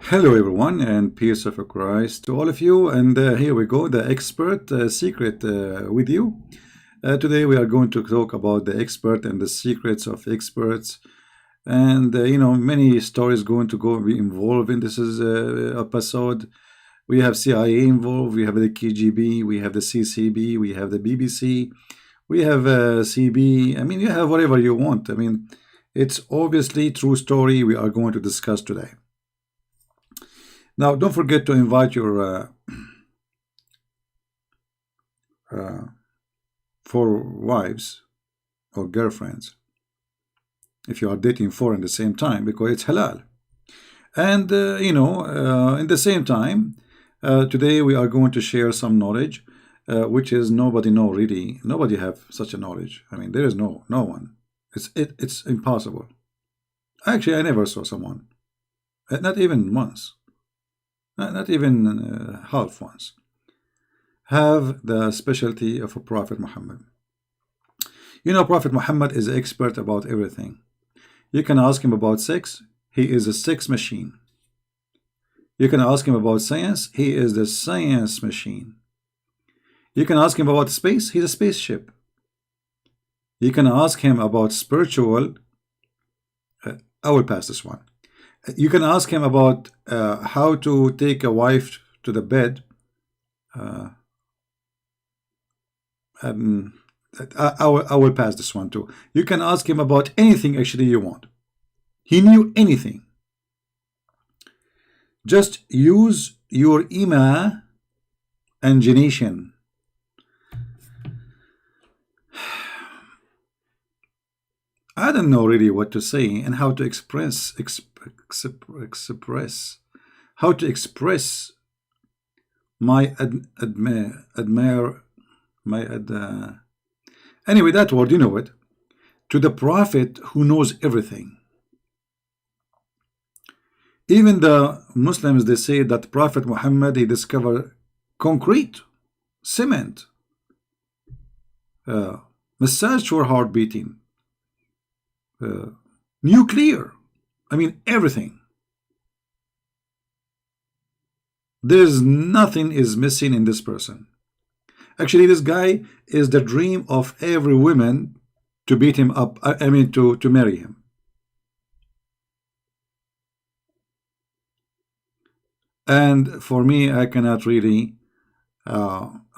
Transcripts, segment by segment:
Hello everyone, and peace of Christ to all of you. And here we go, the expert secret with you. Today we are going to talk about the expert and the secrets of experts. And many stories going to be involved in this episode. We have CIA involved, we have the KGB, we have the CCB, we have the BBC, we have CB. I mean, you have whatever you want. I mean, it's obviously true story we are going to discuss today. Now, don't forget to invite your four wives or girlfriends if you are dating four at the same time, because it's halal. And in the same time, today we are going to share some knowledge, which is nobody know really. Nobody have such a knowledge. I mean, there is no one. It's impossible. Actually, I never saw someone, not even once. Not even half once, have the specialty of a Prophet Muhammad. You know, Prophet Muhammad is an expert about everything. You can ask him about sex, he is a sex machine. You can ask him about science, he is the science machine. You can ask him about space, he's a spaceship. You can ask him about spiritual, I will pass this one. You can ask him about how to take a wife to the bed. I will pass this one too. You can ask him about anything actually you want. He knew anything. Just use your imagination. I don't know really what to say and how to express my anyway, that word, you know it, to the prophet who knows everything. Even the Muslims, they say that Prophet Muhammad, he discovered concrete, cement, massage for heart beating, nuclear, I mean everything. There's nothing is missing in this person. Actually, this guy is the dream of every woman to beat him up, I mean to marry him. And for me, I cannot really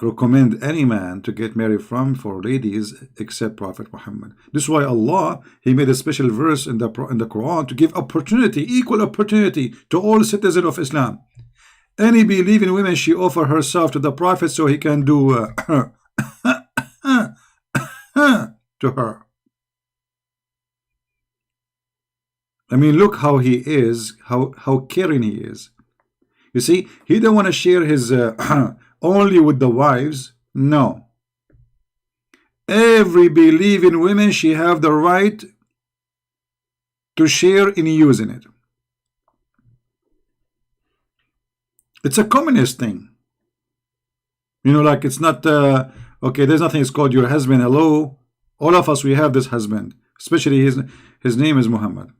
recommend any man to get married from for ladies except Prophet Muhammad. This is why Allah, he made a special verse in the Quran to give opportunity, equal opportunity to all citizens of Islam. Any believing woman, she offer herself to the Prophet so he can do to her. I mean, look how he is, how caring he is. You see, he don't want to share his only with the wives. No. Every believing woman, she have the right to share in using it. It's a communist thing. You know, like it's not, okay, there's nothing, it's called your husband. Hello. All of us, we have this husband. Especially his name is Muhammad.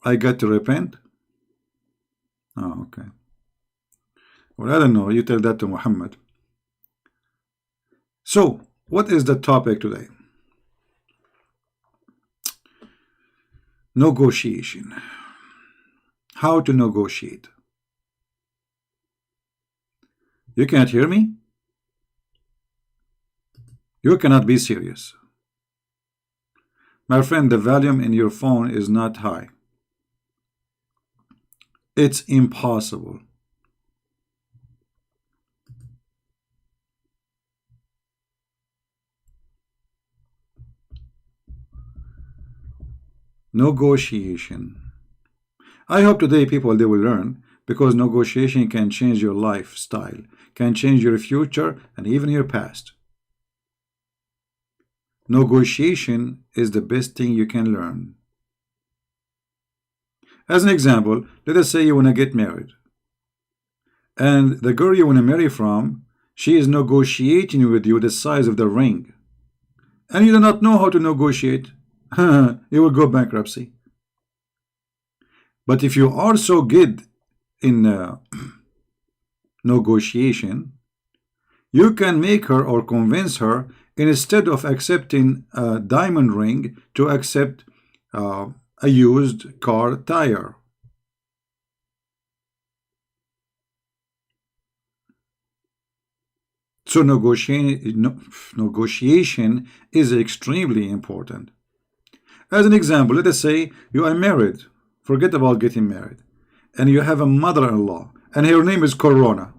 I got to repent? Oh, okay. Well, I don't know. You tell that to Muhammad. So, what is the topic today? Negotiation. How to negotiate. You can't hear me? You cannot be serious. My friend, the volume in your phone is not high. It's impossible. Negotiation. I hope today people, they will learn, because negotiation can change your lifestyle, can change your future and even your past. Negotiation is the best thing you can learn. As an example, let us say you want to get married, and the girl you want to marry from, she is negotiating with you the size of the ring. and you do not know how to negotiate, you will go bankruptcy. But if you are so good in negotiation, you can make her or convince her, instead of accepting a diamond ring, to accept a used car tire. So negotiation is extremely important. As an example, let us say you are married. Forget about getting married. And you have a mother-in-law, and her name is Corona.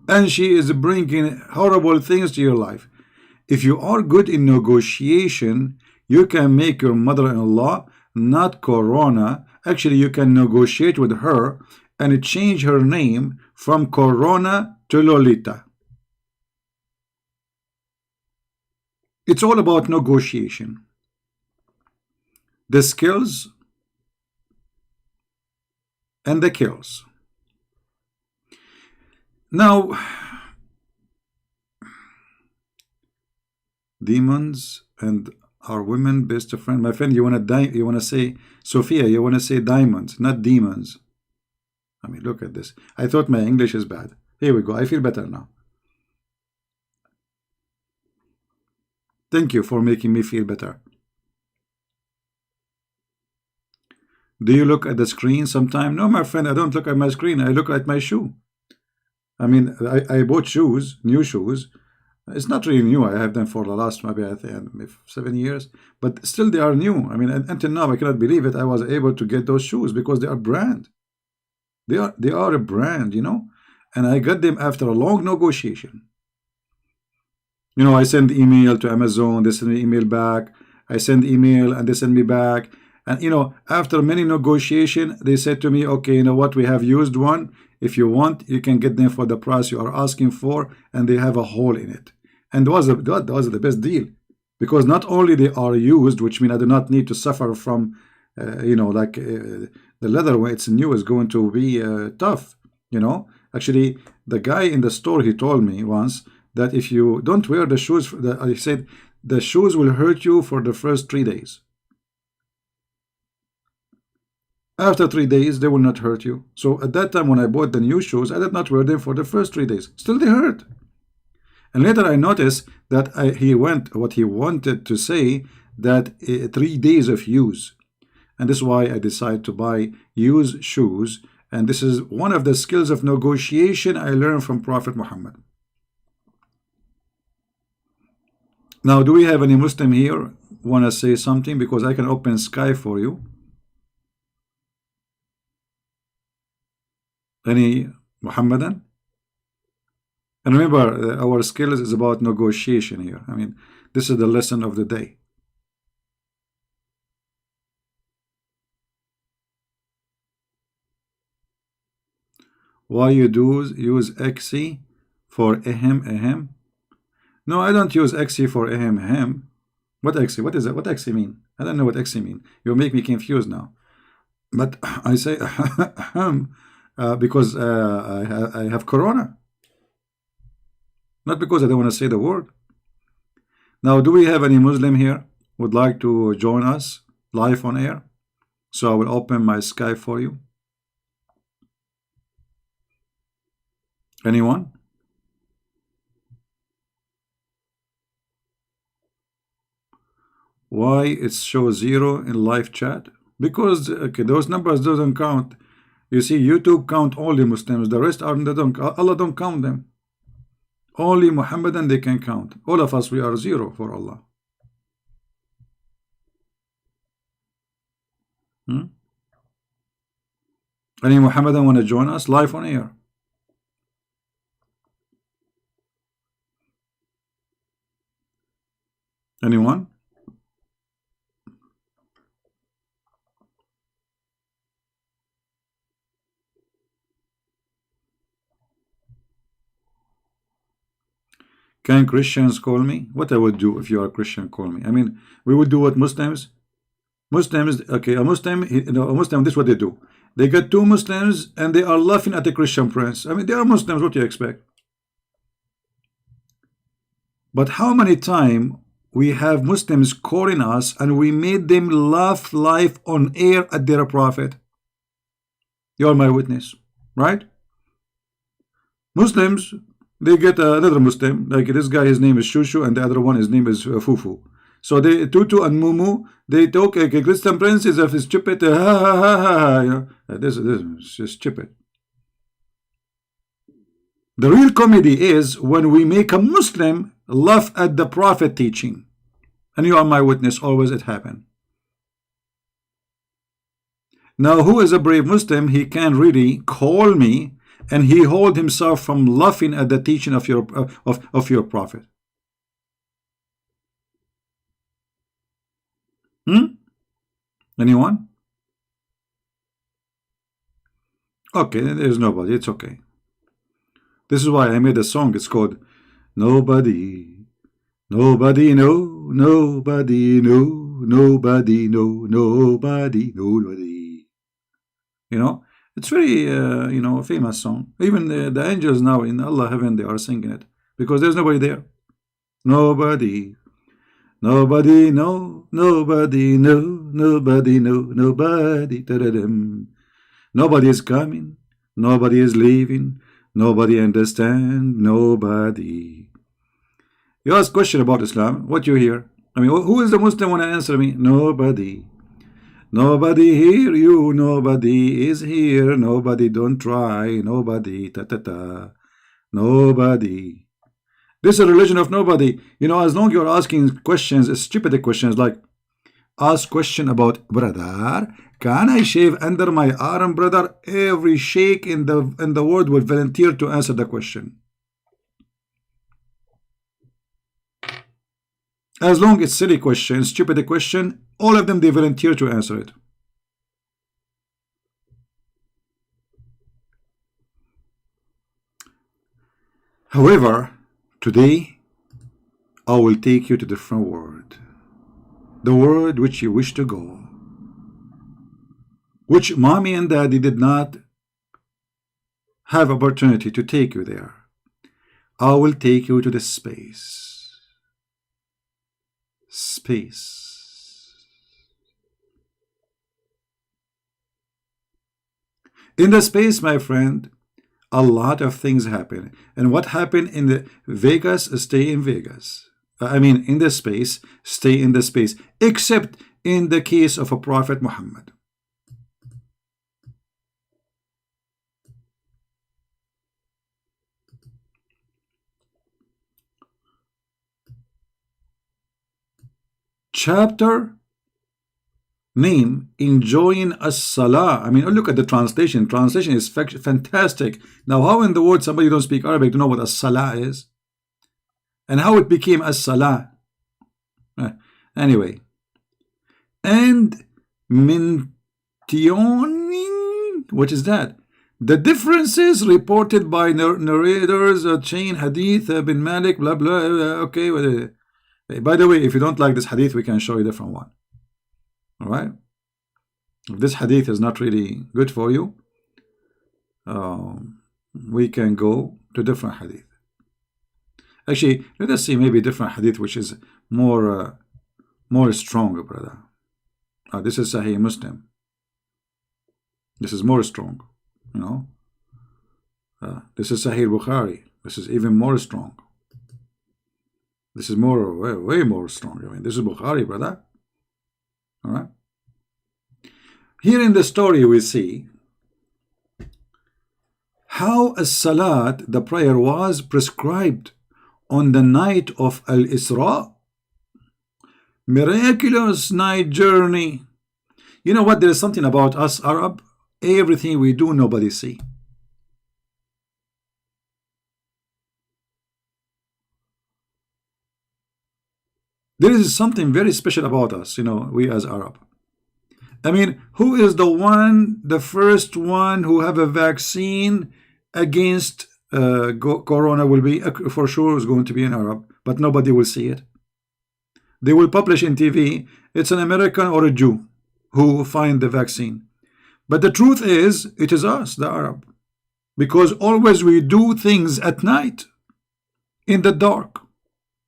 And she is bringing horrible things to your life. If you are good in negotiation, you can make your mother-in-law not Corona. Actually, you can negotiate with her and change her name from Corona to Lolita. It's all about negotiation. The skills and the kills. Now, demons and our women best friend. My friend, you wanna say Sophia, you wanna say diamonds, not demons. I mean, look at this. I thought my English is bad. Here we go. I feel better now. Thank you for making me feel better. Do you look at the screen sometime? No, my friend, I don't look at my screen. I look at my shoe. I mean, I bought shoes, new shoes. It's not really new. I have them for the last maybe 7 years, but still they are new. I mean, until now, I cannot believe it. I was able to get those shoes because they are brand. They are a brand, you know, and I got them after a long negotiation. You know, I send email to Amazon, they send me email back. I send email and they send me back. And, you know, after many negotiation, they said to me, okay, you know what, we have used one. If you want, you can get them for the price you are asking for, and they have a hole in it. And that was the best deal, because not only they are used, which means I do not need to suffer from, you know, like the leather when it's new is going to be tough, you know. Actually, the guy in the store, he told me once that if you don't wear the shoes, he said the shoes will hurt you for the first 3 days. After 3 days, they will not hurt you. So at that time, when I bought the new shoes, I did not wear them for the first 3 days. Still, they hurt. And later, I noticed that what he wanted to say, that 3 days of use. And this is why I decided to buy used shoes. And this is one of the skills of negotiation I learned from Prophet Muhammad. Now, do we have any Muslim here want to say something? Because I can open Skype for you. Any Muhammadan? And remember, our skills is about negotiation here. I mean, this is the lesson of the day. Why you do use XC for ahem? No, I don't use XC for ahem. What XC? What is that? What XC mean? I don't know what XC mean. You make me confused now. But I say ahem. Because I have corona, not because I don't want to say the word. Now, do we have any Muslim here who would like to join us live on air? So I will open my Skype for you. Anyone? Why it shows 0 in live chat? Because okay, those numbers doesn't count. You see, YouTube count only Muslims. The rest aren't. Allah don't count them. Only Muhammadan they can count. All of us, we are 0 for Allah. Any Muhammadan want to join us live on air? Anyone? Can Christians call me? What I would do if you are a Christian, call me. I mean, we would do what Muslims, okay, a Muslim, this is what they do. They get 2 Muslims and they are laughing at the Christian Prince. I mean, they are Muslims, what do you expect? But how many times we have Muslims calling us and we made them laugh live on air at their prophet. You are my witness, right? Muslims, they get another Muslim, like this guy, his name is Shushu, and the other one, his name is Fufu. So they, Tutu and Mumu, they talk like a Christian Prince is a stupid, ha ha ha ha, you know, this is just stupid. The real comedy is when we make a Muslim laugh at the prophet teaching. And you are my witness, always it happened. Now, who is a brave Muslim? He can really call me and he hold himself from laughing at the teaching of your prophet. Anyone? Okay, there's nobody. It's okay. This is why I made a song. It's called Nobody, Nobody, No, Nobody, No, Nobody, No, Nobody, Nobody. You know, it's very, you know, famous song. Even the angels now in Allah heaven, they are singing it because there's nobody there. Nobody, nobody, no, nobody, no, nobody, no, nobody. Da-da-dum. Nobody is coming, nobody is leaving, nobody understand, nobody. You ask question about Islam, what you hear? I mean, who is the Muslim when I answer me? Nobody. Nobody hear you, nobody is here, nobody don't try, nobody, ta-ta-ta, nobody. This is a religion of nobody. You know, as long as you're asking questions, stupid questions like, ask question about, brother, can I shave under my arm, brother? Every sheikh in the world will volunteer to answer the question. As long as it's silly question, stupid question, all of them, they volunteer to answer it. However, today, I will take you to a different world. The world which you wish to go. Which mommy and daddy did not have opportunity to take you there. I will take you to the space. Space. In the space, my friend, a lot of things happen. And what happened in the Vegas, stay in Vegas. I mean, in the space, stay in the space. Except in the case of a Prophet Muhammad. Chapter name, enjoying as-salah. I mean, look at the translation. Translation is fantastic. Now, how in the world somebody don't speak Arabic to know what as-salah is? And how it became as-salah? Anyway. And mentioning, what is that? The differences reported by narrators, chain, hadith, bin Malik, blah, blah, okay. By the way, if you don't like this hadith, we can show you a different one. All right? If this hadith is not really good for you, we can go to different hadith. Actually, let us see maybe different hadith which is more strong, brother. This is Sahih Muslim. This is more strong, you know. This is Sahih Bukhari. This is even more strong. This is way more strong. I mean, this is Bukhari, brother. All right. Here in the story we see how as-salat, the prayer, was prescribed on the night of Al-Isra. Miraculous night journey. You know what? There is something about us Arab. Everything we do, nobody see. There is something very special about us, you know, we as Arab. I mean, who is the first one who have a vaccine against Corona will be, for sure, is going to be an Arab, but nobody will see it. They will publish in TV, it's an American or a Jew who find the vaccine. But the truth is, it is us, the Arab. Because always we do things at night, in the dark,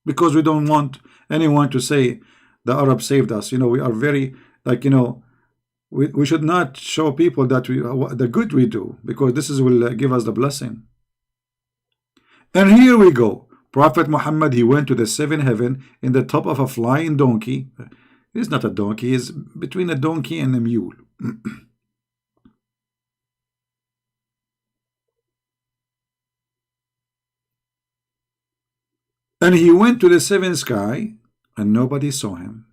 because we don't want anyone to say the Arab saved us. We are very, like, we should not show people that the good we do, because this will give us the blessing. And here we go. Prophet Muhammad, he went to the seventh heaven in the top of a flying donkey. He's not a donkey, he's between a donkey and a mule. And he went to the seventh sky, and nobody saw him.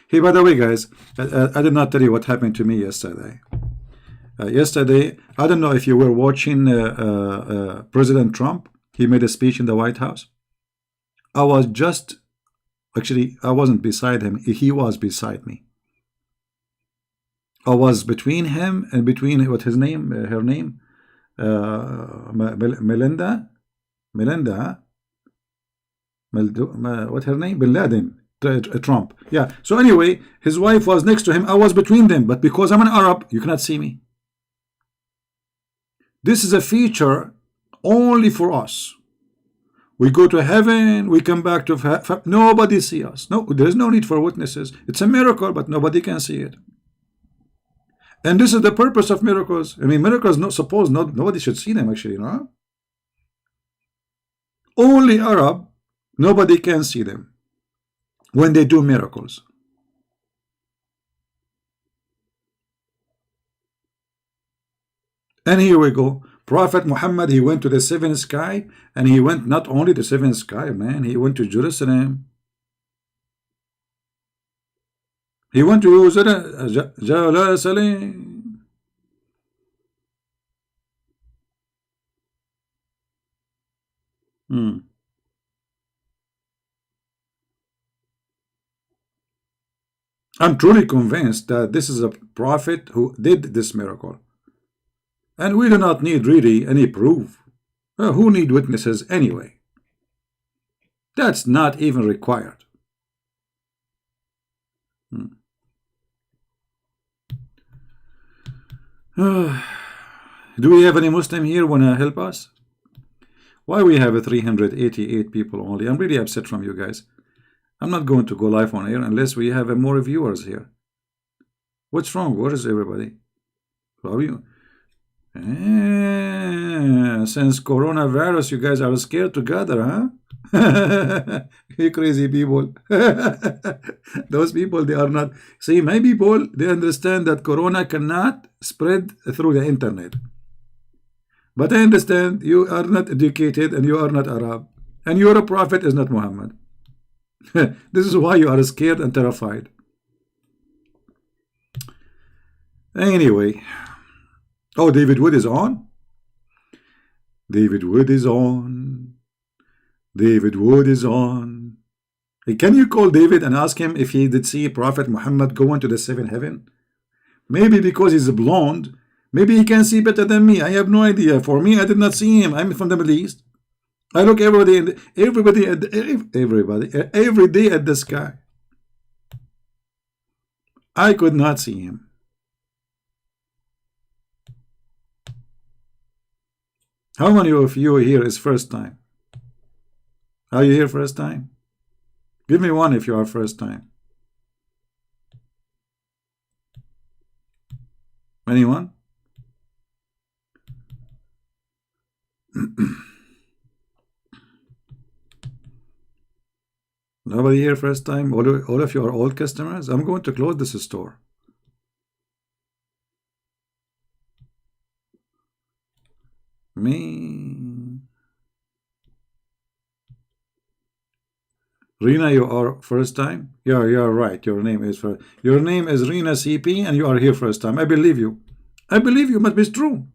Hey, by the way, guys, I did not tell you what happened to me yesterday. Yesterday, I don't know if you were watching President Trump. He made a speech in the White House. I was just, actually, I wasn't beside him. He was beside me. I was between him and between, what his name, her name, Melinda, what her name? Bin Laden, Trump. Yeah. So anyway, his wife was next to him. I was between them, but because I'm an Arab, you cannot see me. This is a feature only for us. We go to heaven, we come back to nobody see us. No, there's no need for witnesses. It's a miracle, but nobody can see it. And this is the purpose of miracles. I mean, miracles not supposed nobody should see them, actually, Only Arab, nobody can see them when they do miracles. And here we go. Prophet Muhammad, he went to the seventh sky, and he went not only the seventh sky, man, he went to Jerusalem. He went to Jerusalem. I'm truly convinced that this is a prophet who did this miracle. And we do not need really any proof. Who need witnesses anyway? That's not even required. Do we have any Muslim here want to help us? Why we have 388 people only? I'm really upset from you guys. I'm not going to go live on air unless we have more viewers here. What's wrong? Where is everybody? How are you? Since coronavirus, you guys are scared to gather, huh? You crazy people. Those people, they are not. See, my people, they understand that corona cannot spread through the internet. But I understand you are not educated and you are not Arab. And your prophet is not Muhammad. This is why you are scared and terrified. Anyway. Oh, David Wood is on? David Wood is on. David Wood is on. Hey, can you call David and ask him if he did see Prophet Muhammad go into the seventh heaven? Maybe because he's blonde. Maybe he can see better than me. I have no idea. For me, I did not see him. I'm from the Middle East. I look every day at the sky. I could not see him. How many of you here is first time? Are you here first time? Give me one if you are first time. Anyone? Nobody here first time? All of you are old customers? I'm going to close this store. Me. Rina, you are first time? Yeah, you are right. Your name is Rina CP and you are here first time. I believe you. I believe you, but it's true.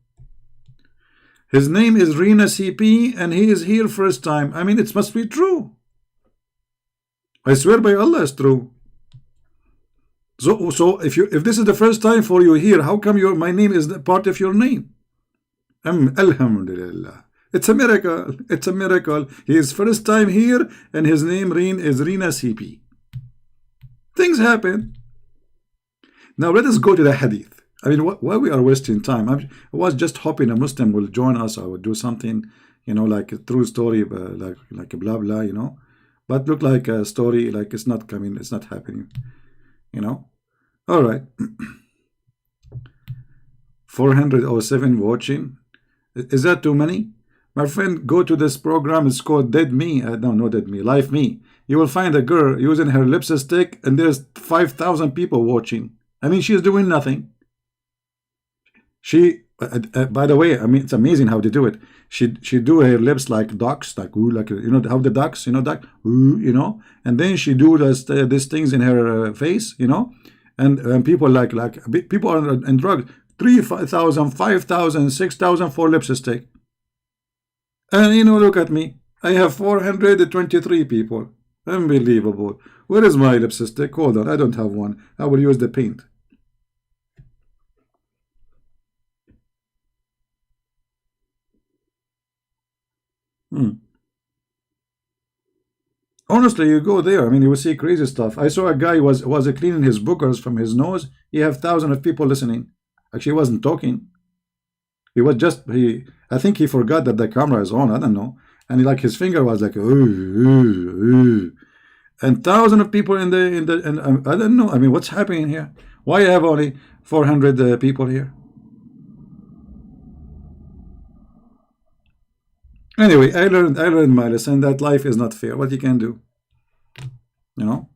His name is Rina CP and he is here first time. I mean, it must be true. I swear by Allah it's true. So if this is the first time for you here, how come my name is part of your name? Alhamdulillah. It's a miracle. It's a miracle. He is first time here and his name is Rina CP. Things happen. Now let us go to the hadith. I mean, why we are wasting time? I was just hoping a Muslim will join us. I would do something, like a true story, like a blah blah, but look like a story, like it's not coming, it's not happening, you know. All right. 407 watching. Is that too many? My friend, go to this program. It's called Dead Me. No, not Dead Me. Live Me. You will find a girl using her lipstick, and there's 5,000 people watching. I mean, she's doing nothing. She, by the way, I mean, it's amazing how they do it. She do her lips like ducks, like ooh, like you know how the ducks, you know, duck, ooh, you know, and then she do these things in her face, you know, and people like people are in drugs. 3,000, 5,000, 6,000 for lipstick. And you know, look at me. I have 423 people. Unbelievable. Where is my lipstick? Hold on, I don't have one. I will use the paint. Honestly, you go there. I mean, you will see crazy stuff. I saw a guy was cleaning his boogers from his nose. He have thousands of people listening. Actually, he wasn't talking. He was just I think he forgot that the camera is on. I don't know. And like his finger was like, and thousands of people in the and I don't know. I mean, what's happening here? Why I have only 400 people here? Anyway, I learned my lesson that life is not fair. What you can do, you know.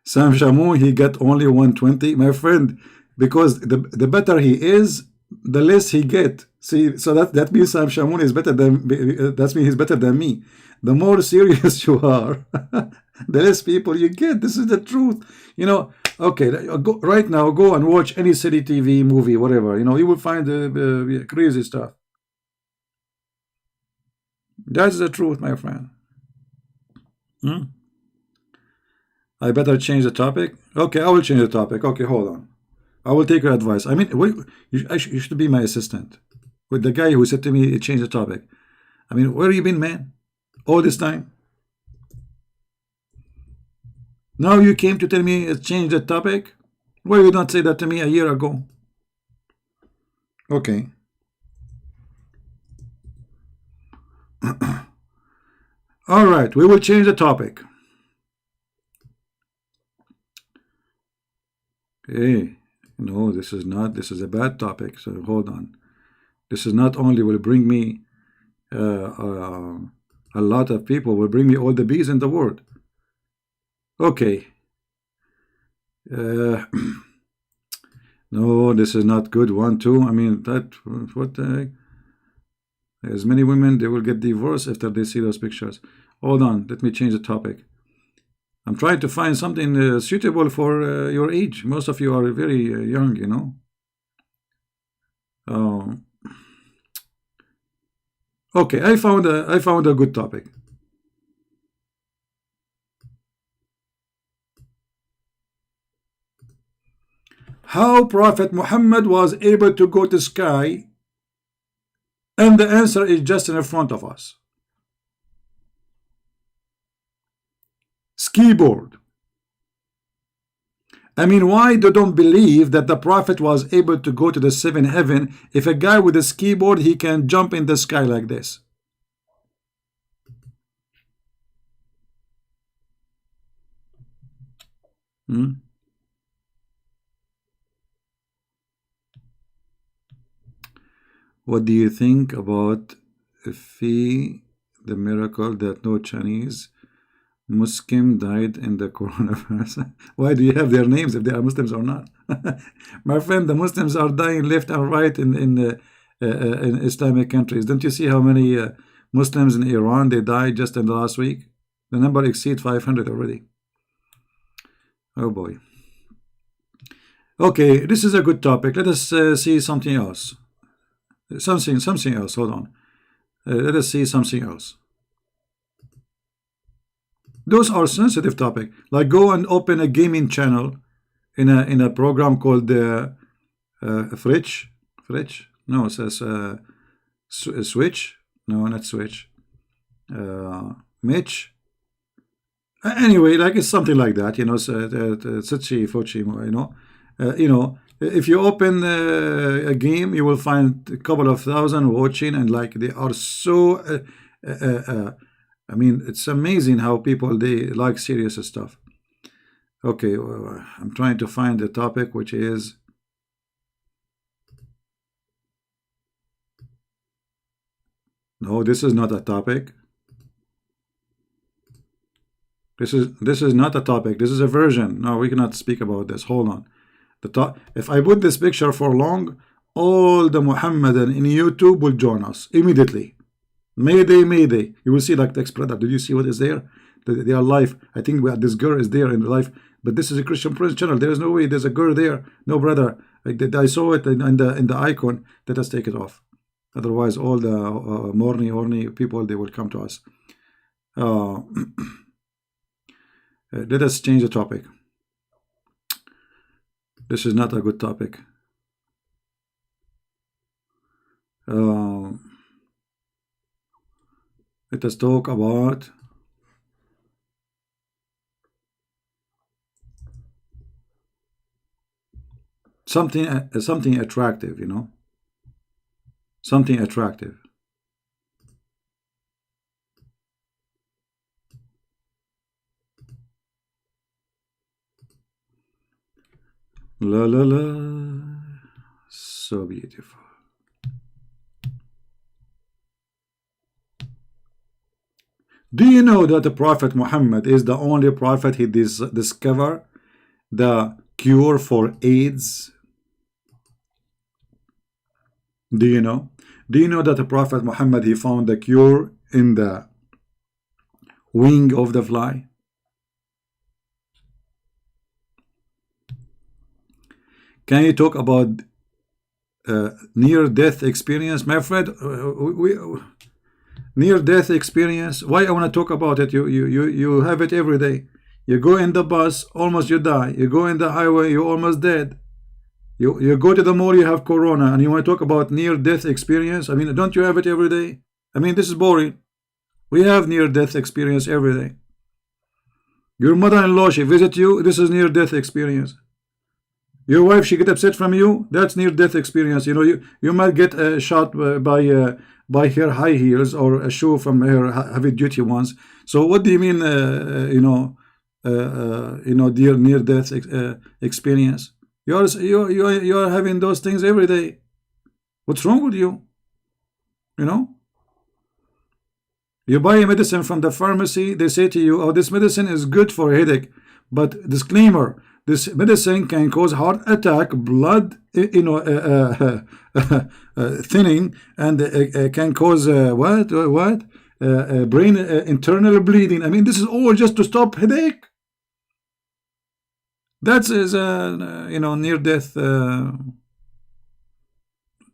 Sam Shamoun, he got only 120, my friend, because the better he is, the less he get. See, so that means Sam Shamoun is better than that means he's better than me. The more serious you are, the less people you get. This is the truth, you know. Okay, right now, go and watch any city TV movie, whatever. You know, you will find crazy stuff. That's the truth, my friend. I better change the topic. Okay, I will change the topic. Okay, hold on. I will take your advice. I mean, you should be my assistant. With the guy who said to me, change the topic. I mean, where you been, man? All this time? Now you came to tell me change the topic? Why you not say that to me a year ago? Okay. All right, we will change the topic. Hey, no, this is not. This is a bad topic. So hold on. This is not only will bring me a lot of people, will bring me all the bees in the world. Okay. No, this is not good. 1, 2. I mean, that what the heck? As many women, they will get divorced after they see those pictures. Hold on, let me change the topic. I'm trying to find something suitable for your age. Most of you are very young, you know. Okay, I found a good topic. How Prophet Muhammad was able to go to sky, and the answer is just in front of us. Ski board. I mean, why they don't believe that the Prophet was able to go to the 7th heaven? If a guy with a ski board, he can jump in the sky like this. What do you think about the miracle that no Chinese Muslim died in the coronavirus? Why do you have their names if they are Muslims or not? My friend, the Muslims are dying left and right in Islamic countries. Don't you see how many Muslims in Iran, they died just in the last week? The number exceeds 500 already. Oh boy. Okay, this is a good topic. Let us see something else. Something else. Hold on. Let us see something else. Those are sensitive topics. Like go and open a gaming channel in a program called Fridge. No, it says Switch. No, not Switch. Mitch. Anyway, like it's something like that. You know, Fuchi. You know. if you open a game, you will find a couple of thousand watching, and like they are so I mean, it's amazing how people, they like serious stuff. Okay, I'm trying to find a topic which is no, this is not a topic. This is not a topic. This is a version. No, we cannot speak about this. Hold on. If I put this picture for long, all the Muhammadan in YouTube will join us immediately. Mayday, mayday. You will see like the express. Did you see what is there? They are live. I think this girl is there in life. But this is a Christian Prince channel. There is no way there's a girl there. No, brother. I saw it in the icon. Let us take it off. Otherwise, all the horny people, they will come to us. Let us change the topic. This is not a good topic. Let us talk about something attractive, you know, something attractive. La la la, so beautiful. Do you know that the Prophet Muhammad is the only prophet he discovered the cure for AIDS? Do you know? Do you know that the Prophet Muhammad, he found the cure in the wing of the fly? Can you talk about near-death experience, my friend? Near-death experience. Why I want to talk about it? You have it every day. You go in the bus, almost you die. You go in the highway, you're almost dead. You go to the mall, you have corona, and you want to talk about near-death experience? I mean, don't you have it every day? I mean, this is boring. We have near-death experience every day. Your mother-in-law, she visit you, this is near-death experience. Your wife, she get upset from you, that's near-death experience. You know, you might get shot by her high heels or a shoe from her heavy-duty ones. So what do you mean, near-death experience? You're having those things every day. What's wrong with you? You know? You buy a medicine from the pharmacy, they say to you, oh, this medicine is good for a headache. But disclaimer, this medicine can cause heart attack, blood, thinning, and can cause brain internal bleeding. I mean, this is all just to stop headache. That is near-death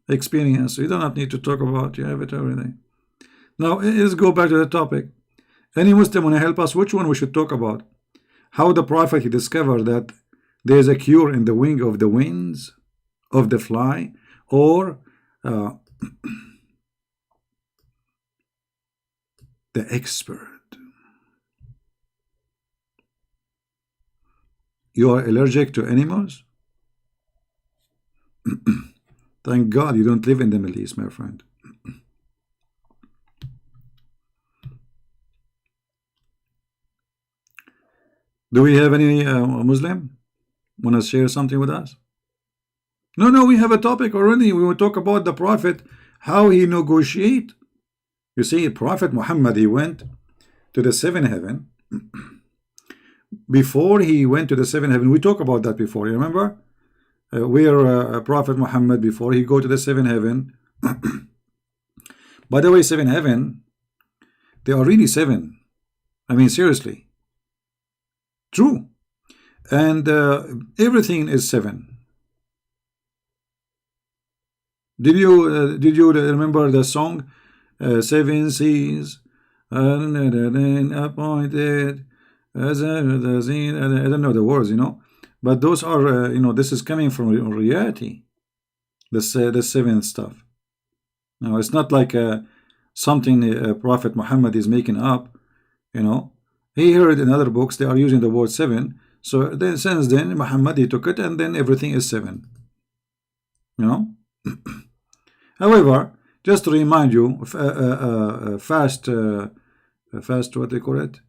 experience. You do not need to talk about. You have it every day. Now let's go back to the topic. Any Muslim want to help us? Which one we should talk about? How the Prophet, he discovered that there is a cure in the wing of the wings of the fly, or the expert. You are allergic to animals? Thank God you don't live in the Middle East, my friend. Do we have any Muslim want to share something with us? No, we have a topic already. We will talk about the Prophet, how he negotiate. You see, Prophet Muhammad, he went to the seventh heaven. Before he went to the seventh heaven, we talked about that before, you remember? Where Prophet Muhammad, before he go to the seventh heaven. By the way, seven heaven, they are really seven. I mean, seriously. True. And everything is seven. Did you remember the song Seven Seas appointed? I don't know the words, you know, but those are this is coming from reality. The seventh stuff. No, it's not like something Prophet Muhammad is making up. You know, he heard in other books they are using the word seven. So then since then Muhammad, he took it, and then everything is seven. you know. However, just to remind you, fast, what they call it?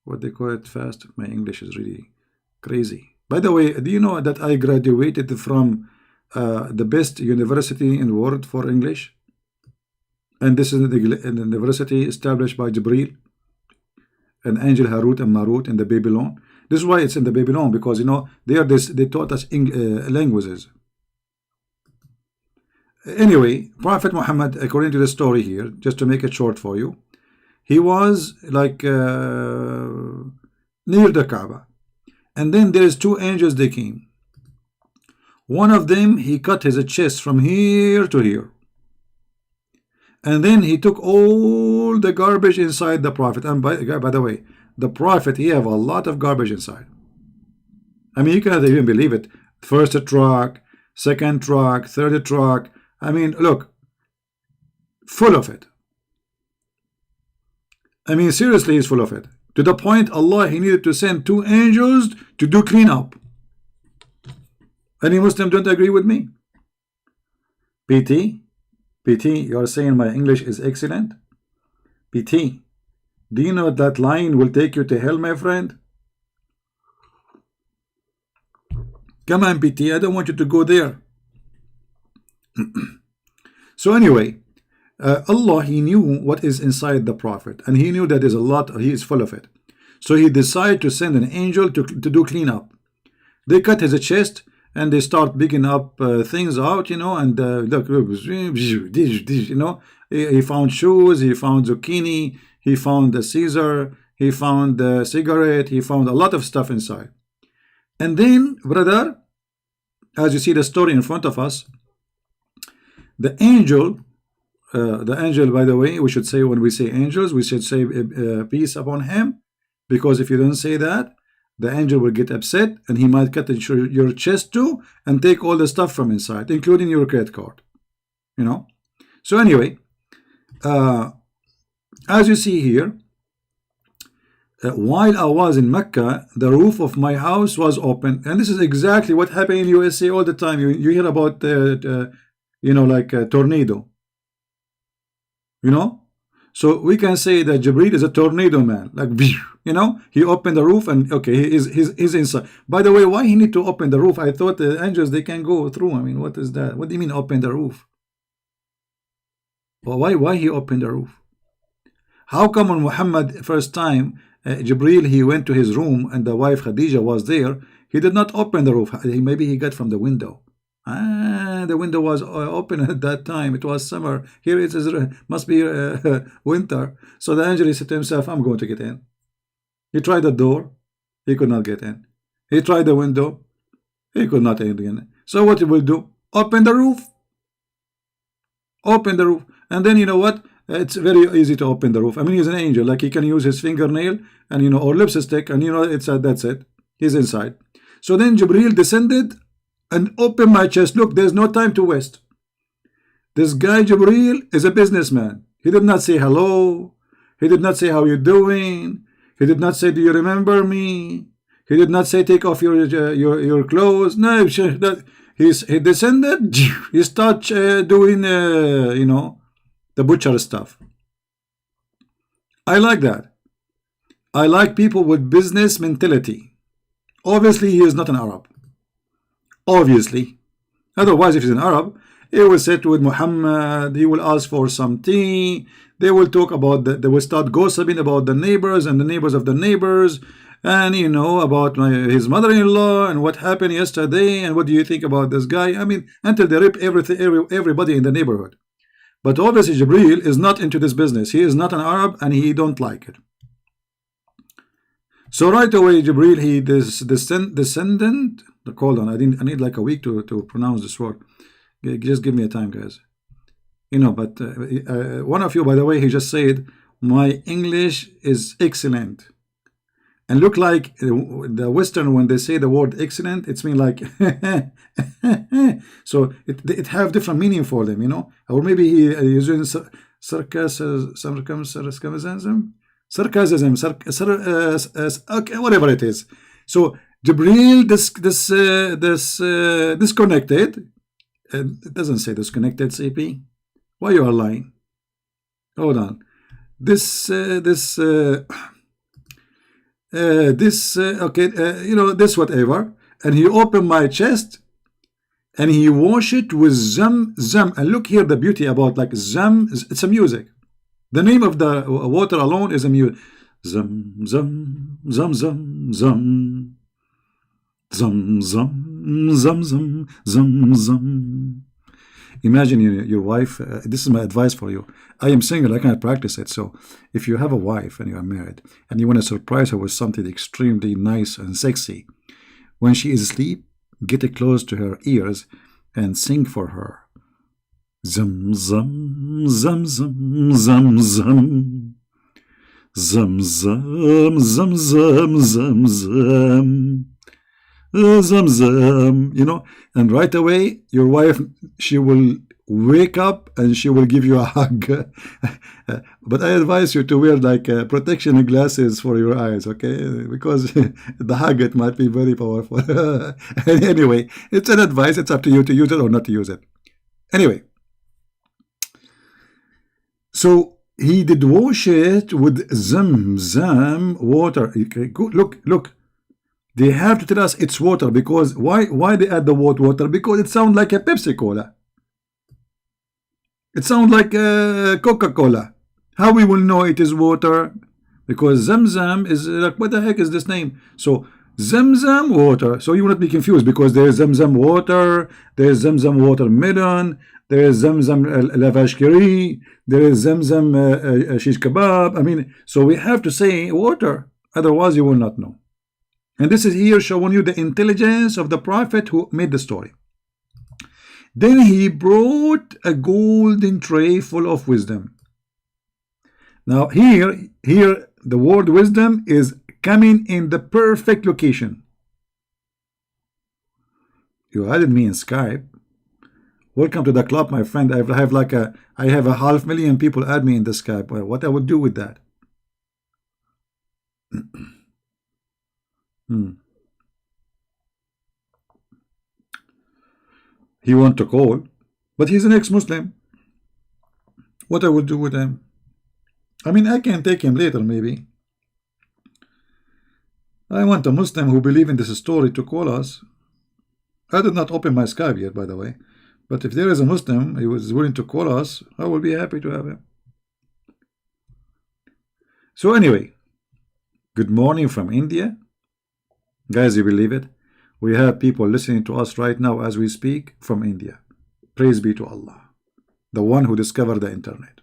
What they call it fast? My English is really crazy. By the way, do you know that I graduated from the best university in the world for English? And this is the university established by Jibril and Angel Harut and Marut in the Babylon. This is why it's in the Babylon, because you know they taught us languages. Anyway, Prophet Muhammad, according to the story here, just to make it short for you, he was like near the Kaaba, and then there's two angels. They came. One of them, he cut his chest from here to here, and then he took all the garbage inside the Prophet. And by the way, the Prophet, he have a lot of garbage inside. I mean, you cannot even believe it. First truck, second truck, third truck. I mean, look, full of it. I mean, seriously, he's full of it. To the point, Allah, he needed to send two angels to do clean up. Any Muslim don't agree with me? PT, you're saying my English is excellent? PT, do you know that line will take you to hell, my friend? Come on, PT, I don't want you to go there. So anyway, Allah, he knew what is inside the Prophet, and he knew that there's a lot, he is full of it. So he decided to send an angel to do clean up. They cut his chest, and they start picking up things out, you know, and look, you know, he found shoes, he found zucchini, he found the Caesar, he found the cigarette, he found a lot of stuff inside. And then, brother, as you see the story in front of us, the angel, by the way, we should say, when we say angels, we should say peace upon him, because if you don't say that, the angel will get upset, and he might cut your chest too and take all the stuff from inside, including your credit card, you know. So anyway, as you see here, while I was in Mecca, the roof of my house was open, and this is exactly what happened in USA all the time. You hear about you know, like a tornado, you know. So we can say that Jibril is a tornado man, like, you know, he opened the roof, and okay, he's inside. By the way, why he need to open the roof? I thought the angels, they can go through. I mean, what is that? What do you mean open the roof? Well, why he opened the roof? How come when Muhammad first time, Jibril, he went to his room and the wife Khadija was there, he did not open the roof? Maybe he got from the window. The window was open at that time. It was summer. Here it is, must be winter. So the angel, he said to himself, I'm going to get in. He tried the door, he could not get in. He tried the window, he could not get in. So what he will do? Open the roof. Open the roof. And then, you know what? It's very easy to open the roof. I mean, he's an angel. Like, he can use his fingernail and, you know, or lipstick, and, you know, it's that's it. He's inside. So then Jibril descended and opened my chest. Look, there's no time to waste. This guy Jibril is a businessman. He did not say hello. He did not say how you doing. He did not say, do you remember me? He did not say, take off your clothes. No, he descended. He started doing you know, the butcher stuff. I like that. I like people with business mentality. Obviously, he is not an Arab. Obviously. Otherwise, if he's an Arab, he will sit with Muhammad, he will ask for some tea, they will talk about they will start gossiping about the neighbors and the neighbors of the neighbors, and, you know, about his mother-in-law and what happened yesterday, and what do you think about this guy? I mean, until they rip everybody in the neighborhood. But obviously Jibril is not into this business. He is not an Arab, and he don't like it. So right away Jibril, he descendant. Hold on, I need like a week to pronounce this word. Just give me a time, guys. You know, but one of you, by the way, he just said my English is excellent. And look like the Western, when they say the word excellent, it's mean like so it have different meaning for them, you know. Or maybe he is using sarcasm, okay, whatever it is. So Jibril disconnected, it doesn't say disconnected, CP. Why you are lying? Hold on. This okay, you know, this whatever, and he opened my chest and he washed it with zam. And look here, the beauty about like zam, it's a music. The name of the water alone is a music. Zam zam zam zam zam zam zam zam zam zam zam. Imagine your wife, this is my advice for you. I am single, I cannot practice it. So if you have a wife and you are married and you want to surprise her with something extremely nice and sexy, when she is asleep, get it close to her ears and sing for her. Zum zum zum zum zum zum zum zum zum zum zum zum. You know, and right away your wife, she will wake up and she will give you a hug. But I advise you to wear like protection glasses for your eyes, okay? Because the hug, it might be very powerful. Anyway, it's an advice. It's up to you to use it or not to use it. Anyway, so he did wash it with zam water. Look. They have to tell us it's water, because why they add the word water? Because it sounds like a Pepsi Cola. It sounds like Coca-Cola. How we will know it is water? Because Zamzam is like, what the heck is this name? So Zamzam water. So you will not be confused, because there is Zamzam water, there is Zamzam watermelon, there is Zamzam lavash kari, there is Zamzam shish kebab. I mean, so we have to say water, otherwise you will not know. And this is here showing you the intelligence of the prophet who made the story. Then he brought a golden tray full of wisdom. Now here the word wisdom is coming in the perfect location. You added me in Skype. Welcome to the club, my friend. I have a 500,000 people add me in the Skype. Well, what I would do with that? He want to call, but he's an ex-Muslim. What I will do with him? I mean, I can take him later, maybe. I want a Muslim who believe in this story to call us. I did not open my Skype yet, by the way. But if there is a Muslim who is willing to call us, I will be happy to have him. So anyway, good morning from India. Guys, you believe it? We have people listening to us right now as we speak from India. Praise be to Allah, the one who discovered the internet.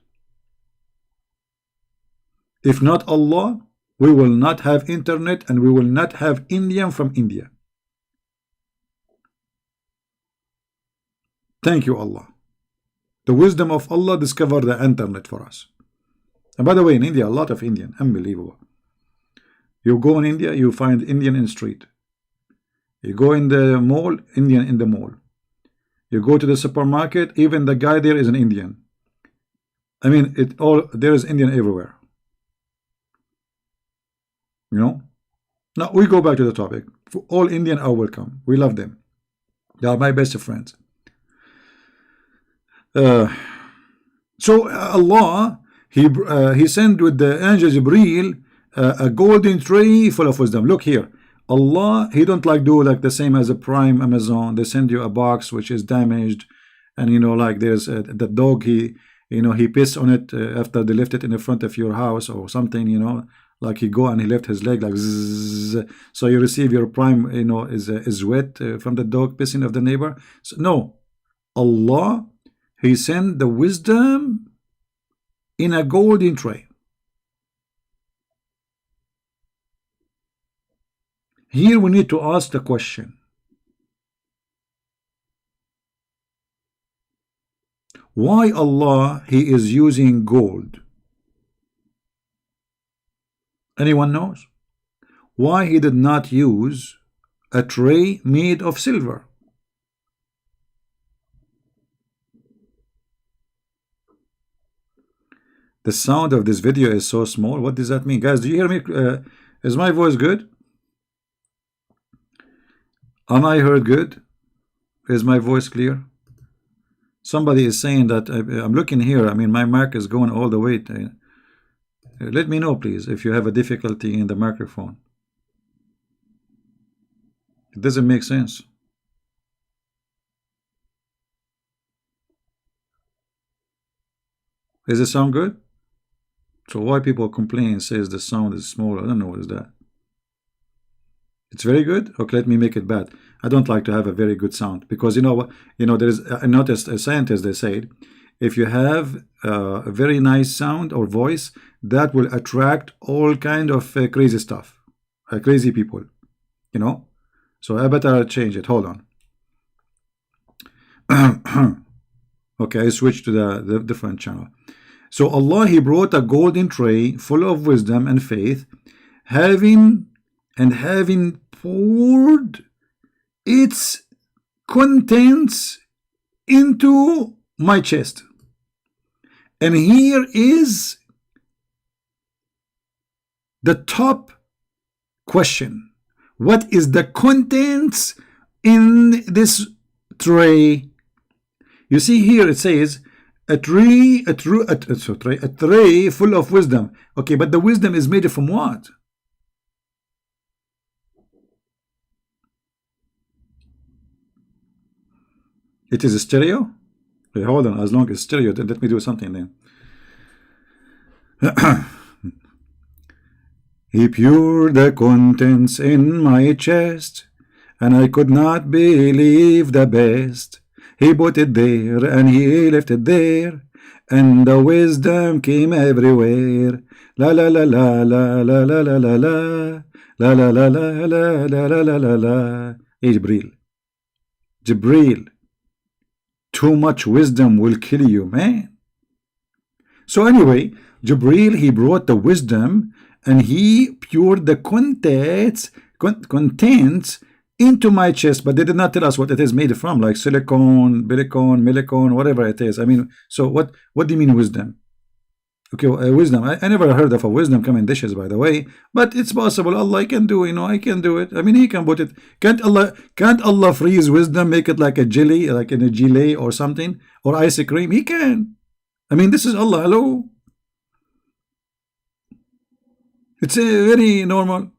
If not Allah, we will not have internet, and we will not have Indian from India. Thank you, Allah. The wisdom of Allah discovered the internet for us. And by the way, in India, a lot of Indian, unbelievable. You go in India, you find Indian in the street. You go in the mall, Indian in the mall. You go to the supermarket, even the guy there is an Indian. I mean, there is Indian everywhere. You know? Now we go back to the topic. All Indian are welcome. We love them. They are my best friends. So Allah, he sent with the angel Jibreel a golden tray full of wisdom. Look here, Allah, he don't like do like the same as a Prime Amazon. They send you a box which is damaged, and you know, like there's the dog, he pissed on it after they left it in the front of your house or something, you know, like he go and he left his leg like zzz, so you receive your Prime, you know, is wet from the dog pissing of the neighbor. So, no, Allah, he sent the wisdom in a golden tray. Here we need to ask the question, why Allah, he is using gold? Anyone knows? Why he did not use a tray made of silver? The sound of this video is so small. What does that mean? Guys, do you hear me? Is my voice good? Am I heard good? Is my voice clear? Somebody is saying that I'm looking here. I mean, my mic is going all the way. Let me know, please, if you have a difficulty in the microphone. It doesn't make sense. Does it sound good? So why people complain and says the sound is small? I don't know what is that. It's very good. Okay, let me make it bad. I don't like to have a very good sound because you know what? You know, there is. I noticed a scientist. They said if you have a very nice sound or voice, that will attract all kind of crazy stuff, crazy people. You know. So I better change it. Hold on. Okay, I switched to the different channel. So Allah, He brought a golden tray full of wisdom and faith, having poured its contents into my chest. And here is the top question. What is the contents in this tray? You see here it says a tray full of wisdom. Okay, but the wisdom is made from what? It is a stereo? Okay, hold on, as long as stereo, then let me do something then. He poured the contents in my chest, and I could not believe the best. He put it there, and he left it there, and the wisdom came everywhere. La la la la la la la la la la la la la la la la la la la la. Hey, Jibreel, too much wisdom will kill you, man. So anyway, Jibreel, he brought the wisdom and he poured the contents into my chest, but they did not tell us what it is made from, like silicone, silicone, whatever it is. I mean, so what do you mean wisdom? Okay, wisdom. I never heard of a wisdom come in dishes, by the way, but it's possible. Allah can do, you know, I can do it. I mean, He can put it. Can't Allah freeze wisdom, make it like a jelly, like in a gelée or something, or ice cream? He can. I mean, this is Allah. Hello. It's very normal.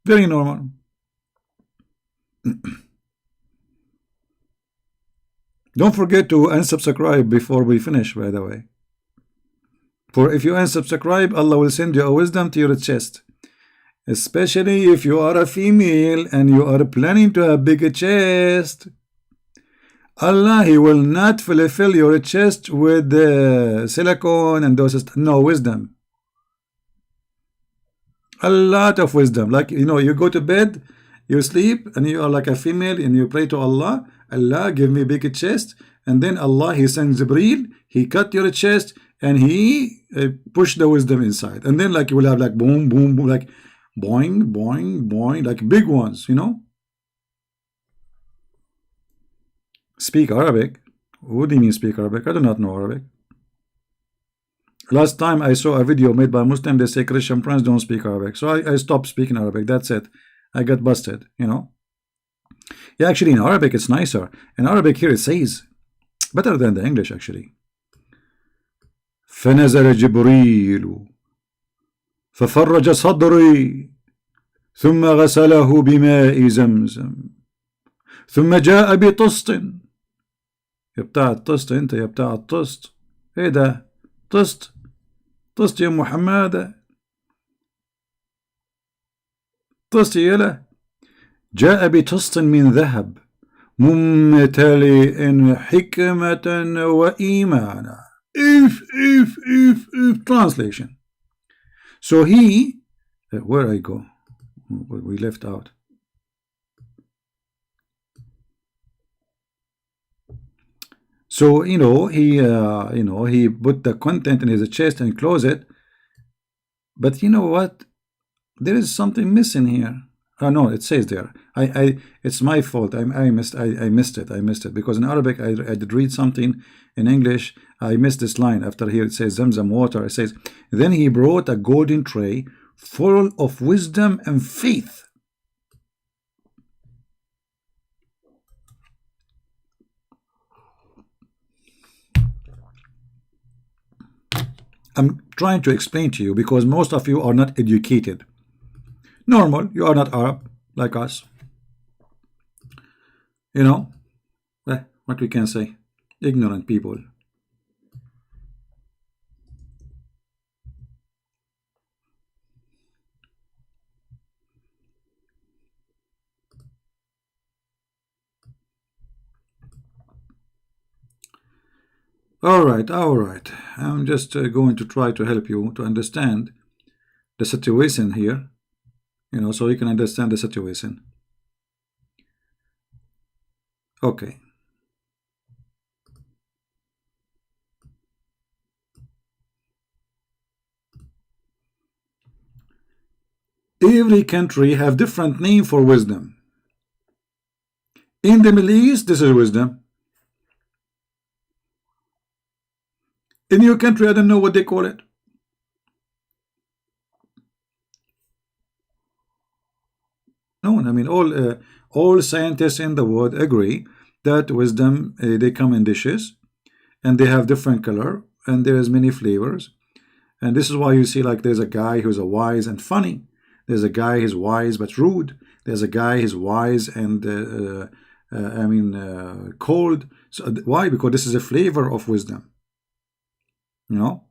Very normal. Don't forget to unsubscribe before we finish, by the way. For if you unsubscribe, Allah will send you a wisdom to your chest. Especially if you are a female and you are planning to have a bigger chest. Allah, He will not fulfill your chest with silicone and those. No, wisdom. A lot of wisdom. Like, you know, you go to bed, you sleep, and you are like a female, and you pray to Allah, Allah, give me a big chest. And then Allah, He sends Jibreel, He cut your chest, and He pushed the wisdom inside. And then, like, you will have like boom, boom, boom, like boing, boing, boing, like big ones, you know. Speak Arabic? What do you mean speak Arabic? I do not know Arabic. Last time I saw a video made by Muslim, they say Christian Prince don't speak Arabic. So I stopped speaking Arabic. That's it. I got busted, you know. Yeah, actually in Arabic it's nicer. In Arabic here it says, better than the English actually. فنزل جبريل ففرج صدري ثم غسله بماء زمزم ثم جاء بطست. يا بتاع الطست انت، يا بتاع الطست. ايه ده؟ طست يا محمد، طست يلا. جاء بطست من ذهب ممتلئ حكمة وإيمانا. If translation. So he, where I go? We left out. So you know he put the content in his chest and closed it. But you know what? There is something missing here. Oh no, it says there. It's my fault. I missed it because in Arabic I did read something. In English I missed this line. After here it says Zamzam water. It says, then he brought a golden tray full of wisdom and faith. I'm trying to explain to you because most of you are not educated. Normal, you are not Arab like us. You know, what we can say, ignorant people. All right. I'm just going to try to help you to understand the situation here, you know, so you can understand the situation. Okay. Every country have different name for wisdom. In the Middle East, this is wisdom. In your country, I don't know what they call it. No, I mean all scientists in the world agree that wisdom they come in dishes, and they have different color, and there is many flavors, and this is why you see like there's a guy who's a wise and funny. There's a guy who's wise but rude. There's a guy who's wise and cold. So why? Because this is a flavor of wisdom. You know.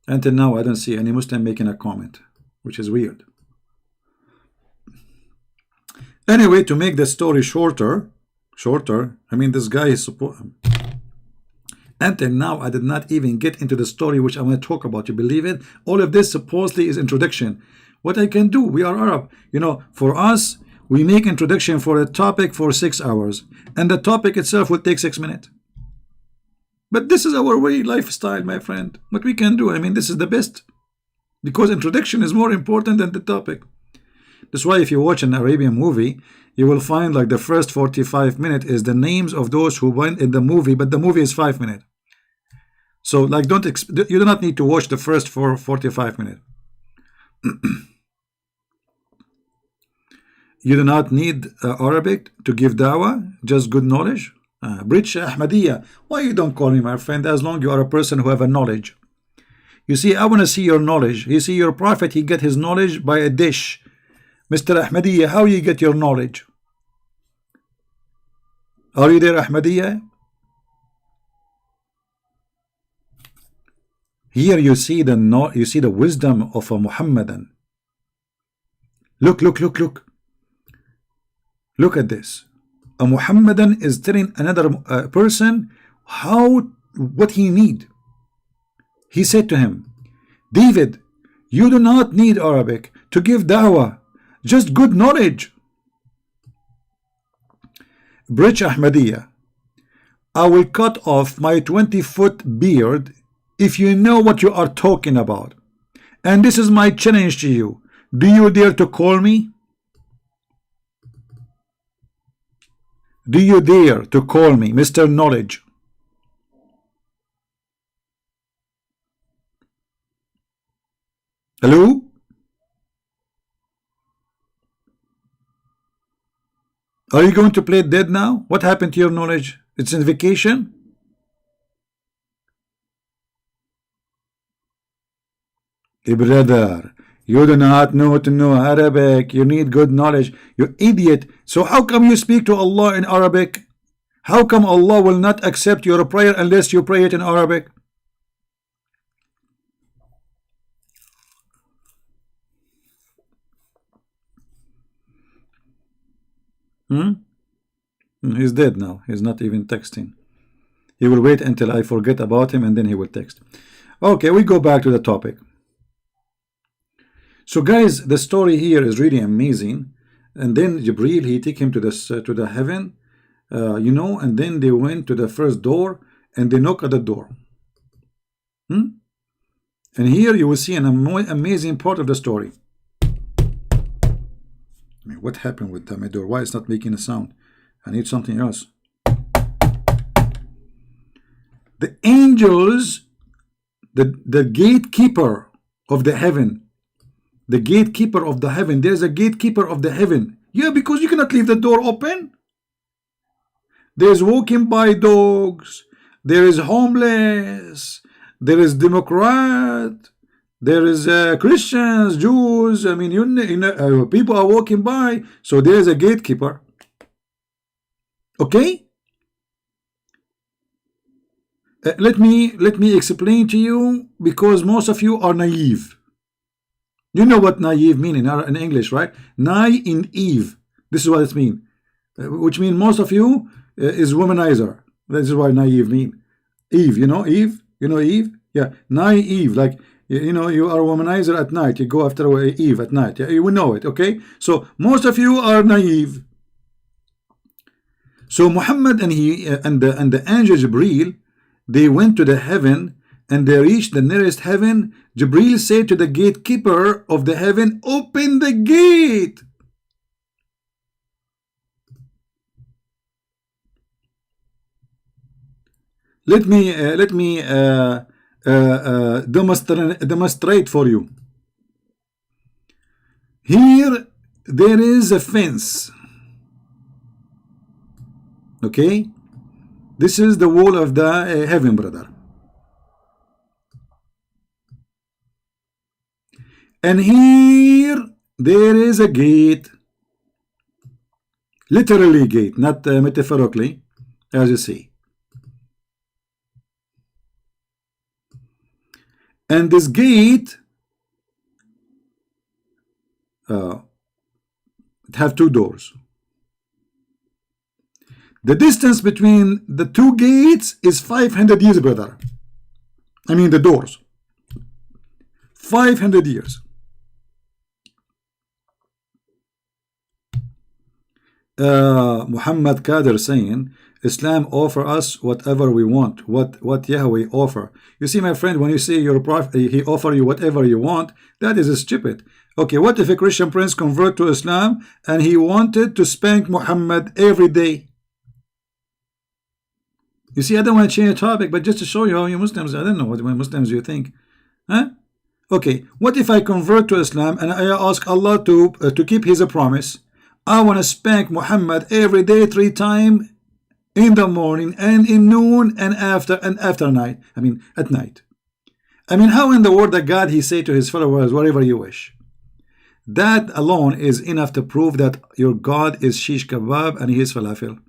Until now, I don't see any Muslim making a comment, which is weird. Anyway, to make the story shorter, I mean, this guy is supposed. Until now, I did not even get into the story which I'm going to talk about. You believe it? All of this supposedly is introduction. What I can do, we are Arab. You know, for us, we make introduction for a topic for 6 hours, and the topic itself will take 6 minutes. But this is our way, lifestyle, my friend. What we can do, I mean, this is the best. Because introduction is more important than the topic. That's why if you watch an Arabian movie, you will find like the first 45 minutes is the names of those who went in the movie, but the movie is 5 minutes. So like you do not need to watch the first 45 minutes. You do not need Arabic to give dawah, just good knowledge. British Ahmadiyya, why you don't call me my friend as long you are a person who have a knowledge? You see, I want to see your knowledge. You see, your prophet, he get his knowledge by a dish. Mr. Ahmadiyya, how you get your knowledge? Are you there, Ahmadiyya? Here you see the wisdom of a Muhammadan. Look. Look at this. A Muhammadan is telling another person what he need. He said to him, David, you do not need Arabic to give da'wah, just good knowledge. British Ahmadiyya, I will cut off my 20-foot beard if you know what you are talking about. And this is my challenge to you. Do you dare to call me? Do you dare to call me Mr. Knowledge? Hello? Are you going to play dead now? What happened to your knowledge? It's in vacation? Hey brother, you do not know to know Arabic. You need good knowledge. You idiot. So how come you speak to Allah in Arabic? How come Allah will not accept your prayer unless you pray it in Arabic? He's dead now. He's not even texting. He will wait until I forget about him and then he will text. Okay, we go back to the topic. So guys, the story here is really amazing. And then Jibreel, he take him to the heaven, you know, and then they went to the first door and they knock at the door. And here you will see an amazing part of the story. I mean, what happened with my door? Why it's not making a sound? I need something else. The angels, the gatekeeper of the heaven. The gatekeeper of the heaven. There's a gatekeeper of the heaven. Yeah, because you cannot leave the door open. There's walking by dogs, there is homeless, there is Democrat, there is Christians, Jews. I mean, people are walking by, so there is a gatekeeper. Okay. Let me explain to you, because most of you are naive. You know what naive mean in English, right? Naive. This is what it means, which means most of you is womanizer. This is what naive mean. Eve, you know Eve? You know Eve? Yeah, naive, like, you know, you are a womanizer at night. You go after Eve at night. Yeah, you will know it, okay? So most of you are naive. So Muhammad and the angel Jibreel, they went to the heaven, and they reached the nearest heaven. Jibreel said to the gatekeeper of the heaven, open the gate. Let me demonstrate for you. Here there is a fence. Okay, this is the wall of the heaven, brother. And here there is a gate, literally gate, not metaphorically, as you see. And this gate it have two doors. The distance between the two gates is 500 years, brother. I mean the doors. 500 years. Muhammad Kader saying, Islam offer us whatever we want. What Yahweh offer. You see, my friend, when you say your prophet, he offer you whatever you want, that is stupid. Okay, what if a Christian prince convert to Islam and he wanted to spank Muhammad every day? You see, I don't want to change the topic, but just to show you how you Muslims, I don't know what Muslims you think. Huh? Okay, what if I convert to Islam and I ask Allah to keep his promise? I want to spank Muhammad every day 3 times, in the morning and in noon and after night. I mean at night. I mean, how in the word of God he say to his followers, whatever you wish? That alone is enough to prove that your God is shish kebab and he is falafel.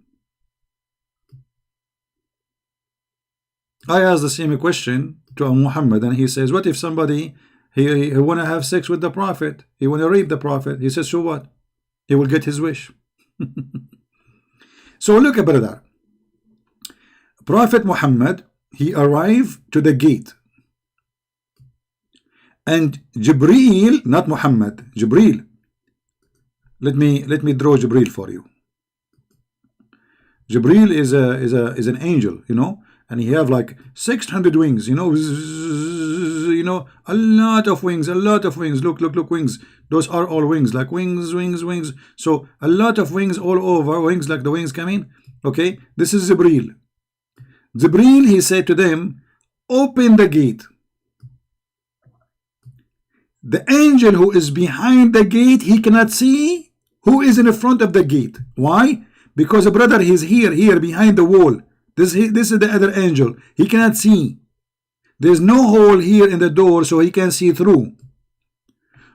I asked the same question to Muhammad, and he says, what if somebody he want to have sex with the prophet, he want to rape the prophet? He says, so what? He will get his wish. So look at brother. Prophet Muhammad, he arrived to the gate, and Jibreel, not Muhammad, Jibreel. Let me draw Jibreel for you. Jibreel is an angel, you know, and he have like 600 wings, you know, a lot of wings, Look, wings. Those are all wings, like wings. So a lot of wings all over, wings like the wings coming. Okay, this is Jibreel. Jibreel, he said to them, open the gate. The angel who is behind the gate, he cannot see who is in the front of the gate. Why? Because the brother, he's here behind the wall. This is the other angel. He cannot see. There's no hole here in the door, so he can see through.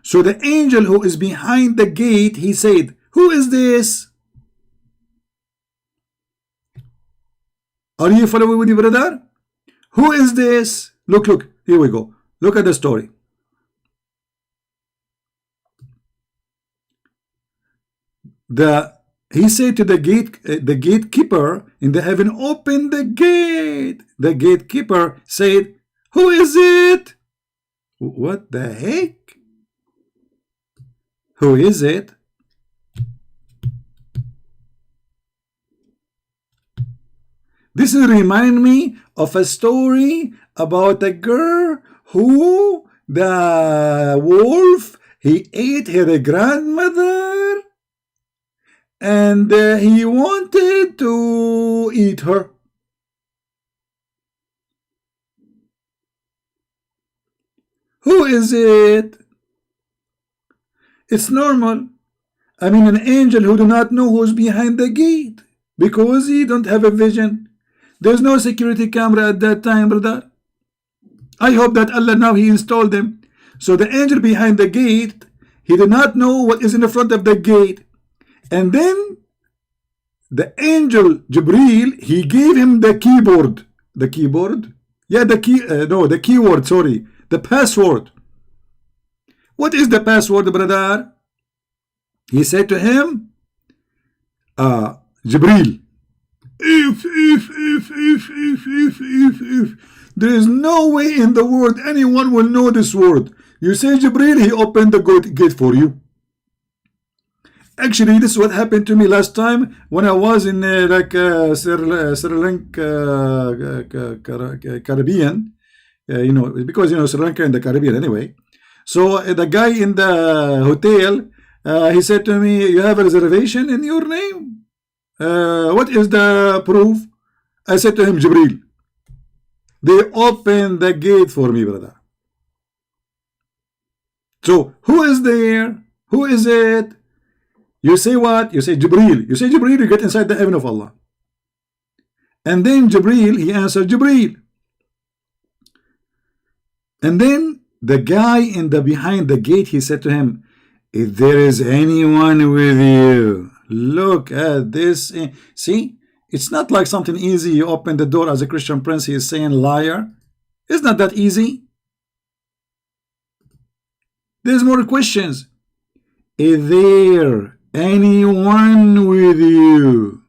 So the angel who is behind the gate, he said, who is this? Are you following with me, brother? Who is this? Look, here we go. Look at the story. He said to the gatekeeper in the heaven, open the gate. The gatekeeper said, who is it? What the heck? Who is it? This remind me of a story about a girl who the wolf, he ate her grandmother, and he wanted to eat her. Who is it? It's normal. I mean, an angel who do not know who's behind the gate. because he don't have a vision. There's no security camera at that time, brother. I hope that Allah now he installed them. So the angel behind the gate, he did not know what is in the front of the gate. And then the angel Jibreel, he gave him the keyboard. The keyboard? Yeah, the key, no, the keyword, sorry. The password. What is the password, brother? He said to him, Jibreel, if there is no way in the world anyone will know this word. You say Jibreel, he opened the gate for you. Actually, this is what happened to me last time when I was in Sri Lanka, Caribbean. You know, because you know Sri Lanka in the Caribbean anyway. So the guy in the hotel, he said to me, "You have a reservation in your name? What is the proof?" I said to him, Jibreel. They opened the gate for me, brother. So who is there? Who is it? You say what? You say Jibreel. You say Jibreel, you get inside the heaven of Allah. And then Jibreel, he answered Jibreel. And then the guy in the behind the gate, he said to him, if there is anyone with you, look at this. See, it's not like something easy. You open the door as a Christian prince, he is saying liar. It's not that easy. There's more questions. Is there anyone with you?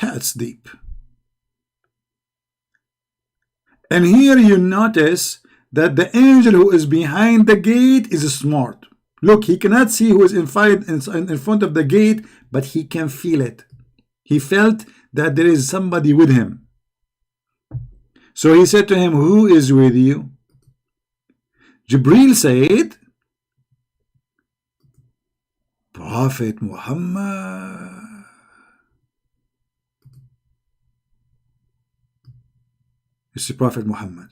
That's deep. And here you notice that the angel who is behind the gate is smart. Look, he cannot see who is in front of the gate, but he can feel it. He felt that there is somebody with him. So he said to him, who is with you? Jibreel said, Prophet Muhammad. It's the Prophet Muhammad.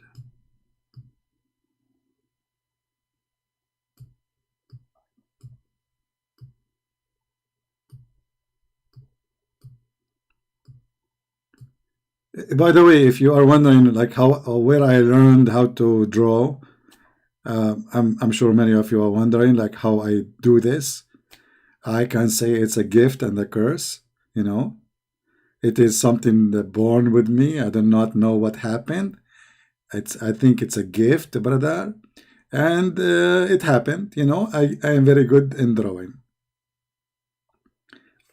By the way, if you are wondering like where I learned how to draw, I'm sure many of you are wondering like how I do this. I can say it's a gift and a curse, you know. It is something that born with me. I do not know what happened. I think it's a gift, brother, and it happened. You know, I am very good in drawing.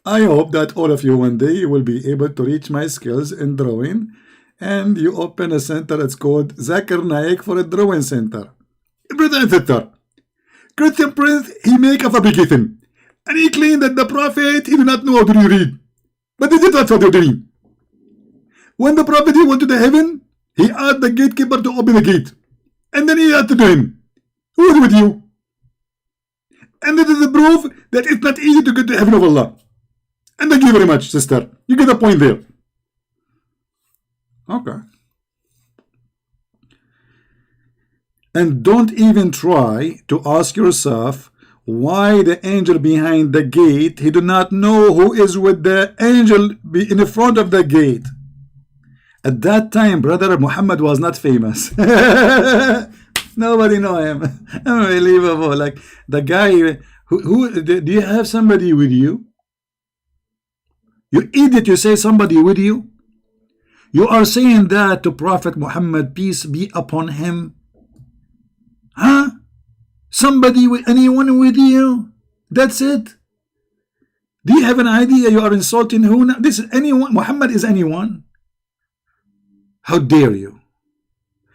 I hope that all of you one day will be able to reach my skills in drawing, and you open a center. It's called Zakir Naik for a drawing center. Brother and sister, Christian Prince, he make a fabrication, and he claimed that the Prophet, he do not know how to read. But this is not what you're doing. When the Prophet he went to the heaven, he asked the gatekeeper to open the gate. And then he asked to him, who is with you? And this is the proof that it's not easy to get to heaven of Allah. And thank you very much, sister. You get the point there. Okay. And don't even try to ask yourself why the angel behind the gate, he do not know who is with the angel in the front of the gate. At that time, brother, Muhammad was not famous. Nobody know him. Unbelievable. Like the guy who do you have somebody with you? You idiot, you say somebody with you? You are saying that to Prophet Muhammad, peace be upon him? Huh? Somebody with anyone with you? That's it? Do you have an idea you are insulting who now? This is anyone. Muhammad is anyone. How dare you?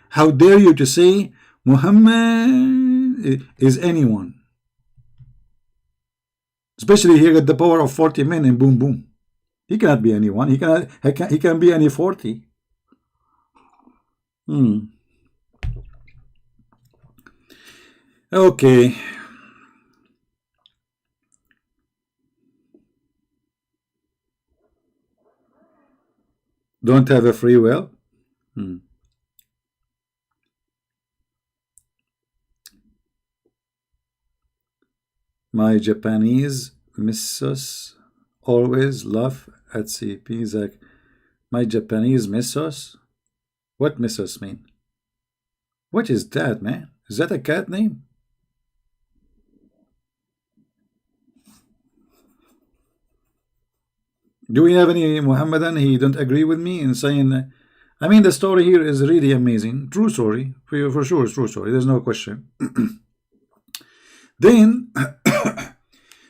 How dare you to say Muhammad is anyone? Especially he got the power of 40 men and boom boom. He cannot be anyone. He can be any 40. Okay. Don't have a free will? My Japanese missus always laugh at CP. He's like, my Japanese missus. What missus mean? What is that, man? Is that a cat name? Do we have any Muhammadan he don't agree with me in saying? I mean, the story here is really amazing. True story, for sure, it's true story. There's no question. Then,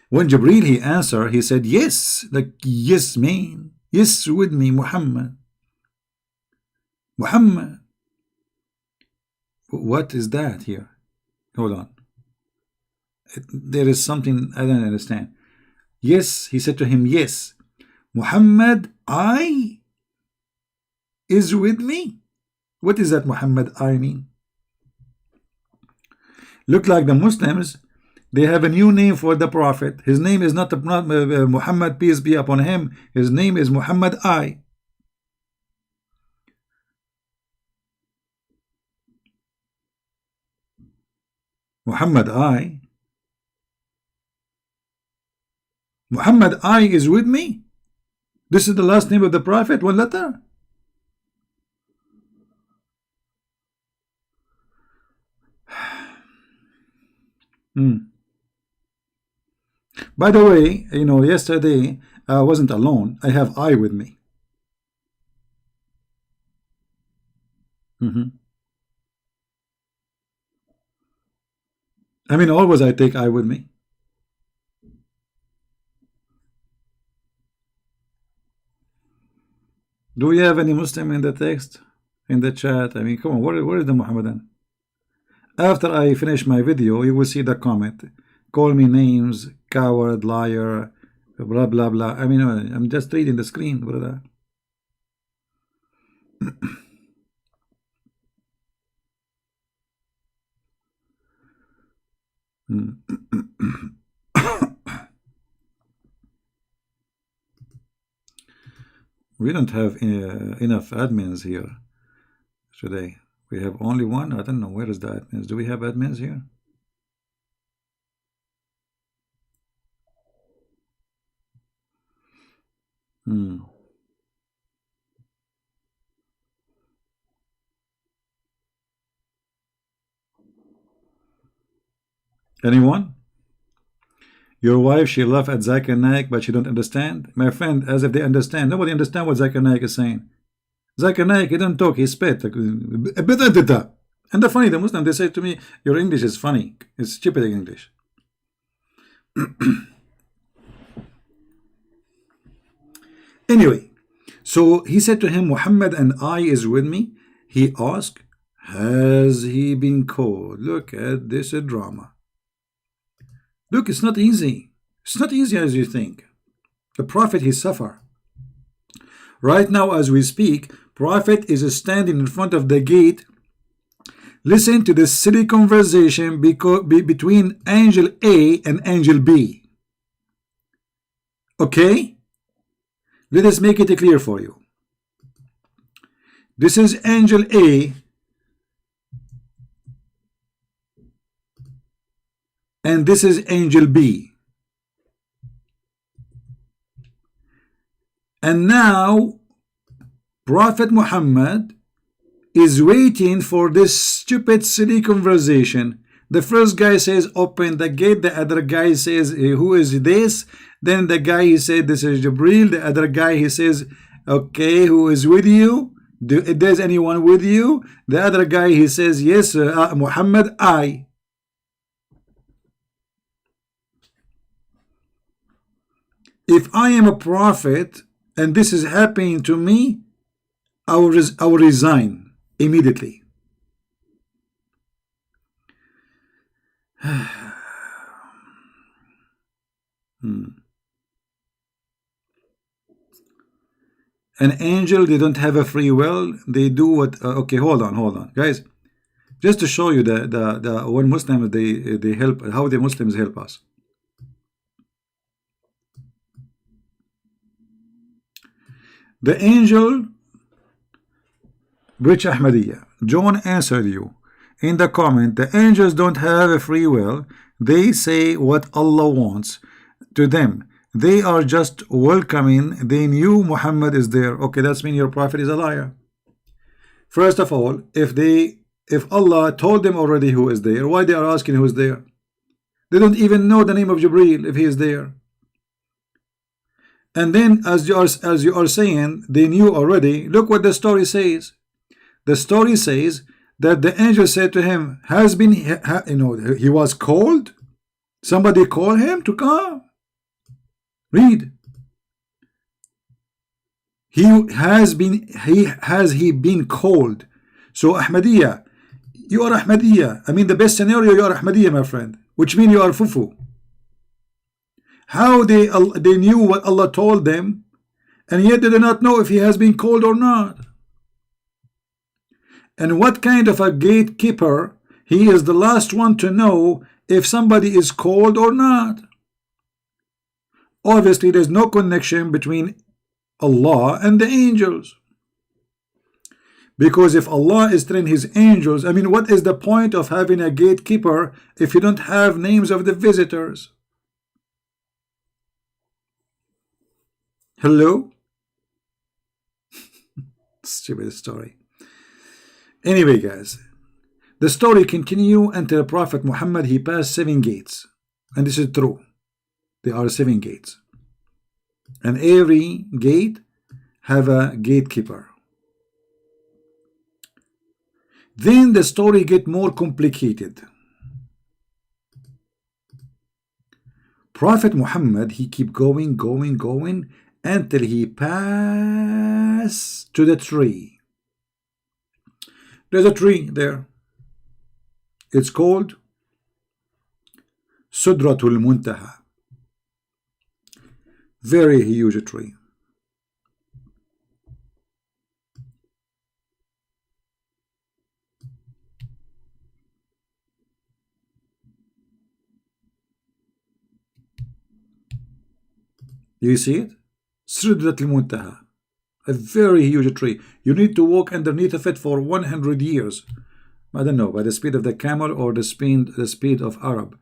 when Jibreel he answered, he said, yes, like, yes, man. Yes, with me, Muhammad. Muhammad. What is that here? Hold on. There is something I don't understand. Yes, he said to him, yes. Muhammad, I is with me. What is that Muhammad I mean? Look like the Muslims, they have a new name for the Prophet. His name is not Muhammad, peace be upon him. His name is Muhammad I. Muhammad I. Muhammad I is with me. This is the last name of the Prophet, one letter. By the way, you know, yesterday I wasn't alone. I have I with me. I mean, always I take I with me. Do we have any Muslim in the text, in the chat? I mean, come on, where is the Muhammadan? After I finish my video, you will see the comment. Call me names, coward, liar, blah, blah, blah. I mean, I'm just reading the screen, brother. We don't have enough admins here today. We have only one. I don't know, where is the admins? Do we have admins here? Anyone? Your wife, she laughed at Zakir Naik, but she don't understand. My friend, as if they understand. Nobody understand what Zakir Naik is saying. Zakir Naik, he don't talk, he spit. And the funny, the Muslim, they say to me, your English is funny. It's stupid English. Anyway, so he said to him, Muhammad and I is with me. He asked, has he been called? Look at this drama. Look, it's not easy. It's not easy as you think. The Prophet, he suffer. Right now as we speak, Prophet is standing in front of the gate. Listen to the silly conversation between Angel A and Angel B. Okay? Let us make it clear for you. This is Angel A and this is Angel B. And now Prophet Muhammad is waiting for this stupid silly conversation. The first guy says open the gate, the other guy says who is this? Then the guy he said this is Jibreel. The other guy he says okay, who is with you? There's anyone with you? The other guy he says yes, Muhammad I. If I am a prophet and this is happening to me, I will resign immediately. An angel, they don't have a free will. They do what? Okay, hold on, guys. Just to show you the when Muslims they help, how the Muslims help us. The angel, Rich Ahmadiyya, John answered you in the comment. The angels don't have a free will. They say what Allah wants to them. They are just welcoming. They knew Muhammad is there. Okay, that's mean your prophet is a liar. First of all, if Allah told them already who is there, why they are asking who is there? They don't even know the name of Jibreel if he is there. And then as you are saying, they knew already. Look what the story says. The story says that the angel said to him, he was called. Somebody called him to come. Read. Has he been called? So Ahmadiyya, you are Ahmadiyya. I mean, the best scenario, you are Ahmadiyya, my friend, which means you are Fufu. How they knew what Allah told them, and yet they do not know if he has been called or not. And what kind of a gatekeeper? He is the last one to know if somebody is called or not. Obviously, there's no connection between Allah and the angels. Because if Allah is telling his angels, I mean, what is the point of having a gatekeeper if you don't have names of the visitors? Hello? Stupid story. Anyway, guys, the story continue until Prophet Muhammad, he passed 7 gates. And this is true. There are 7 gates. And every gate have a gatekeeper. Then the story get more complicated. Prophet Muhammad, he keep going until he passed to the tree. There's a tree there. It's called Sudratul Muntaha. Very huge tree. You see it? Sudratul Muntaha. A very huge tree. You need to walk underneath of it for 100 years. I don't know, by the speed of the camel or the speed of Arab,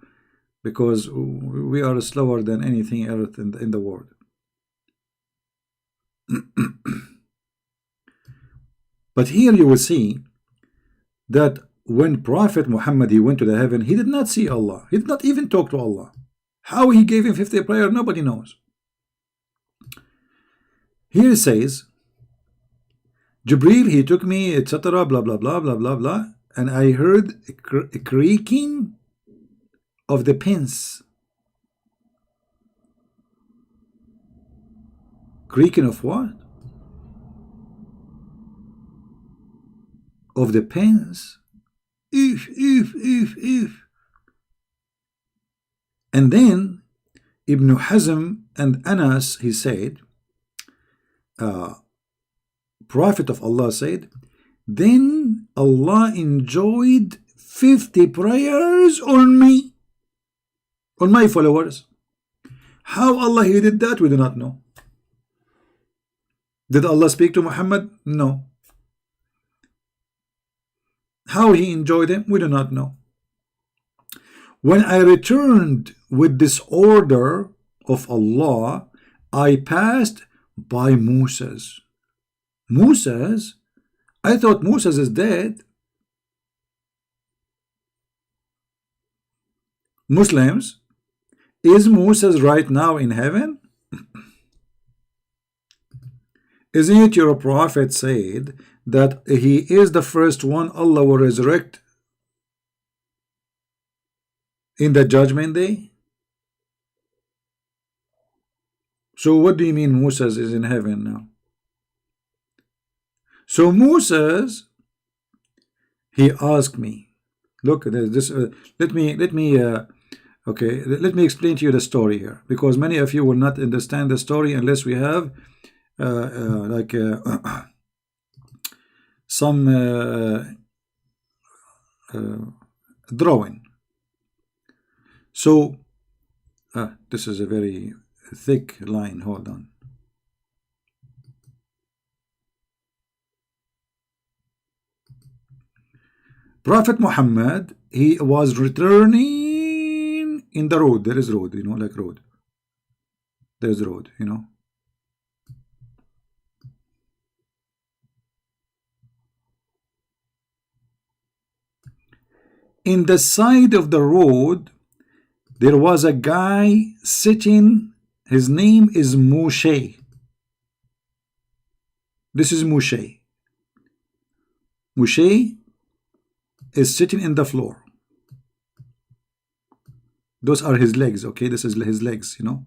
because we are slower than anything else in the world. But here you will see that when Prophet Muhammad, he went to the heaven, he did not see Allah. He did not even talk to Allah. How he gave him 50 prayer, nobody knows. Here it says, Jibreel, he took me, etc., blah, blah, blah, blah, blah, blah, and I heard a creaking of the pins. Creaking of what? Of the pins. If. And then Ibn Hazm and Anas, he said, Prophet of Allah said, then Allah enjoyed 50 prayers on me, on my followers. How Allah he did that, we do not know. Did Allah speak to Muhammad? No. How he enjoyed them, we do not know. When I returned with this order of Allah, I passed by Moses. Moses? I thought Moses is dead. Muslims, is Moses right now in heaven? Isn't it your prophet said that he is the first one Allah will resurrect in the judgment day? So what do you mean Moses is in heaven now? So Moses, he asked me, look, this. Let me explain to you the story here, because many of you will not understand the story unless we have some drawing. So this is a very thick line. Hold on. Prophet Muhammad, he was returning in the road. There is road, like road. There's the road, you know. In the side of the road, there was a guy sitting. His name is Moshe. This is Moshe. Moshe is sitting in the floor. Those are his legs, okay? This is his legs, you know.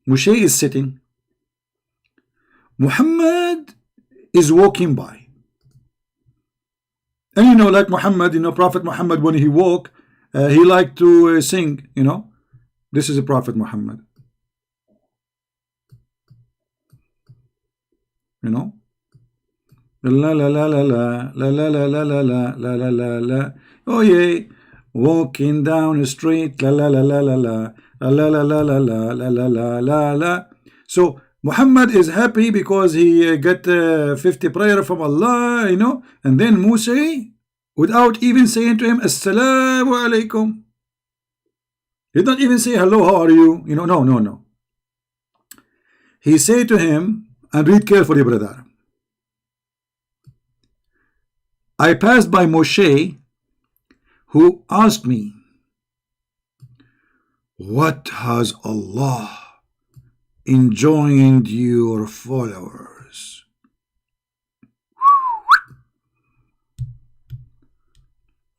Moshe is sitting. Muhammad is walking by. And you know, like Muhammad, you know, Prophet Muhammad, when he walk, he liked to sing, you know. This is a Prophet Muhammad. You know. La la la la la la la la la la la la la la la. Oh yeah. Walking down the street, la la la la la la la la la la la la la la la la. So Muhammad is happy because he got 50 prayer from Allah, you know. And then Musa, without even saying to him Assalamu alaikum, he did not even say hello, how are you, you know. No. He said to him, and read carefully, brother. I passed by Moshe, who asked me, what has Allah enjoined your followers?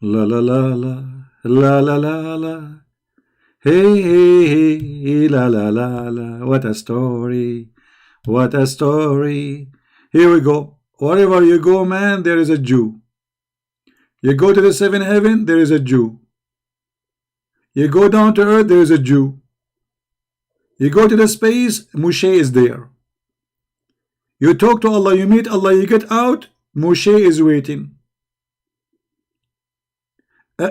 La la la la la la la la. Hey hey hey la la la la. What a story. What a story. Here we go. Wherever you go, man, there is a Jew. You go to the seventh heaven, there is a Jew. You go down to earth, there is a Jew. You go to the space, Moshe is there. You talk to Allah, you meet Allah, you get out, Moshe is waiting.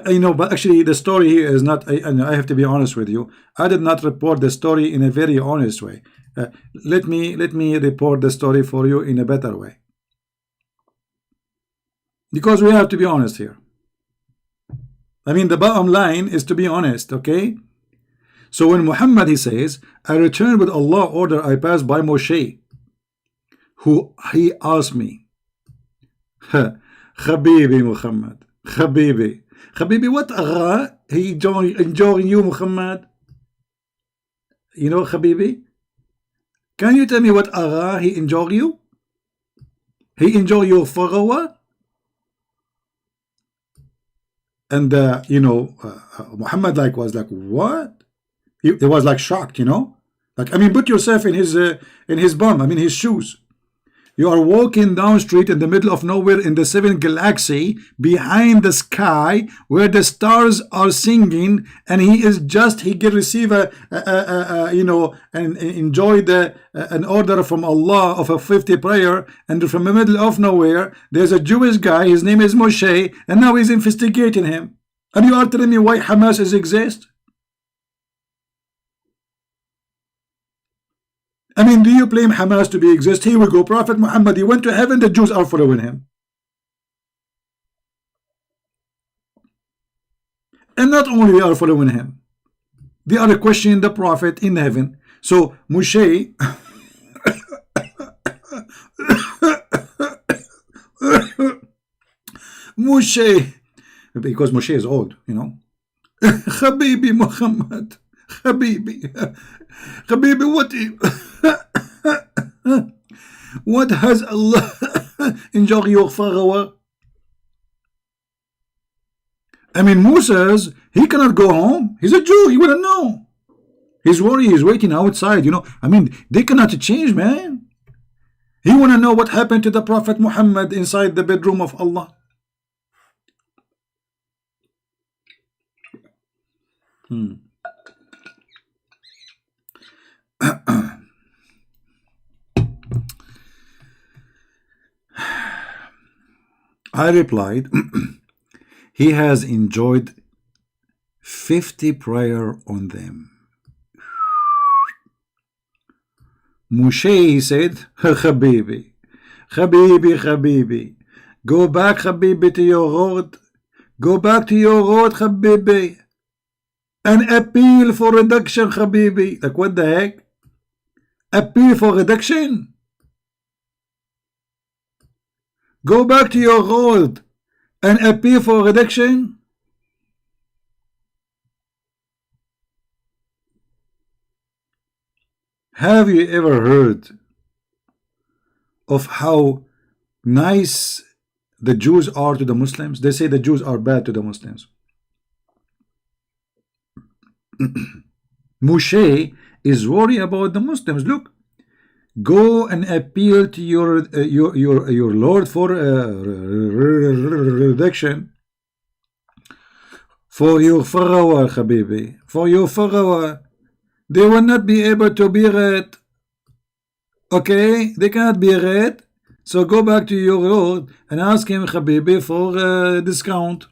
You know, but actually the story here is not, I have to be honest with you, I did not report the story in a very honest way. Let me report the story for you in a better way. Because we have to be honest here. I mean, the bottom line is to be honest, okay? So when Muhammad, he says, I returned with Allah order, I passed by Moshe, who he asked me, Habibi Muhammad, Habibi, what agha he enjoying you, Muhammad? You know, Habibi? Can you tell me what agha he enjoy you? He enjoy your farawa? And you know, Muhammad was like, what? He was like shocked, you know. Like, I mean, put yourself in his bum. I mean, his shoes. You are walking down street in the middle of nowhere in the seventh galaxy, behind the sky where the stars are singing, and he can receive you know, and enjoy an order from Allah of a 50 prayer, and from the middle of nowhere there's a Jewish guy, his name is Moshe, and now he's investigating him, and you are telling me why Hamas exists? I mean, do you blame Hamas to be exist? Here we go. Prophet Muhammad, he went to heaven, the Jews are following him. And not only they are following him, they are questioning the Prophet in heaven. So Moshe Moshe, because Moshe is old, you know. Habibi Muhammad, Habibi, what has Allah enjoyed your farawa? I mean, Moses, he cannot go home. He's a Jew. He wouldn't know. He's worried. He's waiting outside. You know, I mean, they cannot change, man. He want to know what happened to the Prophet Muhammad inside the bedroom of Allah. I replied, he has enjoyed 50 prayer on them. Moshe, he said, Habibi, go back, Habibi, to your road. Go back to your road, Habibi, and appeal for reduction, Habibi. Like, what the heck? appeal for reduction? Go back to your road and appeal for reduction? Have you ever heard of how nice the Jews are to the Muslims? They say the Jews are bad to the Muslims. Moshe is worried about the Muslims. Look, go and appeal to your Lord for reduction. For your Pharaoh, Habibi. For your Pharaoh. They will not be able to bear it. Okay? They cannot bear it. So go back to your Lord and ask him, Habibi, for a discount.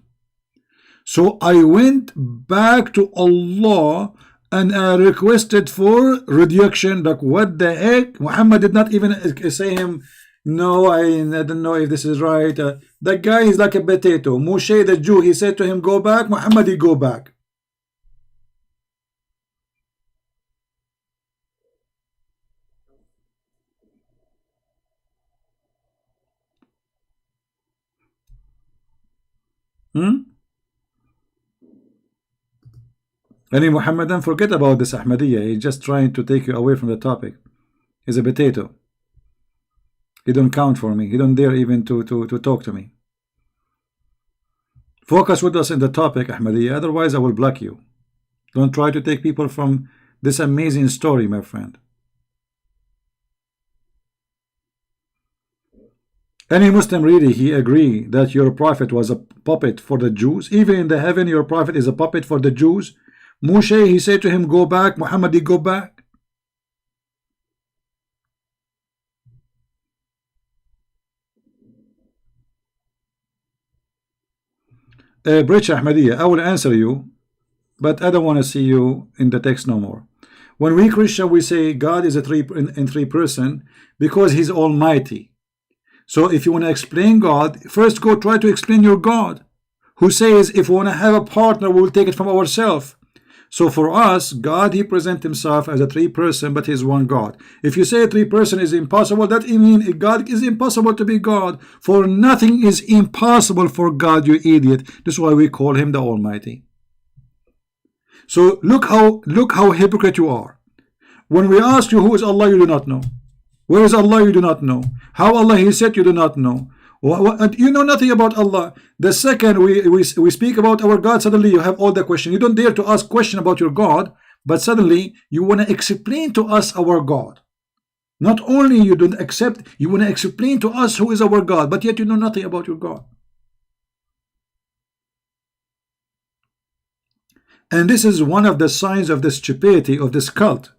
So I went back to Allah and I requested for reduction. Like, what the heck? Muhammad did not even say him, no, I don't know if this is right. That guy is like a potato. Moshe the Jew, he said to him, go back. Muhammad, he go back. Any Muhammadan, forget about this Ahmadiyya. He's just trying to take you away from the topic. He's a potato. He don't count for me. He don't dare even to talk to me. Focus with us in the topic, Ahmadiyya. Otherwise, I will block you. Don't try to take people from this amazing story, my friend. Any Muslim really, he agree that your prophet was a puppet for the Jews? Even in the heaven, your prophet is a puppet for the Jews? Moshe, he said to him, go back. Muhammad, he go back. Bridge Ahmadiyya, I will answer you, but I don't want to see you in the text no more. When we Christian, we say God is a in three person because he's almighty. So if you want to explain God, first go try to explain your God, who says if we want to have a partner, we will take it from ourselves. So for us, God, he presents himself as a three person, but he's one God. If you say three person is impossible, that means God is impossible to be God. For nothing is impossible for God, you idiot. This is why we call him the Almighty. So look how hypocrite you are. When we ask you who is Allah, you do not know. Where is Allah? You do not know. How Allah he said, you do not know. You know nothing about Allah. The second we speak about our God, suddenly you have all the question. You don't dare to ask question about your God, but suddenly you want to explain to us our God. Not only you don't accept, you want to explain to us who is our God, but yet you know nothing about your God. And this is one of the signs of the stupidity of this cult.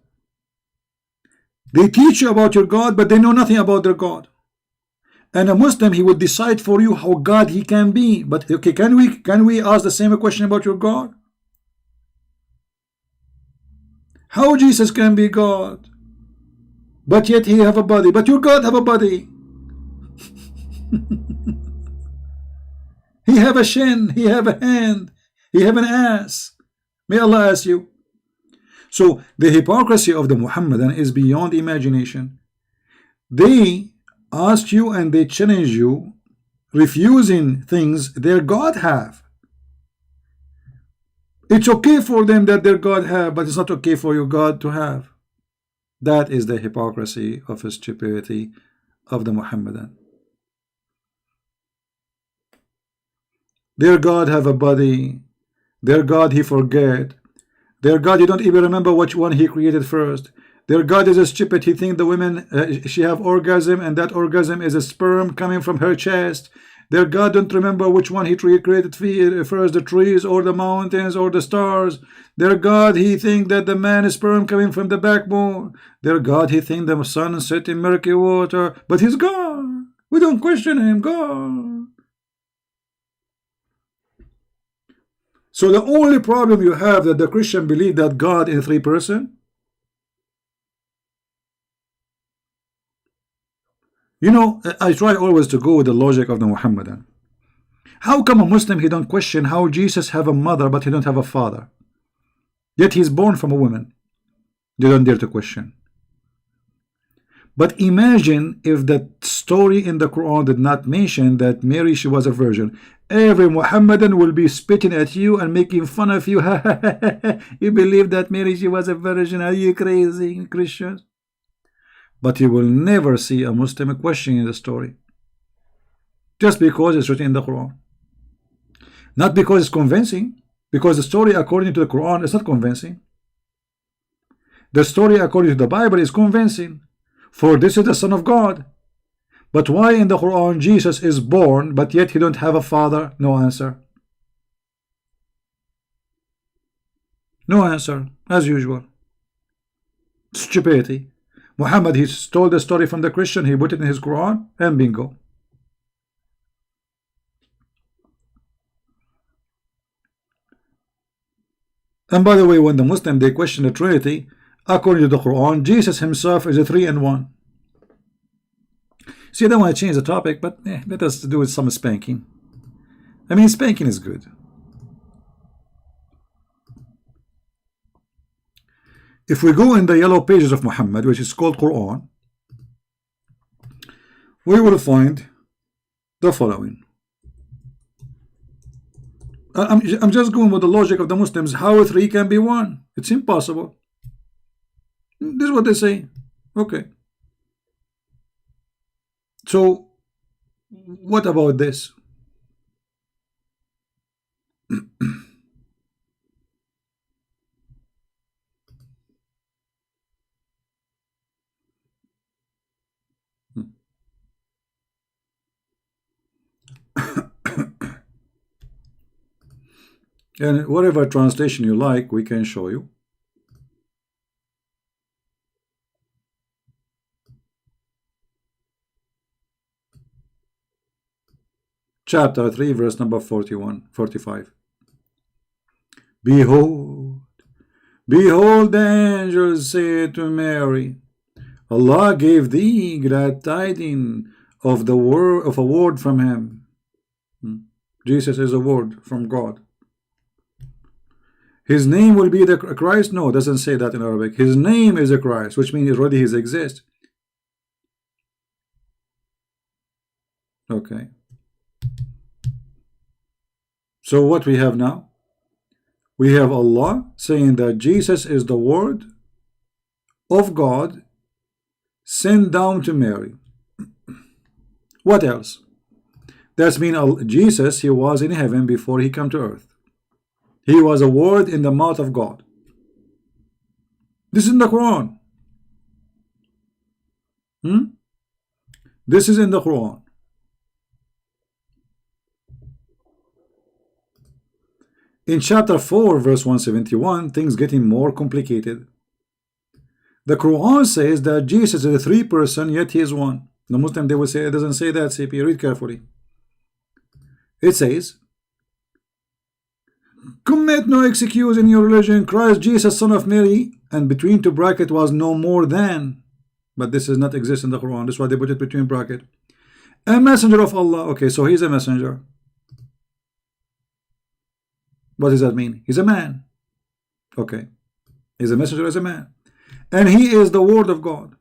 They teach you about your God, but they know nothing about their God. And a Muslim, he will decide for you how God he can be. But okay, can we ask the same question about your God? How Jesus can be God, but yet he have a body? But your God have a body. He have a shin, he have a hand, he have an ass. May Allah ask you. So the hypocrisy of the Muhammadan is beyond imagination. They ask you and they challenge you, refusing things their God have. It's okay for them that their God have, but it's not okay for your God to have. That is the hypocrisy of the stupidity of the Muhammadan. Their God have a body. Their God he forget. Their God, you don't even remember which one he created first. Their God is a stupid. He think the women, she have orgasm, and that orgasm is a sperm coming from her chest. Their God don't remember which one he created first, the trees or the mountains or the stars. Their God, he think that the man is sperm coming from the backbone. Their God, he think the sun set in murky water. But he's God. We don't question him. God. So the only problem you have that the Christian believe that God is three person. You know, I try always to go with the logic of the Muhammadan. How come a Muslim he don't question how Jesus have a mother but he don't have a father? Yet he's born from a woman. They don't dare to question. But imagine if the story in the Quran did not mention that Mary, she was a virgin. Every Muhammadan will be spitting at you and making fun of you. You believe that Mary, she was a virgin? Are you crazy, Christians? But you will never see a Muslim questioning the story, just because it's written in the Quran. Not because it's convincing, because the story according to the Quran is not convincing. The story according to the Bible is convincing. For this is the Son of God. But why in the Quran Jesus is born, but yet he don't have a father? No answer. No answer, as usual. Stupidity. Muhammad, he stole the story from the Christian, he put it in his Quran, and bingo. And by the way, when the Muslim they question the Trinity, according to the Quran, Jesus himself is a 3 in 1. See, I don't want to change the topic, but let us do with some spanking. I mean, spanking is good. If we go in the yellow pages of Muhammad, which is called Quran, we will find the following. I'm just going with the logic of the Muslims. How 3 can be 1? It's impossible. This is what they say. Okay. So, what about this? And whatever translation you like, we can show you. Chapter 3, verse number 45. Behold, behold, the angels said to Mary, Allah gave thee glad tidings of the word of a word from him. Jesus is a word from God. His name will be the Christ. No, it doesn't say that in Arabic. His name is a Christ, which means already he exists. Okay. So what we have now? We have Allah saying that Jesus is the word of God sent down to Mary. What else? That means Jesus, he was in heaven before he came to earth. He was a word in the mouth of God. This is in the Quran. This is in the Quran. In chapter 4, verse 171, things getting more complicated. The Quran says that Jesus is a 3 person, yet he is 1. The Muslim, they will say it doesn't say that. CP, read carefully. It says, commit no excuse in your religion. Christ Jesus, son of Mary, and between 2 bracket was no more than. But this does not exist in the Quran. That's why they put it between bracket. A messenger of Allah. Okay, so he's a messenger. What does that mean? He's a man. Okay. He's a messenger as a man. And he is the word of God.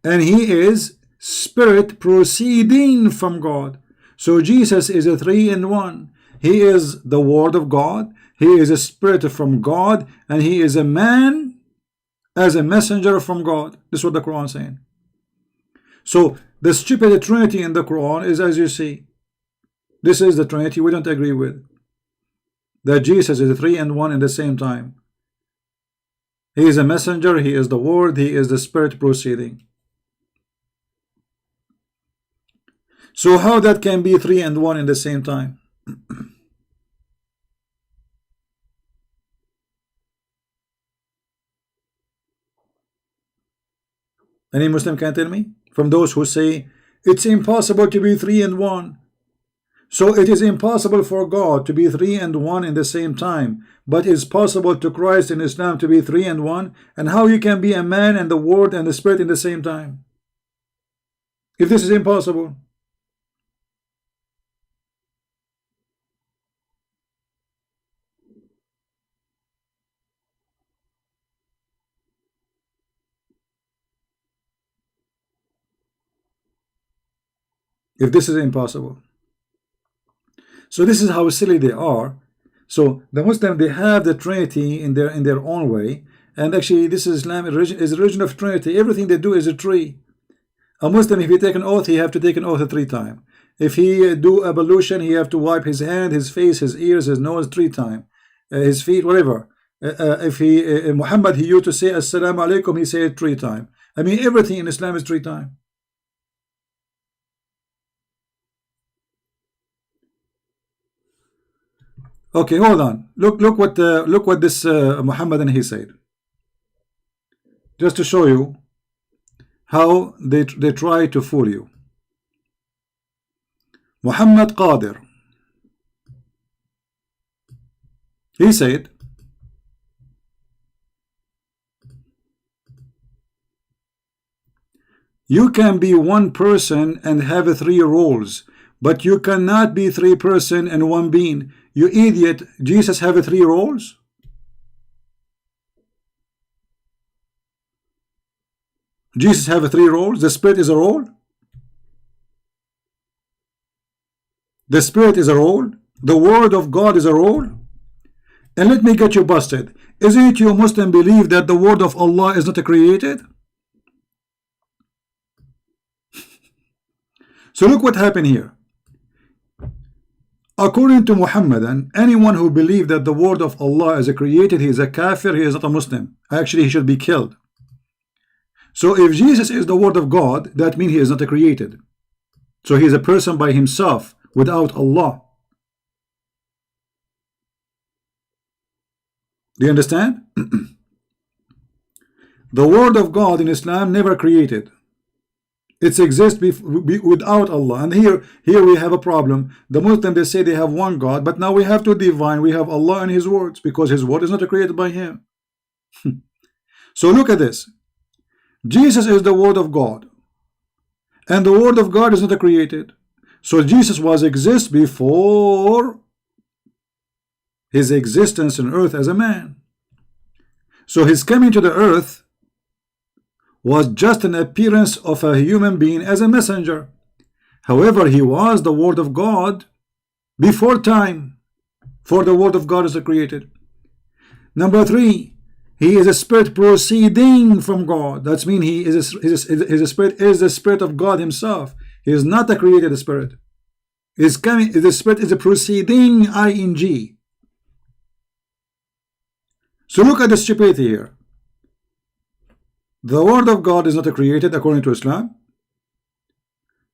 And he is spirit proceeding from God. So Jesus is a 3 in 1. He is the word of God. He is a spirit from God. And he is a man as a messenger from God. This is what the Quran is saying. So the stupid Trinity in the Quran is as you see. This is the Trinity we don't agree with. That Jesus is a 3 in 1 in the same time. He is a messenger, he is the word, he is the spirit proceeding. So how that can be 3 and 1 in the same time? Any Muslim can tell me? From those who say it's impossible to be 3 and 1. So it is impossible for God to be 3 and 1 in the same time, but it's possible to Christ in Islam to be 3 and 1. And how you can be a man and the word and the spirit in the same time? If this is impossible. if this is impossible. So this is how silly they are. So the Muslim, they have the Trinity in their own way, and actually this is Islam is a religion of Trinity. Everything they do is a tree. A Muslim, if he take an oath, he have to take an oath 3 times. If he do ablution, he have to wipe his hand, his face, his ears, his nose 3 times, his feet, whatever. If he Muhammad, he used to say Assalamu alaikum, he say it 3 times. I mean, everything in Islam is 3 times. Okay, hold on. Look what this Muhammad and he said. Just to show you how they try to fool you. Muhammad Qadir, he said, you can be 1 person and have 3 roles, but you cannot be 3 person and 1 being. You idiot. Jesus have 3 roles? Jesus have 3 roles? The Spirit is a role? The Spirit is a role? The Word of God is a role? And let me get you busted. Isn't you Muslim believe that the Word of Allah is not created? So look what happened here. According to Muhammadan, anyone who believes that the word of Allah is created, he is a kafir, he is not a Muslim. Actually, he should be killed. So if Jesus is the word of God, that means he is not created. So he is a person by himself without Allah. Do you understand? The word of God in Islam never created. It exists without Allah. And here we have a problem. The Muslims, they say they have 1 God, but now we have 2 divine. We have Allah and His words, because His word is not created by Him. So look at this. Jesus is the word of God, and the word of God is not created. So Jesus exists before His existence on earth as a man. So His coming to the earth was just an appearance of a human being as a messenger. However, he was the word of God before time, for the word of God is created. Number 3, he is a spirit proceeding from God. That means his spirit is the Spirit of God himself. He is not a created spirit. The Spirit is a proceeding ing. So look at the stupidity here. The word of God is not created according to Islam.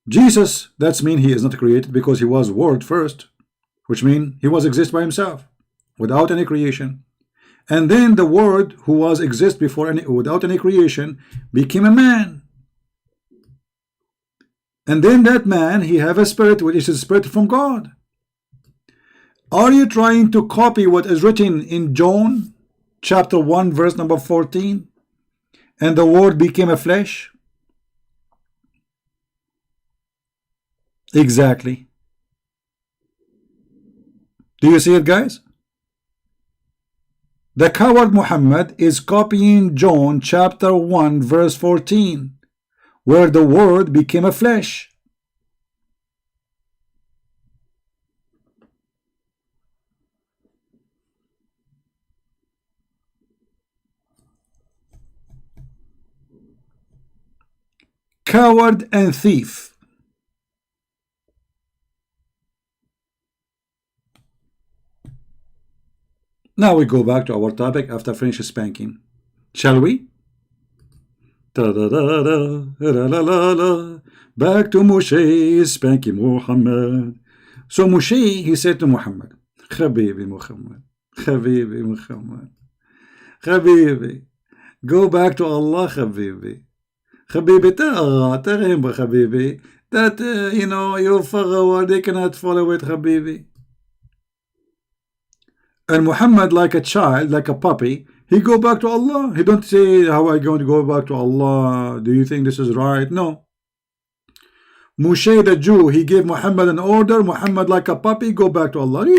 Jesus, that means he is not created because he was word first, which means he was exist by himself without any creation. And then the word who was exist before without any creation became a man. And then that man, he have a spirit, which is a spirit from God. Are you trying to copy what is written in John chapter 1 verse number 14? And the word became a flesh? Exactly. Do you see it, guys? The coward Muhammad is copying John chapter 1 verse 14, where the word became a flesh. Coward and thief. Now we go back to our topic after finishing spanking. Shall we? Back to Moshe spanking Muhammad. So Moshe, he said to Muhammad, Habibi Muhammad, Habibi Muhammad, Habibi, go back to Allah, Habibi. Habibi, remember, Habibi, that, your follower, they cannot follow it, Habibi. And Muhammad, like a child, like a puppy, he go back to Allah. He don't say, how I going to go back to Allah? Do you think this is right? No. Moshe the Jew, he gave Muhammad an order. Muhammad, like a puppy, go back to Allah. Where are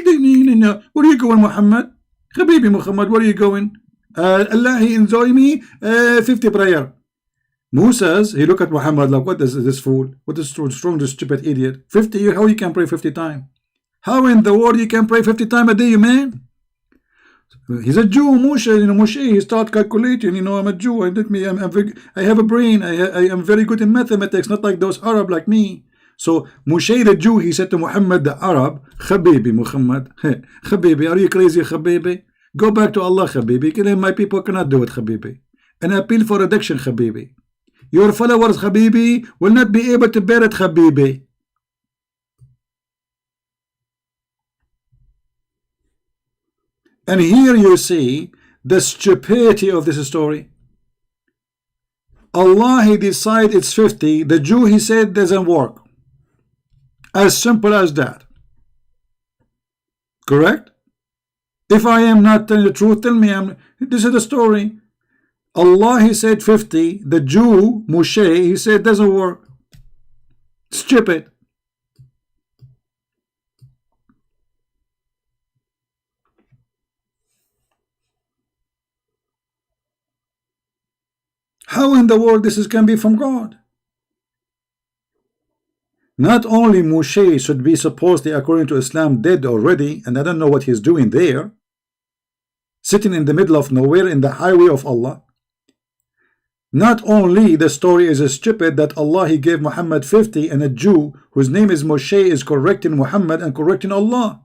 you going, Muhammad? Habibi Muhammad, where are you going? Allah, he enjoy me 50 prayer. Moses, he looked at Muhammad like, what is this fool? What is strong, this stupid idiot? 50, how you can pray 50 times? How in the world you can pray 50 times a day, man? He's a Jew, Moshe, Moshe, he start calculating, I'm a Jew, I have a brain, I am very good in mathematics, not like those Arab like me. So Moshe the Jew, he said to Muhammad the Arab, Habibi Muhammad, hey, Habibi, are you crazy, Habibi? Go back to Allah, Habibi. My people cannot do it, Habibi. And appeal for reduction, Habibi. Your followers, Habibi, will not be able to bear it, Habibi. And here you see the stupidity of this story. Allah, he decided it's 50. The Jew, he said, doesn't work. As simple as that. Correct? If I am not telling the truth, tell me. This is the story. Allah, he said 50. The Jew, Moshe, he said doesn't work. Stupid. How in the world this can be from God? Not only Moshe should be supposedly, according to Islam, dead already, and I don't know what he's doing there, sitting in the middle of nowhere in the highway of Allah. Not only the story is stupid that Allah, he gave Muhammad 50, and a Jew whose name is Moshe is correcting Muhammad and correcting Allah.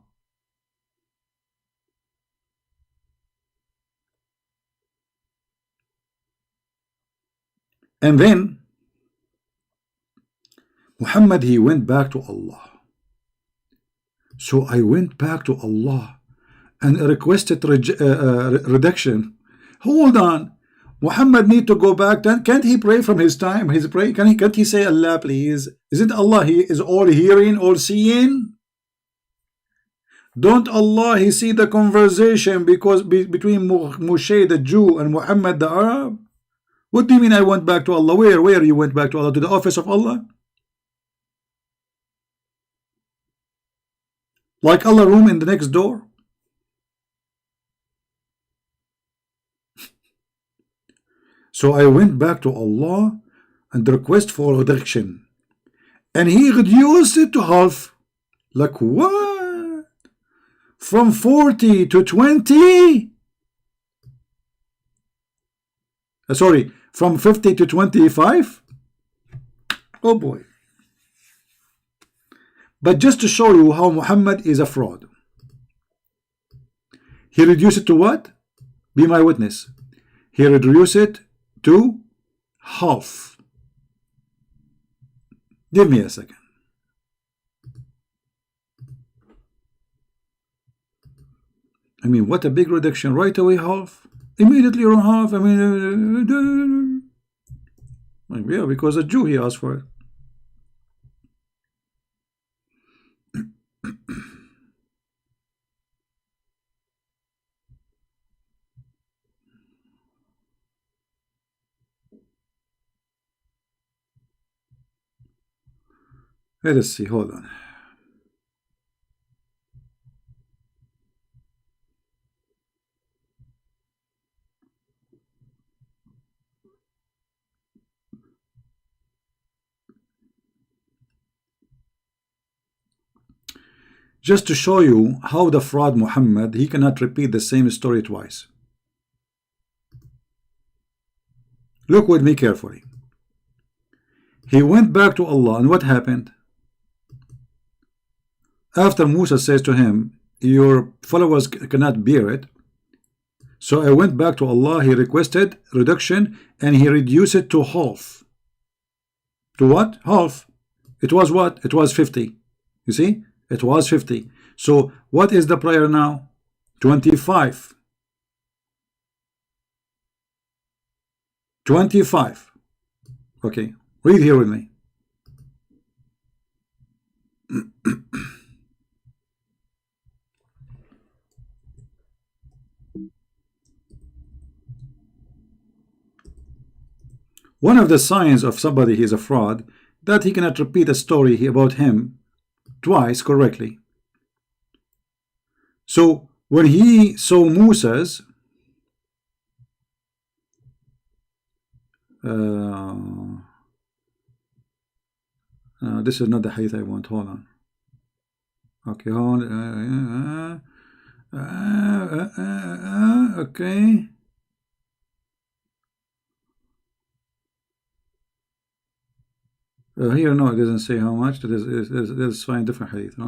And then Muhammad, he went back to Allah. So I went back to Allah and requested reduction. Hold on. Muhammad need to go back. Can't he pray from his time? His pray. Can't he say Allah, please? Isn't Allah, he is all hearing, all seeing? Don't Allah, he see the conversation because between Moshe the Jew and Muhammad the Arab? What do you mean I went back to Allah? Where you went back to Allah? To the office of Allah? Like Allah room in the next door? So I went back to Allah and request for reduction. And he reduced it to half. Like what? From 40 to 20? Sorry, from 50 to 25? Oh boy. But just to show you how Muhammad is a fraud. He reduced it to what? Be my witness. He reduced it to half. Give me a second. I mean, what a big reduction. Right away, half. Immediately on half. I mean, yeah, because a Jew, he asked for it. Let us see, hold on. Just to show you how the fraud Muhammad, he cannot repeat the same story twice. Look with me carefully. He went back to Allah, and what happened? After Musa says to him, your followers cannot bear it. So I went back to Allah, he requested reduction, and he reduced it to half. To what? Half. It was what? It was 50. You see? It was 50. So what is the prayer now? 25. 25. Okay. Read here with me. One of the signs of somebody he is a fraud, that he cannot repeat a story about him twice correctly. So when he saw Moses, This is not the hadith I want. Hold on. Okay, hold on. Okay. Here, no, it doesn't say how much. Let's find different hadith.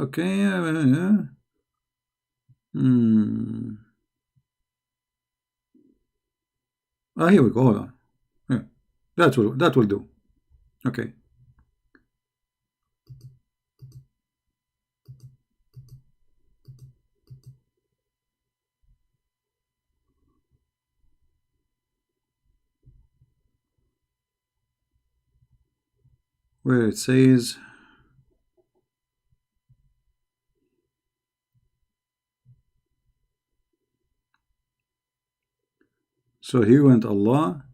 Okay. Here we go. Hold on. Yeah. That will do. Okay. Where it says, so he went Allah.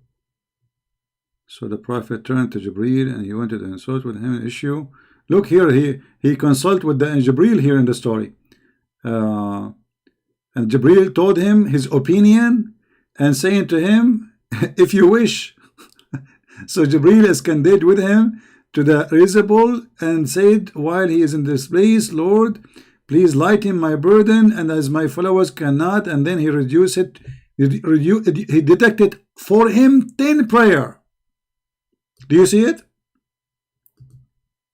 So the Prophet turned to Jibreel and he went to consult with him an issue. Look here, he consulted with the Jibreel here in the story. And Jibreel told him his opinion and saying to him, if you wish. So Jibreel ascended with him to the risible and said, while he is in this place, Lord, please lighten my burden, and as my followers cannot. And then he reduced it. He detected for him 10 prayer. Do you see it?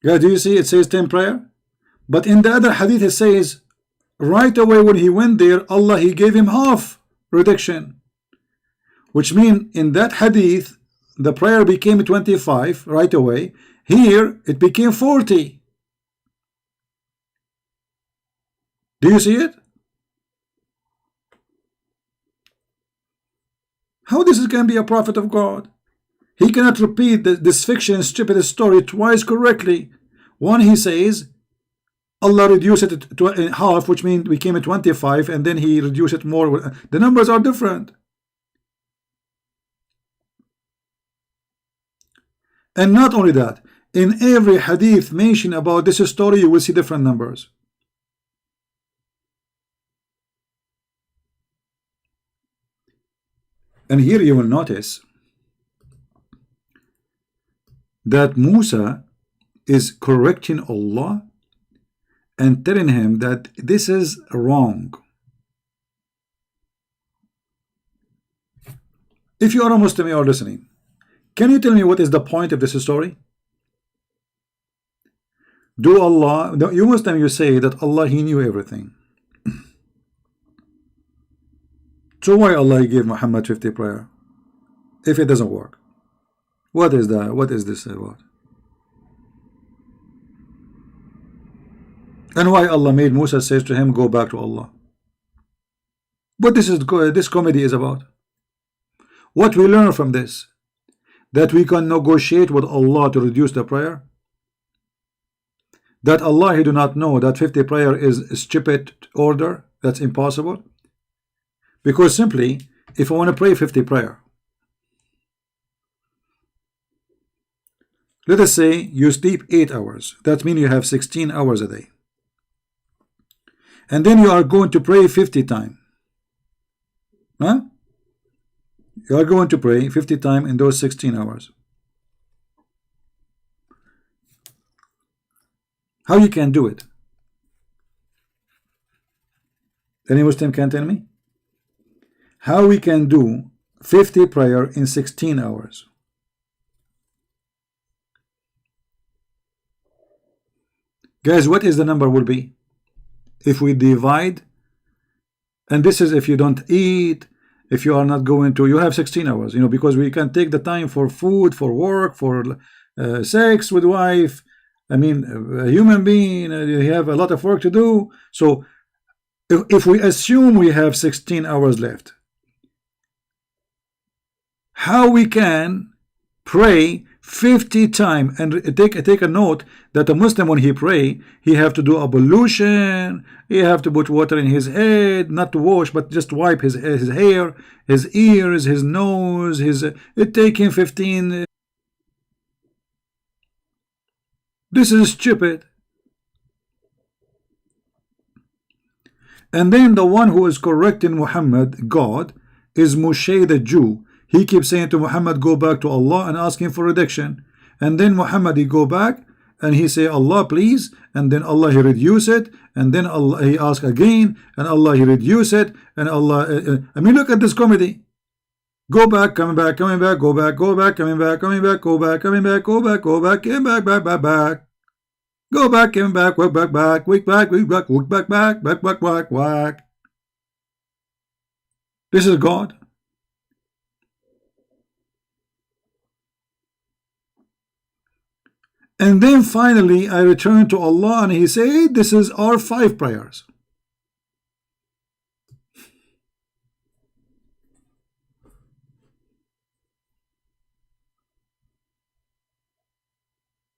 Yeah, do you see it says 10 prayer? But in the other hadith it says right away when he went there, Allah, he gave him half reduction, which means in that hadith the prayer became 25 right away. Here it became 40. Do you see it? How this can be a prophet of God? He cannot repeat this fiction stupid story twice correctly. One, he says Allah reduced it to half, which means we came at 25, and then he reduced it more. The numbers are different. And not only that, in every hadith mentioned about this story, you will see different numbers. And here you will notice that Musa is correcting Allah and telling him that this is wrong. If you are a Muslim, you are listening, can you tell me what is the point of this story? Do Allah, you Muslim, you say that Allah, he knew everything. So why Allah gave Muhammad 50 prayer if it doesn't work? What is that? What is this about? And why Allah made Musa says to him, go back to Allah? What this comedy is about? What we learn from this? That we can negotiate with Allah to reduce the prayer? That Allah, he do not know that 50 prayer is a stupid order? That's impossible. Because simply, if I want to pray 50 prayer, let us say you sleep 8 hours. That means you have 16 hours a day. And then you are going to pray 50 times. Huh? You are going to pray 50 times in those 16 hours. How you can do it? Any Muslim can tell me? How we can do 50 prayer in 16 hours? Guys, what is the number will be? If we divide, and this is if you don't eat, if you are not going to, you have 16 hours, you know, because we can take the time for food, for work, for sex with wife. I mean, a human being, you have a lot of work to do. So if we assume we have 16 hours left, how we can pray 50 times? And take a note that a Muslim, when he pray, he have to do ablution, he have to put water in his head, not to wash, but just wipe his hair, his ears, his nose, it take him 15. This is stupid. And then the one who is correcting Muhammad, God, is Moshe the Jew. He keeps saying to Muhammad, go back to Allah and asking for reduction. And then Muhammad, he go back and he say, Allah please, and then Allah, he reduce it, and then Allah, he ask again, and Allah, he reduce it, and Allah, I mean, look at this comedy. Go back, coming back, coming back, go back, coming back, coming back, go back, coming back, go back, came back, back. Go back, came back, work back, week back, work back, whack. This is God. And then finally, I return to Allah and He say, this is our 5 prayers.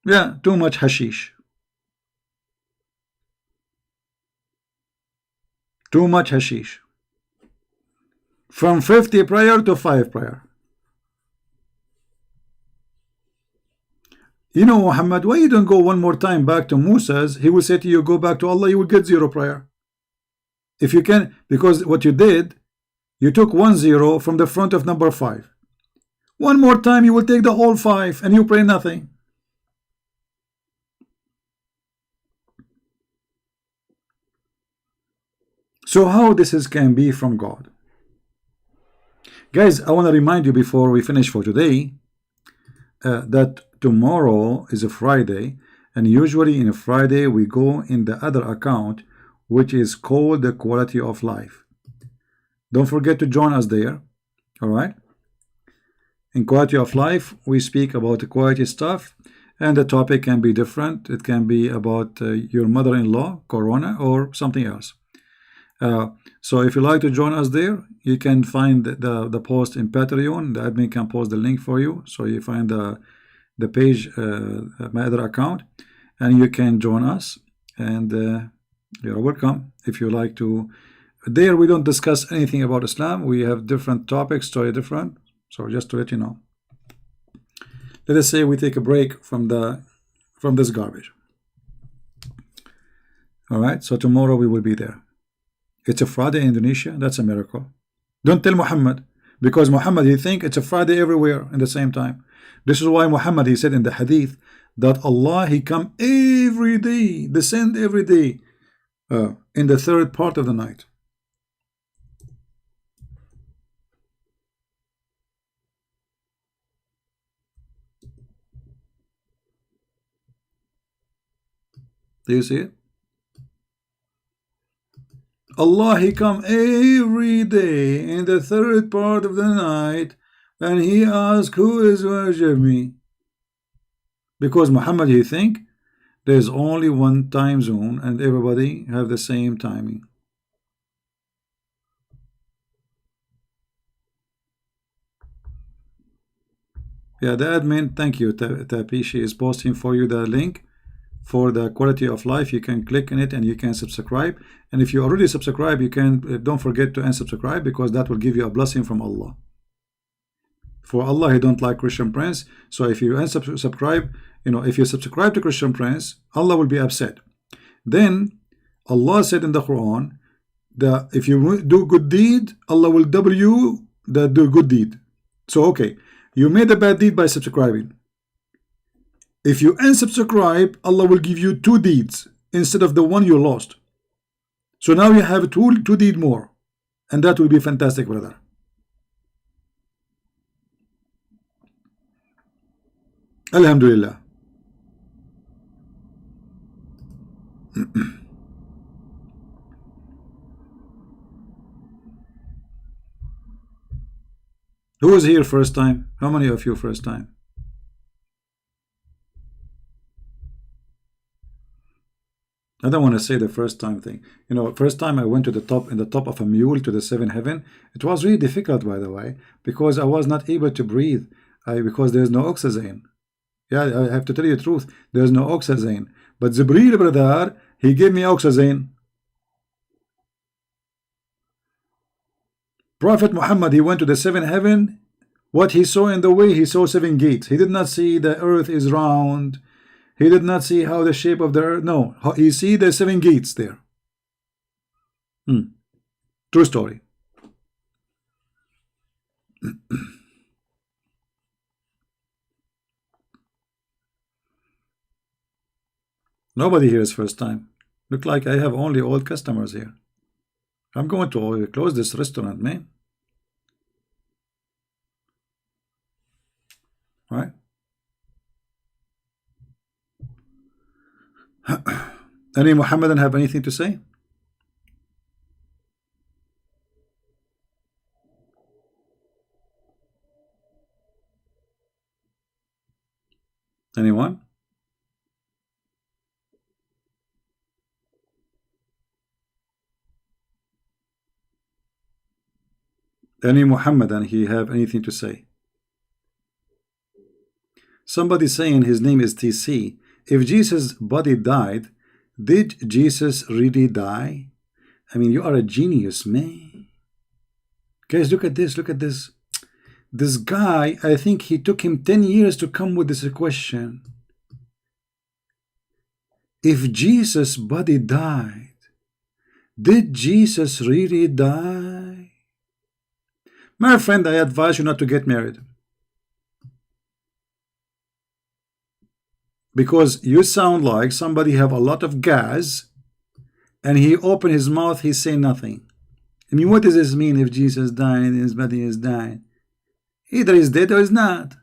Yeah, too much hashish. Too much hashish. From 50 prayer to 5 prayer. You know, Muhammad, why you don't go one more time back to Musa's? He will say to you, go back to Allah, you will get 0 prayer. If you can, because what you did, you took 1 0 from the front of number 5. One more time, you will take the whole 5 and you pray nothing. So how this can be from God? Guys, I want to remind you before we finish for today that tomorrow is a Friday, and usually in a Friday we go in the other account, which is called the Quality of Life. Don't forget to join us there. All right, in Quality of Life we speak about the quality stuff, and the topic can be different. It can be about your mother-in-law, Corona, or something else. So if you like to join us there, you can find the post in Patreon. The admin can post the link for you, so you find the page, my other account, and you can join us, and you're welcome. If you like to, there we don't discuss anything about Islam. We have different topics, totally different. So just to let you know, let us say we take a break from this garbage. All right, so tomorrow we will be there. It's a Friday in Indonesia. That's a miracle. Don't tell Muhammad, because Muhammad, he think it's a Friday everywhere in the same time. This is why Muhammad, he said in the hadith that Allah, he come every day, descend every day in the 3rd part of the night. Do you see it? Allah, he come every day in the 3rd part of the night, and he ask, who is worship me? Because Muhammad, he think there's only one time zone and everybody have the same timing. Yeah, the admin, thank you, Tapi, she is posting for you the link for the Quality of Life. You can click on it and you can subscribe. And if you already subscribe, you can, don't forget to unsubscribe, because that will give you a blessing from Allah. For Allah, he don't like Christian Prince. So if you unsubscribe, you know, if you subscribe to Christian Prince, Allah will be upset. Then Allah said in the Quran that if you do good deed, Allah will double you the good deed. So okay, you made a bad deed by subscribing. If you unsubscribe, Allah will give you 2 deeds instead of the one you lost. So now you have two deeds more, and that will be fantastic, brother. Alhamdulillah. Who was here first time? How many of you first time? I don't want to say the first time thing. You know, first time I went to the top, in the top of a mule to the 7th heaven. It was really difficult, by the way, because I was not able to breathe. Because there's no oxygen. Yeah, I have to tell you the truth. There's no oxygen. But Jibreel, brother, he gave me oxygen. Prophet Muhammad, he went to the 7th heaven. What he saw in the way, he saw 7 gates. He did not see the earth is round. He did not see how the shape of the earth. No, he see the 7 gates there. True story. Nobody here is first time. Look like I have only old customers here. I'm going to close this restaurant, man. Right? Any Muhammadan have anything to say? Anyone? Any Muhammadan he have anything to say? Somebody saying his name is TC. If Jesus' body died, did Jesus really die? I mean, you are a genius, man. Guys, look at this. Look at this. This guy, I think he took him 10 years to come with this question. If Jesus' body died, did Jesus really die? My friend, I advise you not to get married. Because you sound like somebody have a lot of gas and he open his mouth, he say nothing. I mean, what does this mean if Jesus died and his body is dying? Either he's dead or he's not.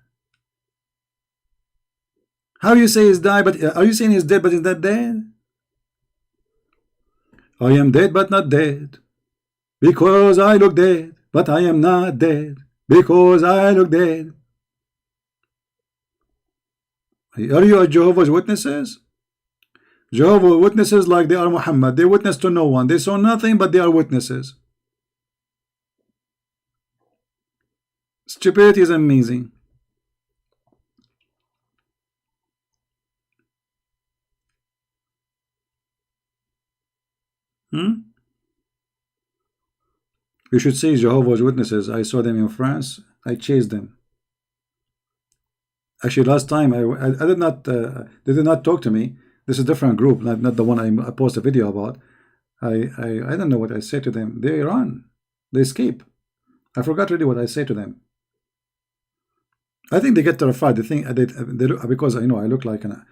How you say he's died, but are you saying he's dead but he's not dead? I am dead but not dead, because I look dead, but I am not dead, because I look dead. Are you a Jehovah's Witnesses? Jehovah's Witnesses, like they are Muhammad, they witness to no one, they saw nothing, but they are witnesses. Stupidity is amazing. You should say Jehovah's Witnesses. I saw them in France. I chased them. Actually, last time I did not. They did not talk to me. This is a different group, not the one I posted a video about. I don't know what I say to them. They run. They escape. I forgot really what I say to them. I think they get terrified. They think they look, because I look like an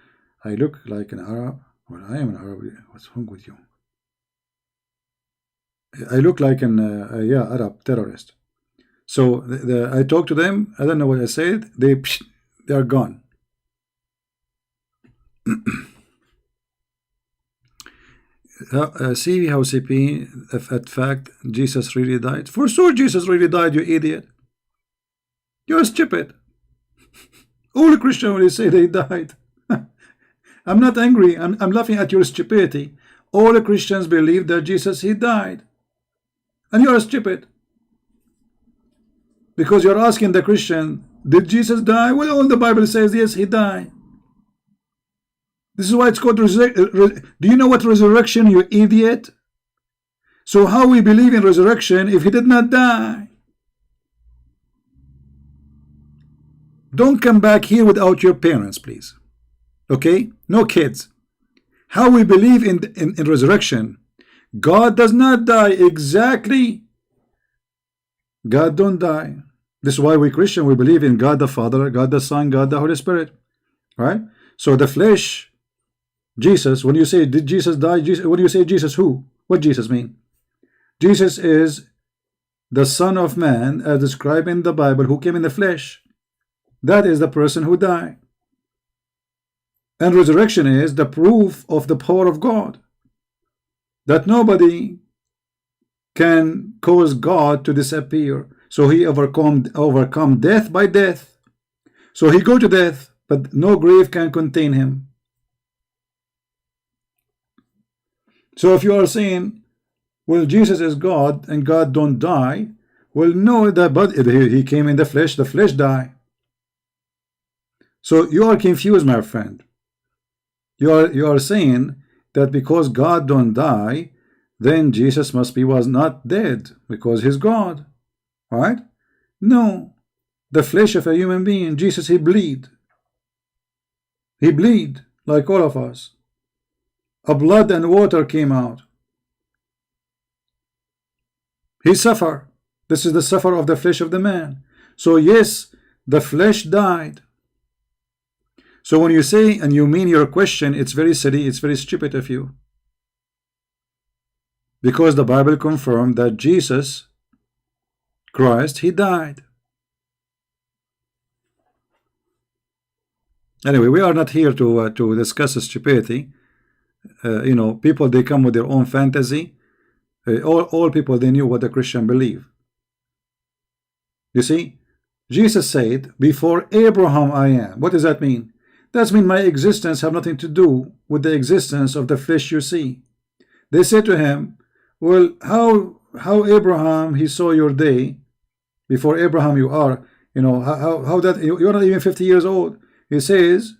Arab. Well, I am an Arab. What's wrong with you? I look like an Arab terrorist. So I talk to them. I don't know what I said. They are gone. See how CP, if in fact Jesus really died. For sure Jesus really died, you idiot. You're stupid. All the Christians will say they died. I'm not angry. I'm laughing at your stupidity. All the Christians believe that Jesus, he died. And you are stupid. Because you're asking the Christian, did Jesus die? Well, all the Bible says, yes, he died. This is why it's called do you know what resurrection, you idiot? So how we believe in resurrection if he did not die? Don't come back here without your parents, please. Okay? No kids. How we believe in resurrection. God does not die. Exactly. God don't die. This is why we Christian, we believe in God the Father, God the Son, God the Holy Spirit. Right? So the flesh, Jesus, when you say, did Jesus die? Jesus, when you say Jesus, who? What Jesus mean? Jesus is the Son of Man, as described in the Bible, who came in the flesh. That is the person who died. And resurrection is the proof of the power of God. That nobody can cause God to disappear. So he overcome death by death. So he go to death, but no grave can contain him. So if you are saying, well, Jesus is God and God don't die, well, no, but he came in the flesh died. So you are confused, my friend. You are saying that because God don't die, then Jesus was not dead because he's God, right? No, the flesh of a human being, Jesus, he bleed like all of us. A blood and water came out. He suffered. This is the suffer of the flesh of the man. So yes, the flesh died. So when you say and you mean your question, it's very silly, it's very stupid of you. Because the Bible confirmed that Jesus Christ, he died. Anyway, we are not here to discuss stupidity. You know, people, they come with their own fantasy. All people, they knew what the Christian believe. You see, Jesus said, before Abraham I am. What does that mean? That means my existence have nothing to do with the existence of the flesh you see. They said to him, well, how Abraham, he saw your day. Before Abraham you are, you know, how that, you're not even 50 years old. He says,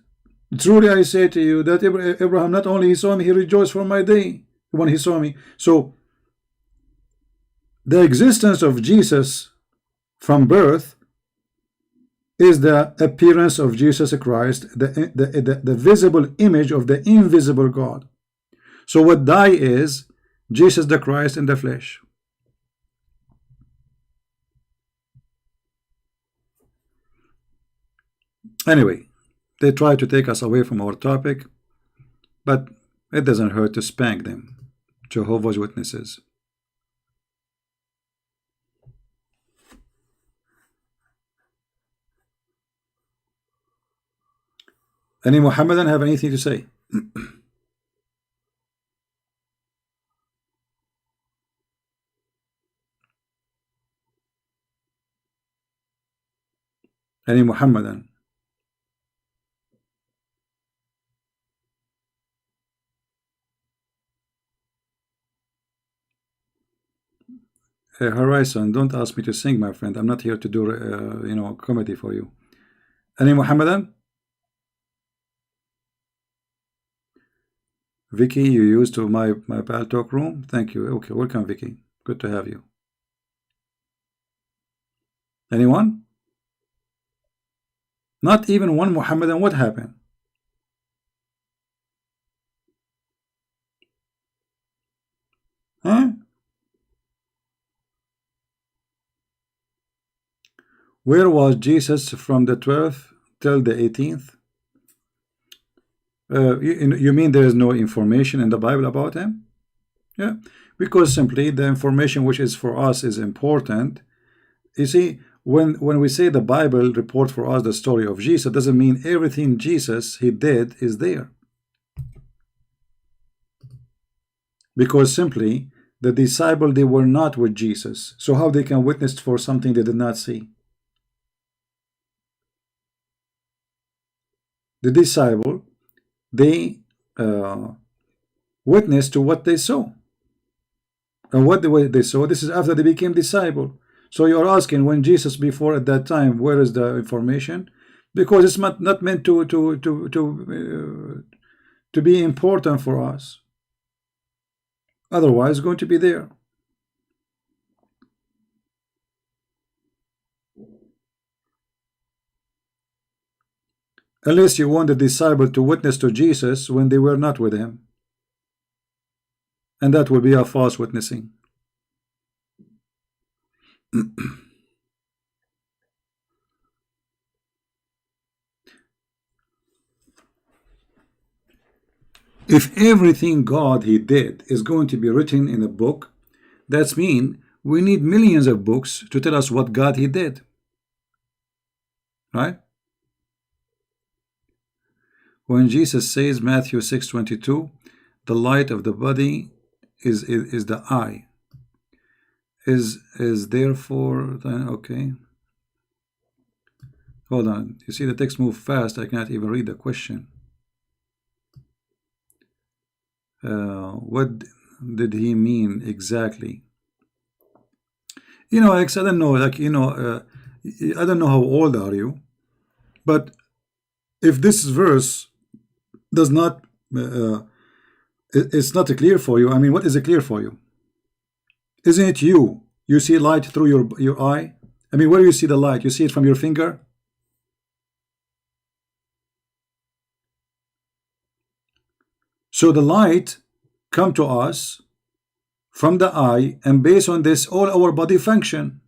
truly I say to you that Abraham not only he saw me, he rejoiced for my day when he saw me. So the existence of Jesus from birth is the appearance of Jesus Christ, the visible image of the invisible God. So what die is Jesus the Christ in the flesh. Anyway, they try to take us away from our topic, but it doesn't hurt to spank them. Jehovah's Witnesses. Any Muhammadan have anything to say? Any Muhammadan? Horizon, don't ask me to sing, my friend. I'm not here to do, you know, comedy for you. Any Muhammadan? Vicky, you used to my PalTalk room. Thank you. Okay, welcome, Vicky. Good to have you. Anyone? Not even one Muhammadan. What happened? Huh? Where was Jesus from the 12th till the 18th? You mean there is no information in the Bible about him? Yeah, because simply the information which is for us is important. You see, when we say the Bible report for us the story of Jesus, doesn't mean everything Jesus he did is there. Because simply the disciple, they were not with Jesus, so how they can witness for something they did not see? The disciple, they witness to what they saw. And what they saw, this is after they became disciple. So you're asking, when Jesus before at that time, where is the information? Because it's not meant to be important for us. Otherwise, it's going to be there. Unless you want the disciple to witness to Jesus when they were not with him. And that will be a false witnessing. If everything God he did is going to be written in a book, that's mean we need millions of books to tell us what God he did. Right? When Jesus says, Matthew 6:22, the light of the body is the eye. Is therefore, okay. Hold on. You see the text move fast. I cannot even read the question. What did he mean exactly? You know, Alex, I don't know. Like, you know, I don't know how old are you, but if this verse does not, it's not clear for you. I mean, what is it clear for you? Isn't it you? You see light through your eye? I mean, where do you see the light? You see it from your finger? So the light come to us from the eye, and based on this all our body function.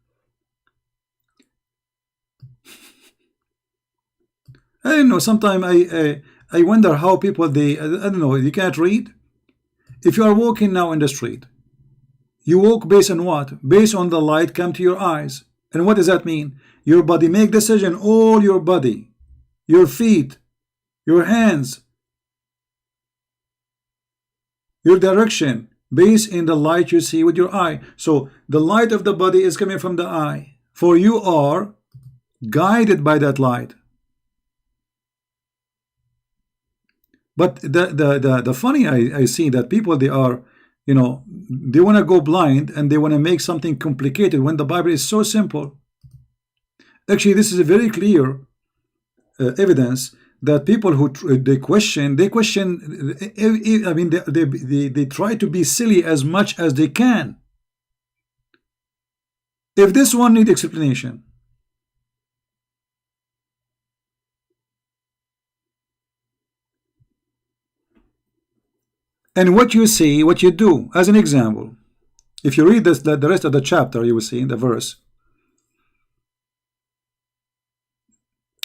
I don't know, sometimes I wonder how people, I don't know, you can't read. If you are walking now in the street, you walk based on what? Based on the light come to your eyes. And what does that mean? Your body make decision, all your body, your feet, your hands, your direction, based in the light you see with your eye. So the light of the body is coming from the eye, for you are guided by that light. But the funny I see that people, they are, you know, they want to go blind and they want to make something complicated when the Bible is so simple. Actually, this is a very clear evidence that people who they question. I mean, they try to be silly as much as they can. If this one needs explanation, and what you see, what you do. As an example, if you read this, the rest of the chapter, you will see in the verse.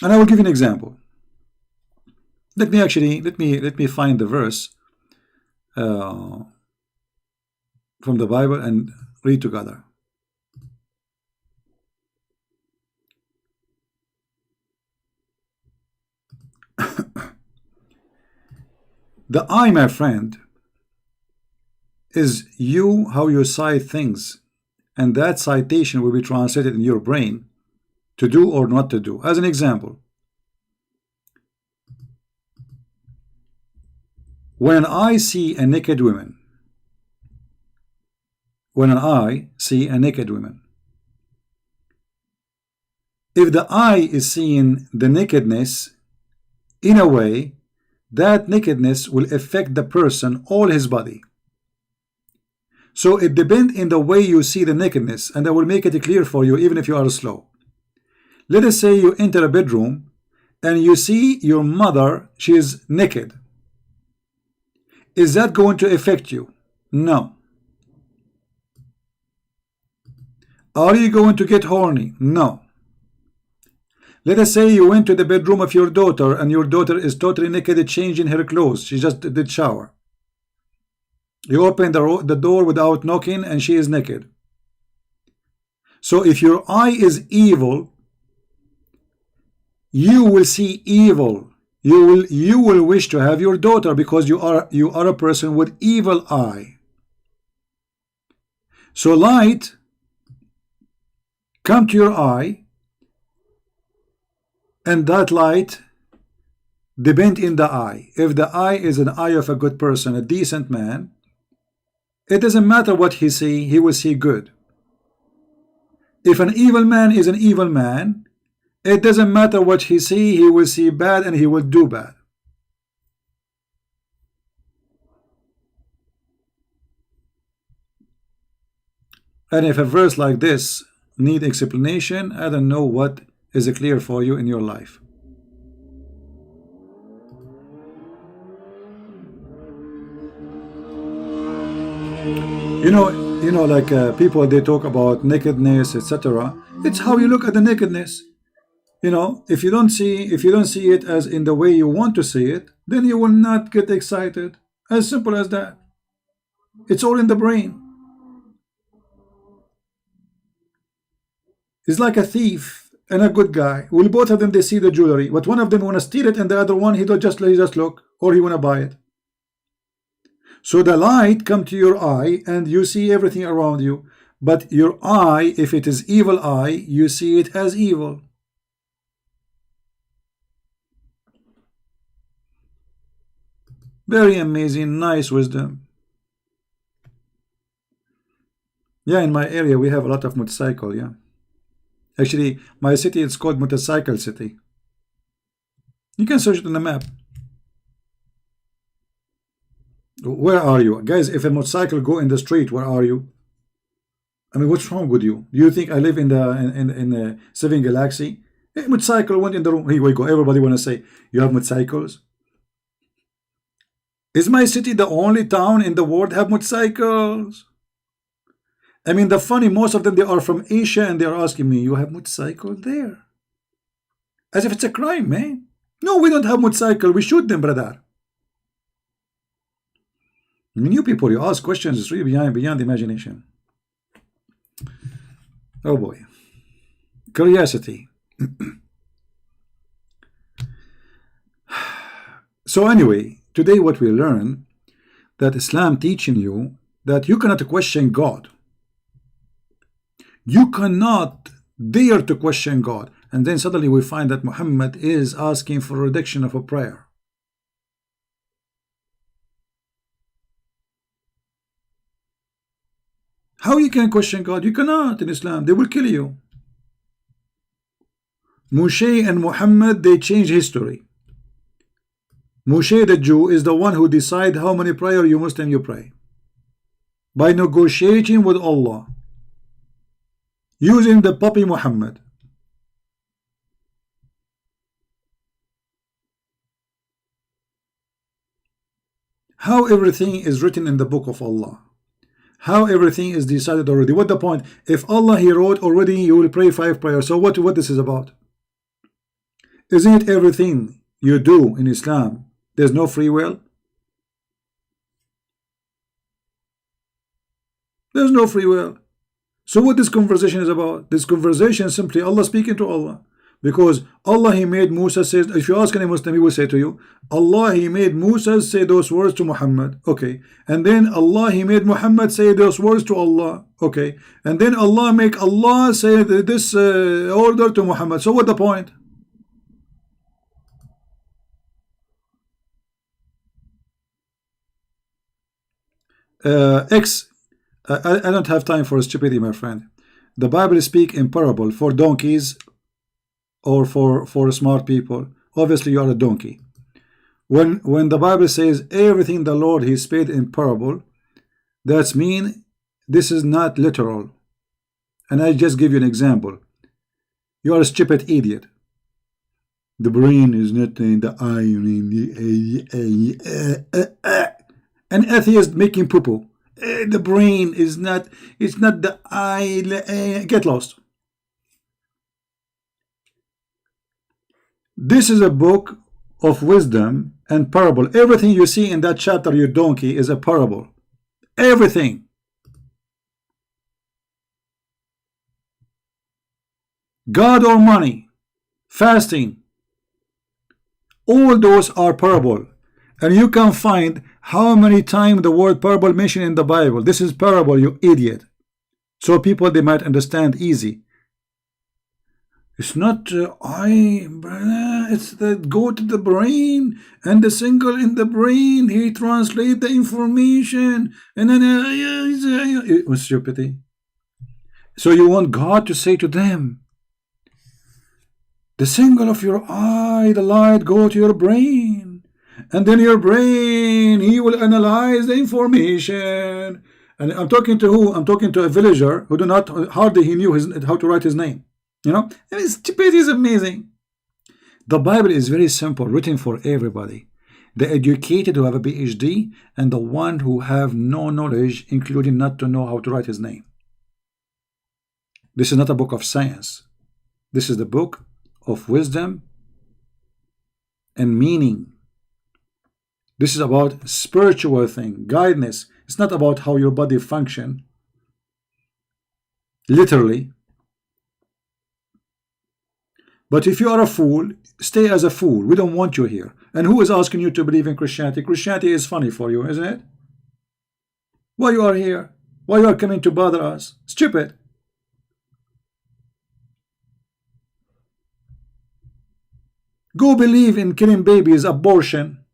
And I will give you an example. Let me find the verse from the Bible and read together. The eye, my friend, is you, how you cite things, and that citation will be translated in your brain to do or not to do. As an example, when an eye see a naked woman, if the eye is seeing the nakedness, in a way, that nakedness will affect the person, all his body. So it depends in the way you see the nakedness, and I will make it clear for you even if you are slow. Let us say you enter a bedroom and you see your mother, she is naked. Is that going to affect you? No. Are you going to get horny? No. Let us say you went to the bedroom of your daughter and your daughter is totally naked, changing her clothes. She just did shower. You open the door without knocking and she is naked. So if your eye is evil, you will see evil. You will wish to have your daughter because you are a person with evil eye. So light come to your eye, and that light depend in the eye. If the eye is an eye of a good person, a decent man, it doesn't matter what he see, he will see good. If an evil man is an evil man, it doesn't matter what he see, he will see bad and he will do bad. And if a verse like this need explanation, I don't know what is clear for you in your life. You know, like people, they talk about nakedness, etc. It's how you look at the nakedness. You know, if you don't see it as in the way you want to see it, then you will not get excited. As simple as that. It's all in the brain. It's like a thief and a good guy. Will both of them, they see the jewelry, but one of them want to steal it and the other one he just look, or he want to buy it. So the light come to your eye and you see everything around you, but your eye, if it is evil eye, you see it as evil. Very amazing, nice wisdom. Yeah, in my area we have a lot of motorcycle. Yeah, actually my city is called Motorcycle City. You can search it on the map. Where are you guys? If a motorcycle go in the street, where are you? I mean, what's wrong with you? Do you think I live in the Seven Galaxy? Hey, motorcycle went in the room. Here we go. Everybody want to say you have motorcycles. Is my city the only town in the world have motorcycles? I mean, the funny, most of them, they are from Asia, and they are asking me, you have motorcycle there? As if it's a crime, man. No, we don't have motorcycle. We shoot them, brother. I mean, you people, you ask questions, it's really beyond imagination. Oh boy. Curiosity. So anyway, today what we learn, that Islam teaching you that you cannot question God. You cannot dare to question God. And then suddenly we find that Muhammad is asking for a reduction of a prayer. How you can question God? You cannot in Islam. They will kill you. Moshe and Muhammad, they change history. Moshe the Jew is the one who decides how many prayer you Muslim you pray. By negotiating with Allah. Using the puppy Muhammad. How everything is written in the book of Allah. How everything is decided already. What the point? If Allah He wrote already, you will pray 5 prayers. So what this is about? Isn't it everything you do in Islam, there's no free will? There's no free will. So what this conversation is about? This conversation is simply Allah speaking to Allah. Because Allah He made Musa says, if you ask any Muslim, he will say to you, Allah He made Musa say those words to Muhammad. Okay. And then Allah He made Muhammad say those words to Allah. Okay. And then Allah make Allah say this order to Muhammad. So what the point? I don't have time for stupidity, my friend. The Bible speak in parable for donkeys or for smart people. Obviously you are a donkey. When the Bible says everything the Lord He spake in parable, that's mean this is not literal. And I just give you an example. You are a stupid idiot. The brain is not in the eye. An atheist making poo-poo. The brain is not, it's not the eye. Get lost. This is a book of wisdom and parable. Everything you see in that chapter, you donkey, is a parable. Everything. God or money, fasting, all those are parable. And you can find how many times the word parable mentioned in the Bible. This is parable, you idiot. So people, they might understand easy. It's not it's the go to the brain, and the single in the brain, he translate the information, and then it was stupidity. So you want God to say to them, the single of your eye, the light, go to your brain, and then your brain, he will analyze the information. And I'm talking to who? I'm talking to a villager who do not hardly he knew how to write his name. You know, I mean, stupidity is amazing. The Bible is very simple, written for everybody. The educated who have a PhD, and the one who have no knowledge, including not to know how to write his name. This is not a book of science. This is the book of wisdom and meaning. This is about spiritual thing, guidance. It's not about how your body function. Literally. But if you are a fool, stay as a fool. We don't want you here. And who is asking you to believe in Christianity? Christianity is funny for you, isn't it? Why you are here? Why you are coming to bother us? Stupid. Go believe in killing babies, abortion.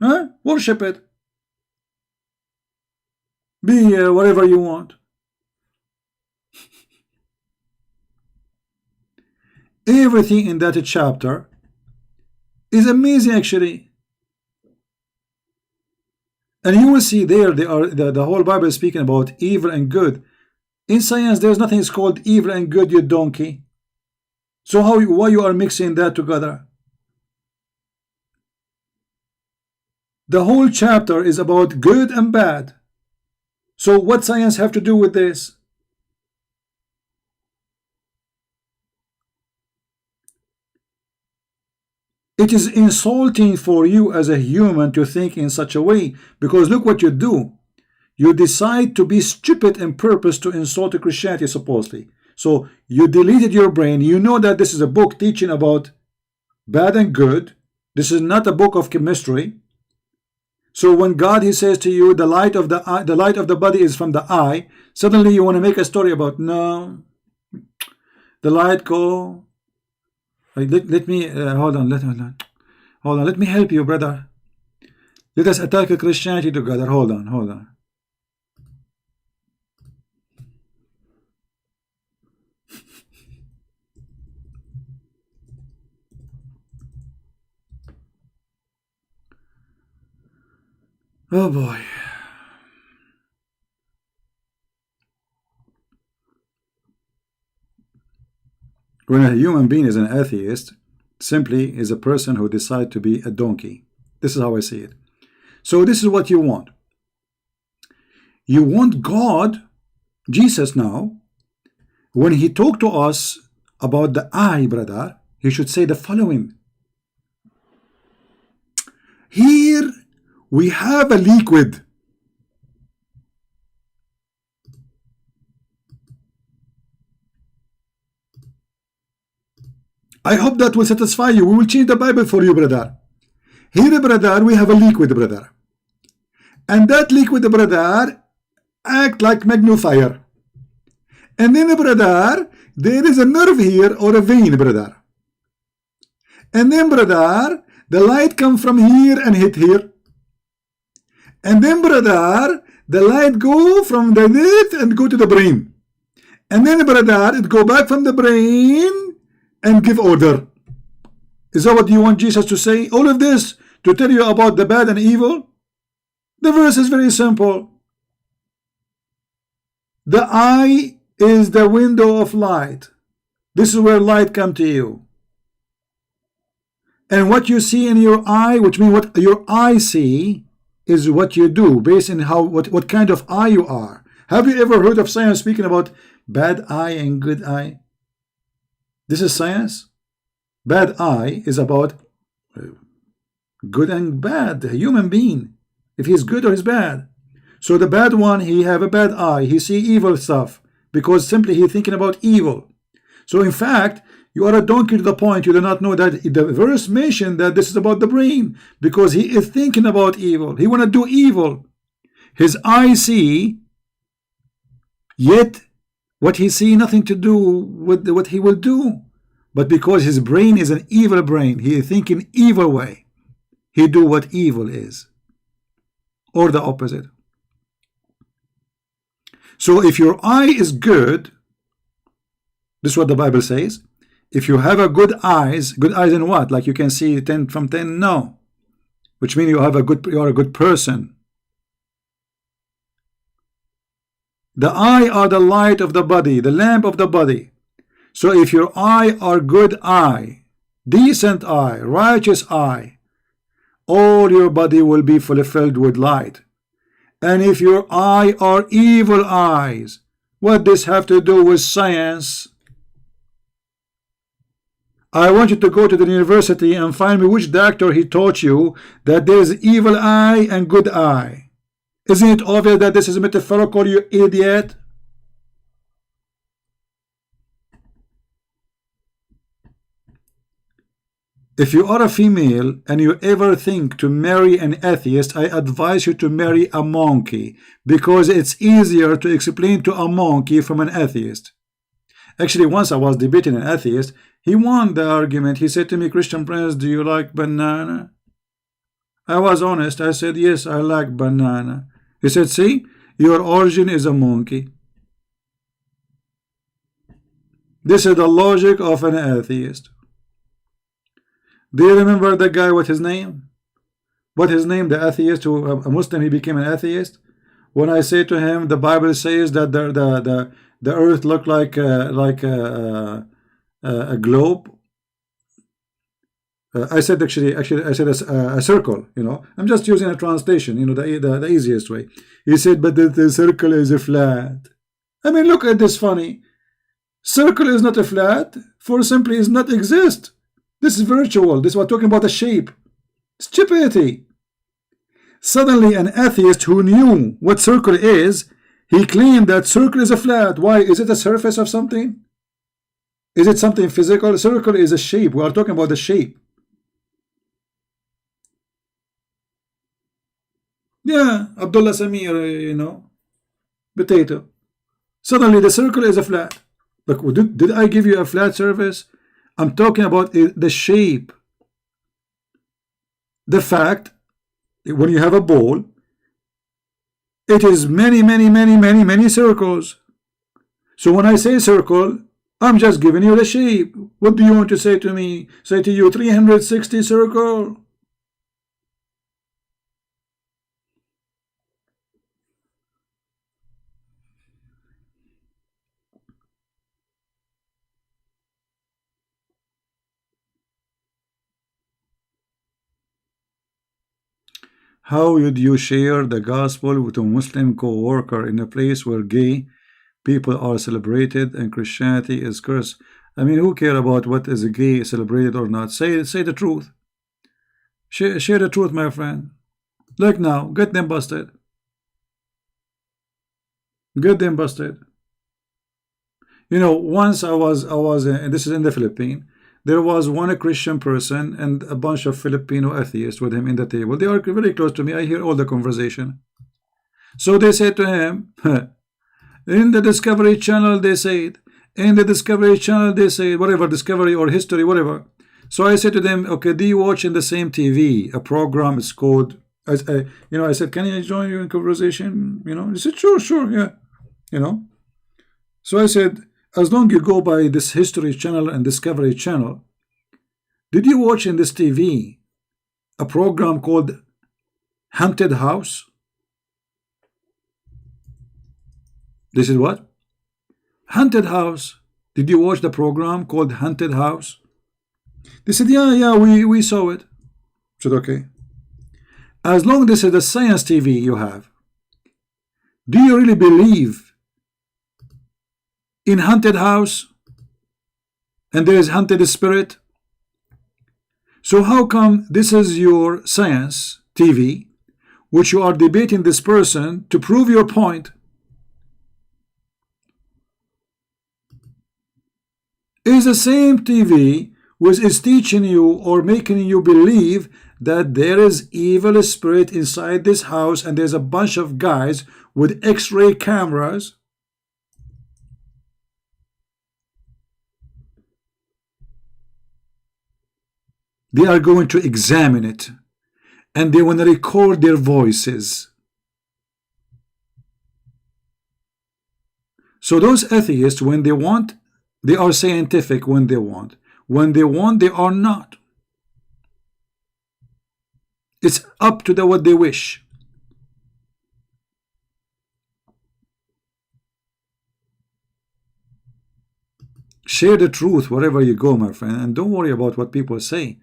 Huh? Worship it. Be whatever you want. Everything in that chapter is amazing, actually. And you will see there, the whole Bible is speaking about evil and good. In science, there's nothing is called evil and good, you donkey. So why you are mixing that together? The whole chapter is about good and bad. So what science have to do with this? It is insulting for you as a human to think in such a way, because look what you do. You decide to be stupid in purpose to insult Christianity, supposedly. So you deleted your brain. You know that this is a book teaching about bad and good. This is not a book of chemistry. So when God, he says to you, the light of the eye, the light of the body is from the eye, suddenly you want to make a story about, no, the light go. Let me hold on. Hold on. Let me help you, brother. Let us attack Christianity together. Hold on. Oh boy. When a human being is an atheist, simply is a person who decides to be a donkey. This is how I see it. So this is what you want. You want God, Jesus now, when he talked to us about the eye, brother, he should say the following. Here we have a liquid. I hope that will satisfy you. We will change the Bible for you, brother. Here, brother, we have a liquid, brother. And that liquid, brother, act like magnifier. And then, brother, there is a nerve here or a vein, brother. And then, brother, the light come from here and hit here. And then, brother, the light go from the head and go to the brain. And then, brother, it go back from the brain and give order. Is that what you want Jesus to say? All of this to tell you about the bad and evil? The verse is very simple. The eye is the window of light. This is where light comes to you. And what you see in your eye, which means what your eye see, is what you do based on what kind of eye you are. Have you ever heard of science speaking about bad eye and good eye? This is science. Bad eye is about good and bad, a human being, if he's good or he's bad. So the bad one, he have a bad eye. He see evil stuff because simply he's thinking about evil. So in fact, you are a donkey to the point you do not know that the verse mentioned that this is about the brain, because he is thinking about evil. He want to do evil. His eye see, yet what he see nothing to do with what he will do. But because his brain is an evil brain, he is thinking evil way. He do what evil is. Or the opposite. So if your eye is good, this is what the Bible says. If you have a good eyes in what? Like you can see 10 from 10? No. Which means you are a good person. The eye are the light of the body, the lamp of the body. So if your eye are good eye, decent eye, righteous eye, all your body will be fulfilled with light. And if your eye are evil eyes, what does this have to do with science? I want you to go to the university and find me which doctor he taught you that there is evil eye and good eye. Isn't it obvious that this is metaphorical, you idiot? If you are a female and you ever think to marry an atheist, I advise you to marry a monkey, because it's easier to explain to a monkey from an atheist. Actually, once I was debating an atheist, he won the argument. He said to me, Christian Prince, do you like banana? I was honest. I said, yes, I like banana. He said, see, your origin is a monkey. This is the logic of an atheist. Do you remember the guy, what his name? What his name, the atheist, who a Muslim, he became an atheist? When I say to him, the Bible says that the earth looked like a globe. I said actually I said a circle. You know, I'm just using a translation. You know, the easiest way. He said, but the circle is a flat. I mean, look at this funny. Circle is not a flat, for simply is not exist. This is virtual. This was talking about the shape. Stupidity. Suddenly, an atheist who knew what circle is, he claimed that circle is a flat. Why? Is it a surface of something? Is it something physical? Circle is a shape. We are talking about the shape. Yeah, Abdullah Samir, you know, potato. Suddenly, the circle is a flat. Look, did I give you a flat surface? I'm talking about the shape. The fact, when you have a ball, it is many circles. So when I say circle, I'm just giving you the shape. What do you want to say to me? Say to you 360 circle. How would you share the gospel with a Muslim co-worker in a place where gay people are celebrated and Christianity is cursed? I mean, who care about what is a gay celebrated or not? Say the truth. Share the truth, my friend. Like now, get them busted. Get them busted. You know, once I was and this is in the Philippines. There was one Christian person and a bunch of Filipino atheists with him in the table. They are very close to me. I hear all the conversation. So they said to him, in the Discovery Channel, they said, in the Discovery Channel, they say, whatever, Discovery or History, whatever. So I said to them, okay, do you watch in the same TV a program? It's called, you know, I said, can I join you in conversation? You know, he said, sure, yeah. You know, so I said, as long you go by this History Channel and Discovery Channel, did you watch in this TV a program called Haunted House? This is what? Haunted House. Did you watch the program called Haunted House? They said, yeah, we saw it. I said, okay. As long as this is the science TV you have, do you really believe in haunted house and there is haunted spirit? So how come this is your science TV, which you are debating this person to prove your point? Is the same TV which is teaching you or making you believe that there is evil spirit inside this house and there's a bunch of guys with x-ray cameras. They are going to examine it and they want to record their voices. So those atheists, when they want, they are scientific when they want. When they want, they are not. It's up to what they wish. Share the truth wherever you go, my friend, and don't worry about what people say.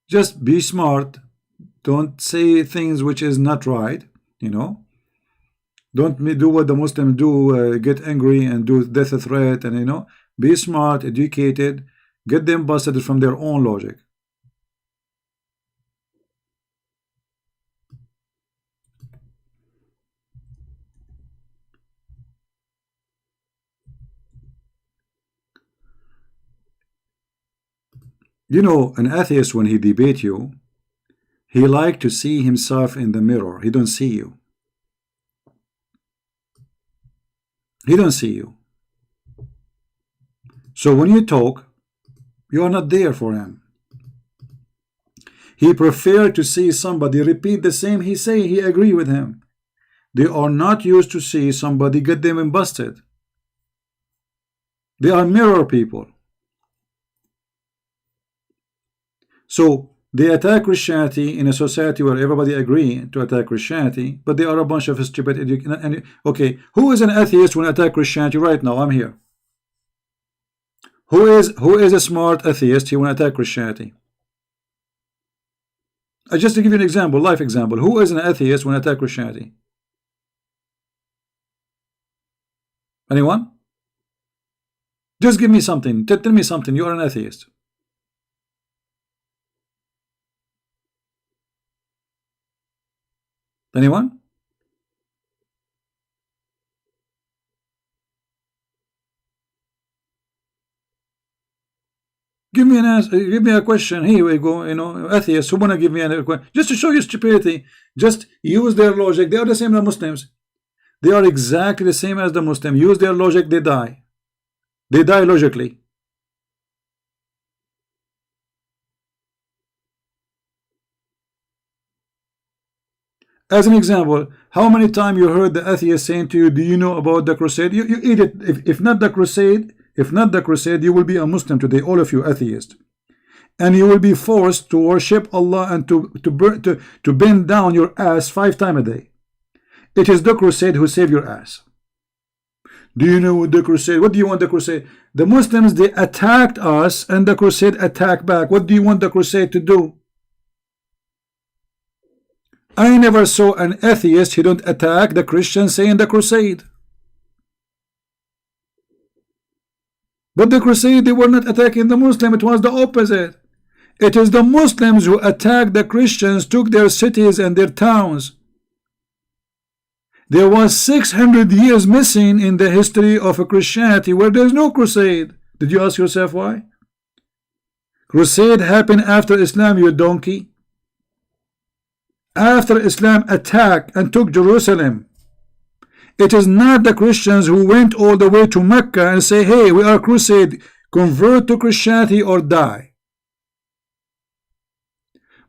Just be smart. Don't say things which is not right, you know. Don't do what the Muslims do, get angry and do death threat, and you know, be smart, educated, get them busted from their own logic. You know, an atheist, when he debate you, he like to see himself in the mirror. He don't see you. He don't see you. So when you talk, you are not there for him. He prefer to see somebody repeat the same he say, he agree with him. They are not used to see somebody get them busted. They are mirror people. So they attack Christianity in a society where everybody agree to attack Christianity, but they are a bunch of stupid education. Okay, who is an atheist when attack Christianity right now? I'm here. Who is a smart atheist? He will attack Christianity. Just to give you an example, life example. Who is an atheist when attack Christianity? Anyone? Just give me something. Tell me something. You are an atheist. Anyone? Give me an answer. Give me a question. Here we go. You know, atheists who want to give me a question just to show you stupidity. Just use their logic. They are the same as Muslims. They are exactly the same as the Muslim. Use their logic. They die. They die logically. As an example, how many times you heard the atheist saying to you, "Do you know about the crusade?" You eat it. If not the crusade, you will be a Muslim today, all of you atheists, and you will be forced to worship Allah and to bend down your ass 5 times a day. It is the crusade who saved your ass. Do you know what the crusade? What do you want the crusade? The Muslims, they attacked us, and the crusade attacked back. What do you want the crusade to do? I never saw an atheist who don't attack the Christians saying the crusade. But the crusade, they were not attacking the Muslim. It was the opposite. It is the Muslims who attacked the Christians, took their cities and their towns. There was 600 years missing in the history of Christianity where there is no crusade. Did you ask yourself why? Crusade happened after Islam, you donkey. After Islam attacked and took Jerusalem. It is not the Christians who went all the way to Mecca and say, "Hey, we are crusade, convert to Christianity or die."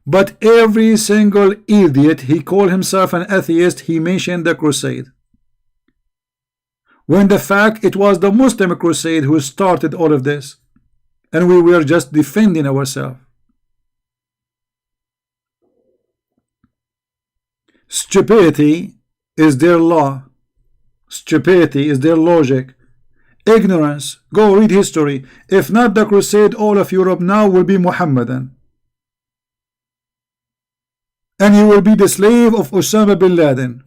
But every single idiot, he called himself an atheist, he mentioned the crusade. When the fact it was the Muslim crusade who started all of this, and we were just defending ourselves. Stupidity is their law. Stupidity is their logic. Ignorance. Go read history. If not the crusade, all of Europe now will be Muhammadan. And you will be the slave of Osama bin Laden.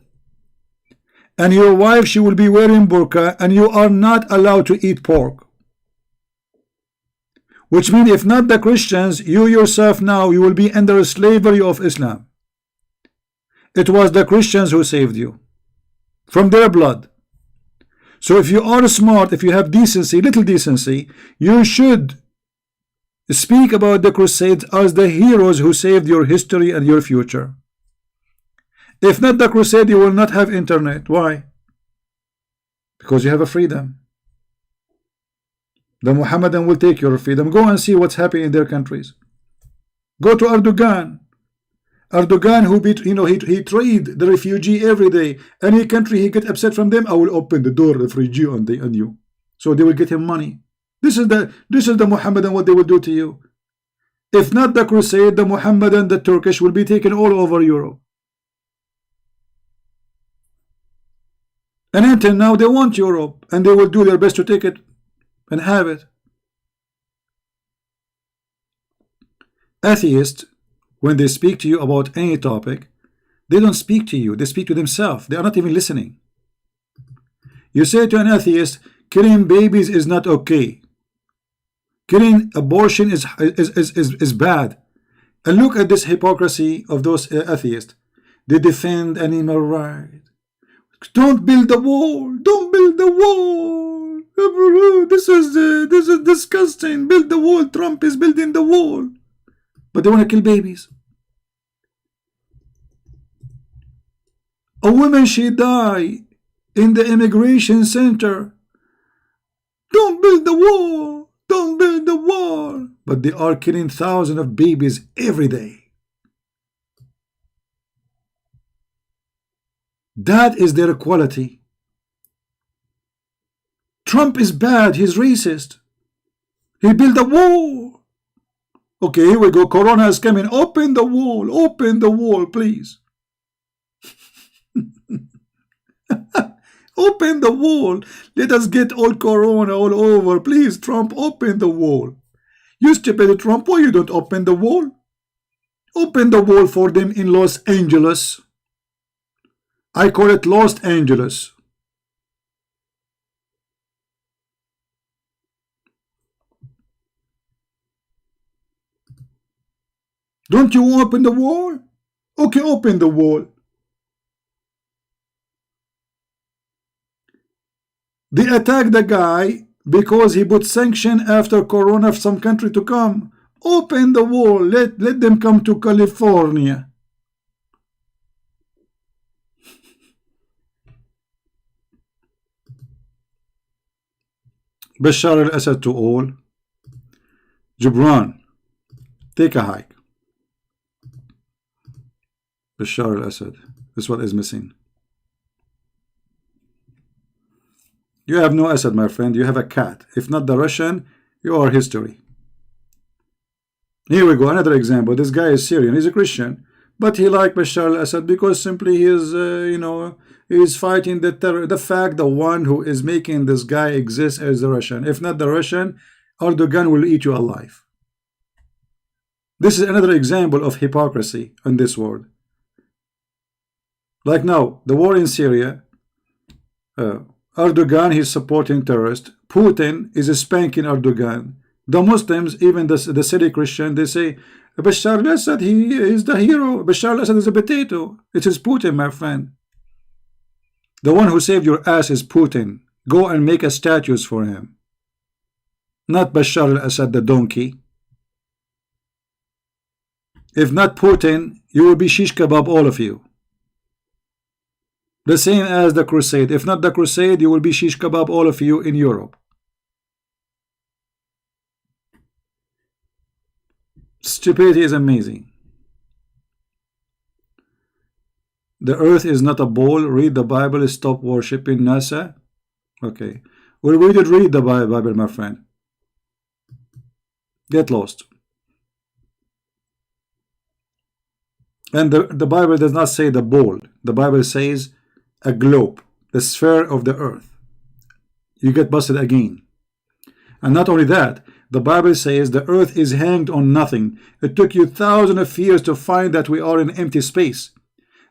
And your wife, she will be wearing burqa, and you are not allowed to eat pork. Which means if not the Christians, you yourself now, you will be under slavery of Islam. It was the Christians who saved you from their blood. So if you are smart, if you have decency, little decency, you should speak about the crusades as the heroes who saved your history and your future. If not the crusade, you will not have internet. Why? Because you have a freedom. The Muhammadan will take your freedom. Go and see what's happening in their countries. Go to Erdogan. Erdogan, who beat, you know, he trade the refugee every day. Any country he get upset from them, I will open the door of refugee on you. So they will get him money. This is the Muhammadan, what they will do to you. If not the crusade, the Muhammadan, the Turkish will be taken all over Europe. And until now they want Europe, and they will do their best to take it and have it. Atheists, when they speak to you about any topic, they don't speak to you, they speak to themselves. They are not even listening. You say to an atheist, killing babies is not okay. Killing abortion is bad. And look at this hypocrisy of those atheists. They defend animal rights. Don't build the wall. Don't build the wall. This is disgusting. Build the wall. Trump is building the wall. But they want to kill babies. A woman, she died in the immigration center. Don't build the wall. Don't build the wall. But they are killing thousands of babies every day. That is their equality. Trump is bad. He's racist. He built a wall. Okay, here we go. Corona is coming. Open the wall. Open the wall, please. Open the wall. Let us get all Corona all over. Please, Trump, open the wall. You stupid Trump, why you don't open the wall? Open the wall for them in Los Angeles. I call it Los Angeles. Don't you open the wall? Okay, open the wall. They attack the guy because he put sanction after Corona of some country to come. Open the wall. Let them come to California. Bashar al-Assad to all. Gibran, take a hike. Bashar al-Assad. This is what is missing. You have no Assad, my friend. You have a cat. If not the Russian, you are history. Here we go. Another example. This guy is Syrian. He's a Christian, but he liked Bashar al-Assad because simply he is, he is fighting the terror. The fact the one who is making this guy exist is the Russian. If not the Russian, Erdogan will eat you alive. This is another example of hypocrisy in this world. Like now, the war in Syria. Erdogan, he's supporting terrorists. Putin is spanking Erdogan. The Muslims, even the city Christian, they say Bashar al-Assad, he is the hero. Bashar al-Assad is a potato. It is Putin, my friend. The one who saved your ass is Putin. Go and make a statues for him. Not Bashar al-Assad, the donkey. If not Putin, you will be shish kebab, all of you. The same as the crusade. If not the crusade, you will be shish kebab, all of you in Europe. Stupidity is amazing. The earth is not a ball. Read the Bible. Stop worshipping NASA. Okay. Well, we did read the Bible, my friend. Get lost. And the Bible does not say the ball. The Bible says a globe, the sphere of the earth. You get busted again. And not only that, the Bible says the earth is hanged on nothing. It took you thousands of years to find that we are in empty space.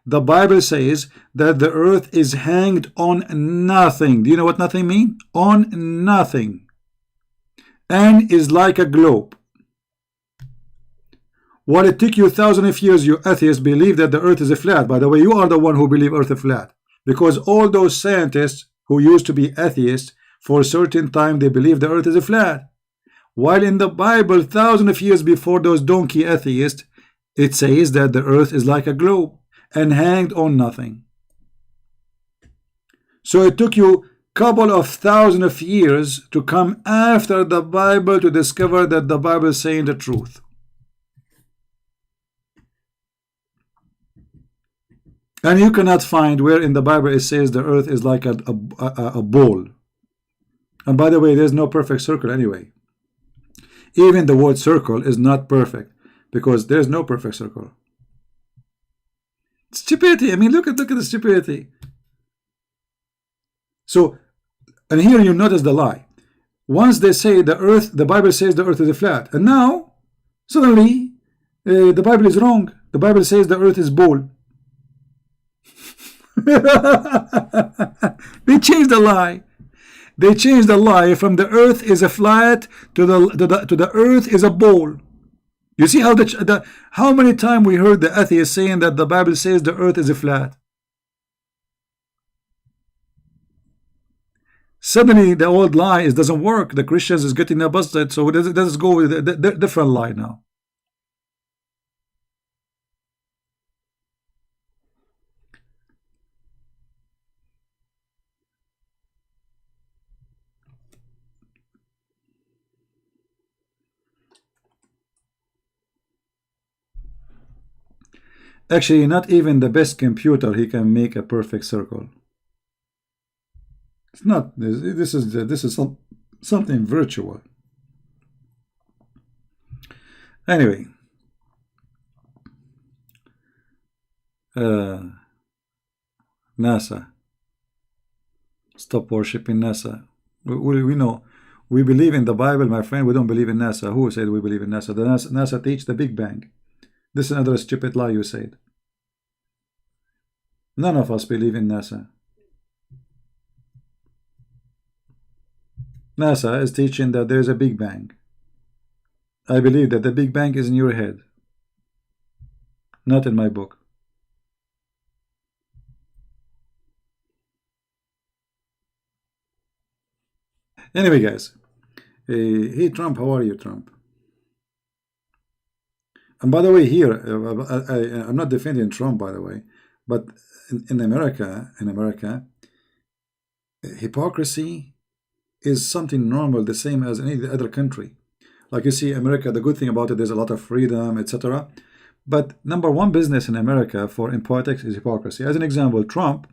The Bible says that the earth is hanged on nothing. Do you know what nothing means? On nothing. And is like a globe. While it took you thousands of years, you atheists believe that the earth is a flat. By the way, you are the one who believe earth is flat. Because all those scientists who used to be atheists, for a certain time they believe the earth is a flat. While in the Bible, thousands of years before those donkey atheists, it says that the earth is like a globe and hanged on nothing. So it took you couple of thousands of years to come after the Bible to discover that the Bible is saying the truth. And you cannot find where in the Bible it says the earth is like a ball. And by the way, there's no perfect circle anyway. Even the word circle is not perfect because there's no perfect circle. Stupidity. I mean, look at the stupidity. So, and here you notice the lie. Once they say the earth, the Bible says the earth is flat. And now, suddenly, the Bible is wrong. The Bible says the earth is ball. They changed the lie. They changed the lie from the earth is a flat to the earth is a ball. You see how how many times we heard the atheists saying that the Bible says the earth is a flat. Suddenly the old lie doesn't work. The Christians is getting busted, so let's go with the different lie now. Actually, not even the best computer he can make a perfect circle. It's not. This is something virtual. Anyway, NASA. Stop worshiping NASA. We know. We believe in the Bible, my friend. We don't believe in NASA. Who said we believe in NASA? The NASA teach the Big Bang. This is another stupid lie you said. None of us believe in NASA. NASA is teaching that there is a Big Bang. I believe that the Big Bang is in your head, not in my book. Anyway, guys, hey Trump, how are you, Trump? And by the way, here I'm not defending Trump, by the way, but in America, hypocrisy is something normal, the same as any other country. Like you see, America, the good thing about it, there's a lot of freedom, etc. But number one business in America in politics is hypocrisy. As an example, Trump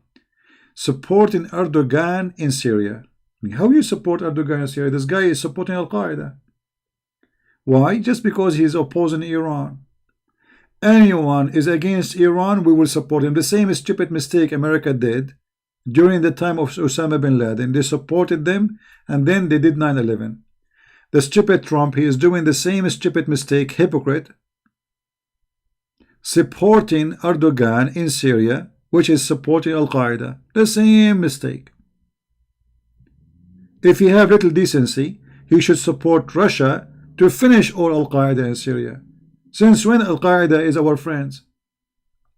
supporting Erdogan in Syria. I mean, how you support Erdogan in Syria? This guy is supporting Al-Qaeda. Why? Just because he's opposing Iran. Anyone is against Iran, we will support him. The same stupid mistake America did during the time of Osama bin Laden. They supported them, and then they did 9/11. The stupid Trump, he is doing the same stupid mistake, hypocrite, supporting Erdogan in Syria, which is supporting Al-Qaeda. The same mistake. If he have little decency, he should support Russia to finish all Al-Qaeda in Syria. Since when Al-Qaeda is our friends?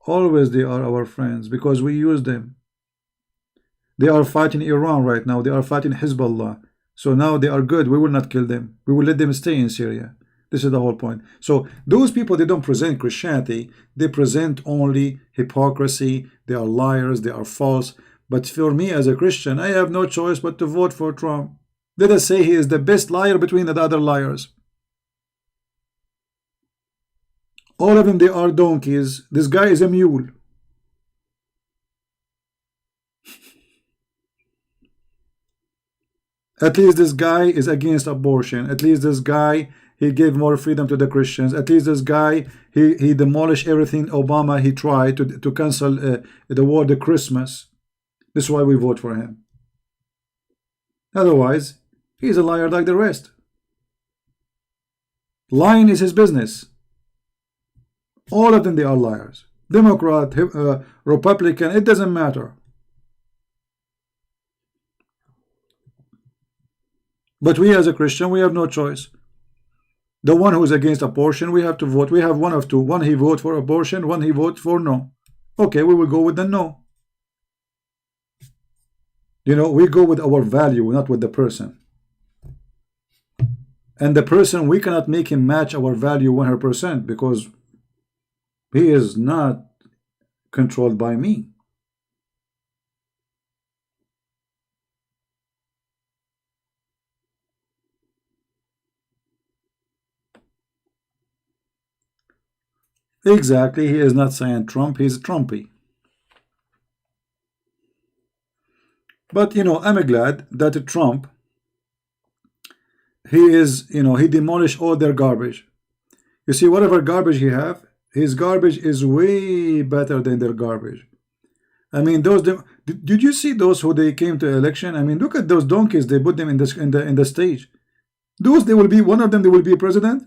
Always they are our friends, because we use them. They are fighting Iran right now. They are fighting Hezbollah. So now they are good. We will not kill them. We will let them stay in Syria. This is the whole point. So those people, they don't present Christianity. They present only hypocrisy. They are liars. They are false. But for me as a Christian, I have no choice but to vote for Trump. Let us say he is the best liar between the other liars. All of them, they are donkeys. This guy is a mule. At least this guy is against abortion. At least this guy, he gave more freedom to the Christians. At least this guy, he demolished everything Obama he tried to cancel the war, the Christmas. This is why we vote for him. Otherwise, he's a liar like the rest. Lying is his business. All of them, they are liars. Democrat, Republican, it doesn't matter. But we as a Christian, we have no choice. The one who is against abortion, we have to vote. We have one of two. One he vote for abortion, one he vote for no. Okay, we will go with the no. You know, we go with our value, not with the person. And the person, we cannot make him match our value 100% because he is not controlled by me. Exactly, he is not saying Trump, he's Trumpy. But, you know, I'm glad that Trump, he is, you know, he demolished all their garbage. You see, whatever garbage he have, his garbage is way better than their garbage. I mean, those, did you see those who they came to election? I mean, look at those donkeys, they put them in the stage. Those, they will be, one of them, they will be president.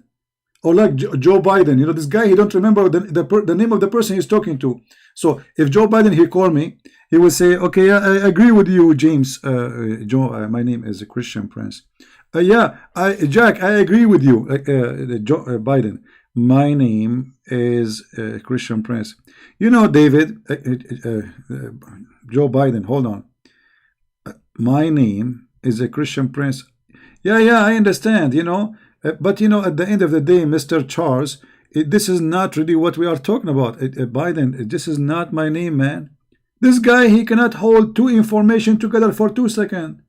Or like Joe Biden, you know, this guy, he don't remember the name of the person he's talking to. So if Joe Biden, he call me, he will say, okay, I agree with you, James. Joe, my name is Christian Prince. Yeah, Jack, I agree with you, Joe Biden. My name is Christian Prince. You know, David, Joe Biden, hold on. My name is a Christian Prince. Yeah, I understand, you know. But, you know, at the end of the day, Mr. Charles, this is not really what we are talking about. Biden, this is not my name, man. This guy, he cannot hold two information together for 2 seconds.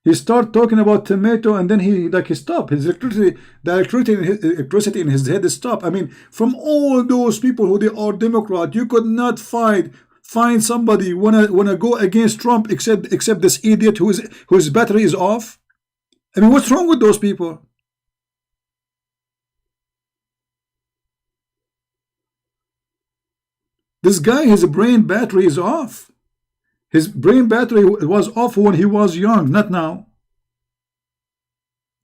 He start talking about tomato and then he stopped. His electricity in his head stopped. I mean, from all those people who they are Democrat, you could not find somebody wanna go against Trump except this idiot whose battery is off. I mean, what's wrong with those people? This guy, his brain battery is off. His brain battery was off when he was young, not now.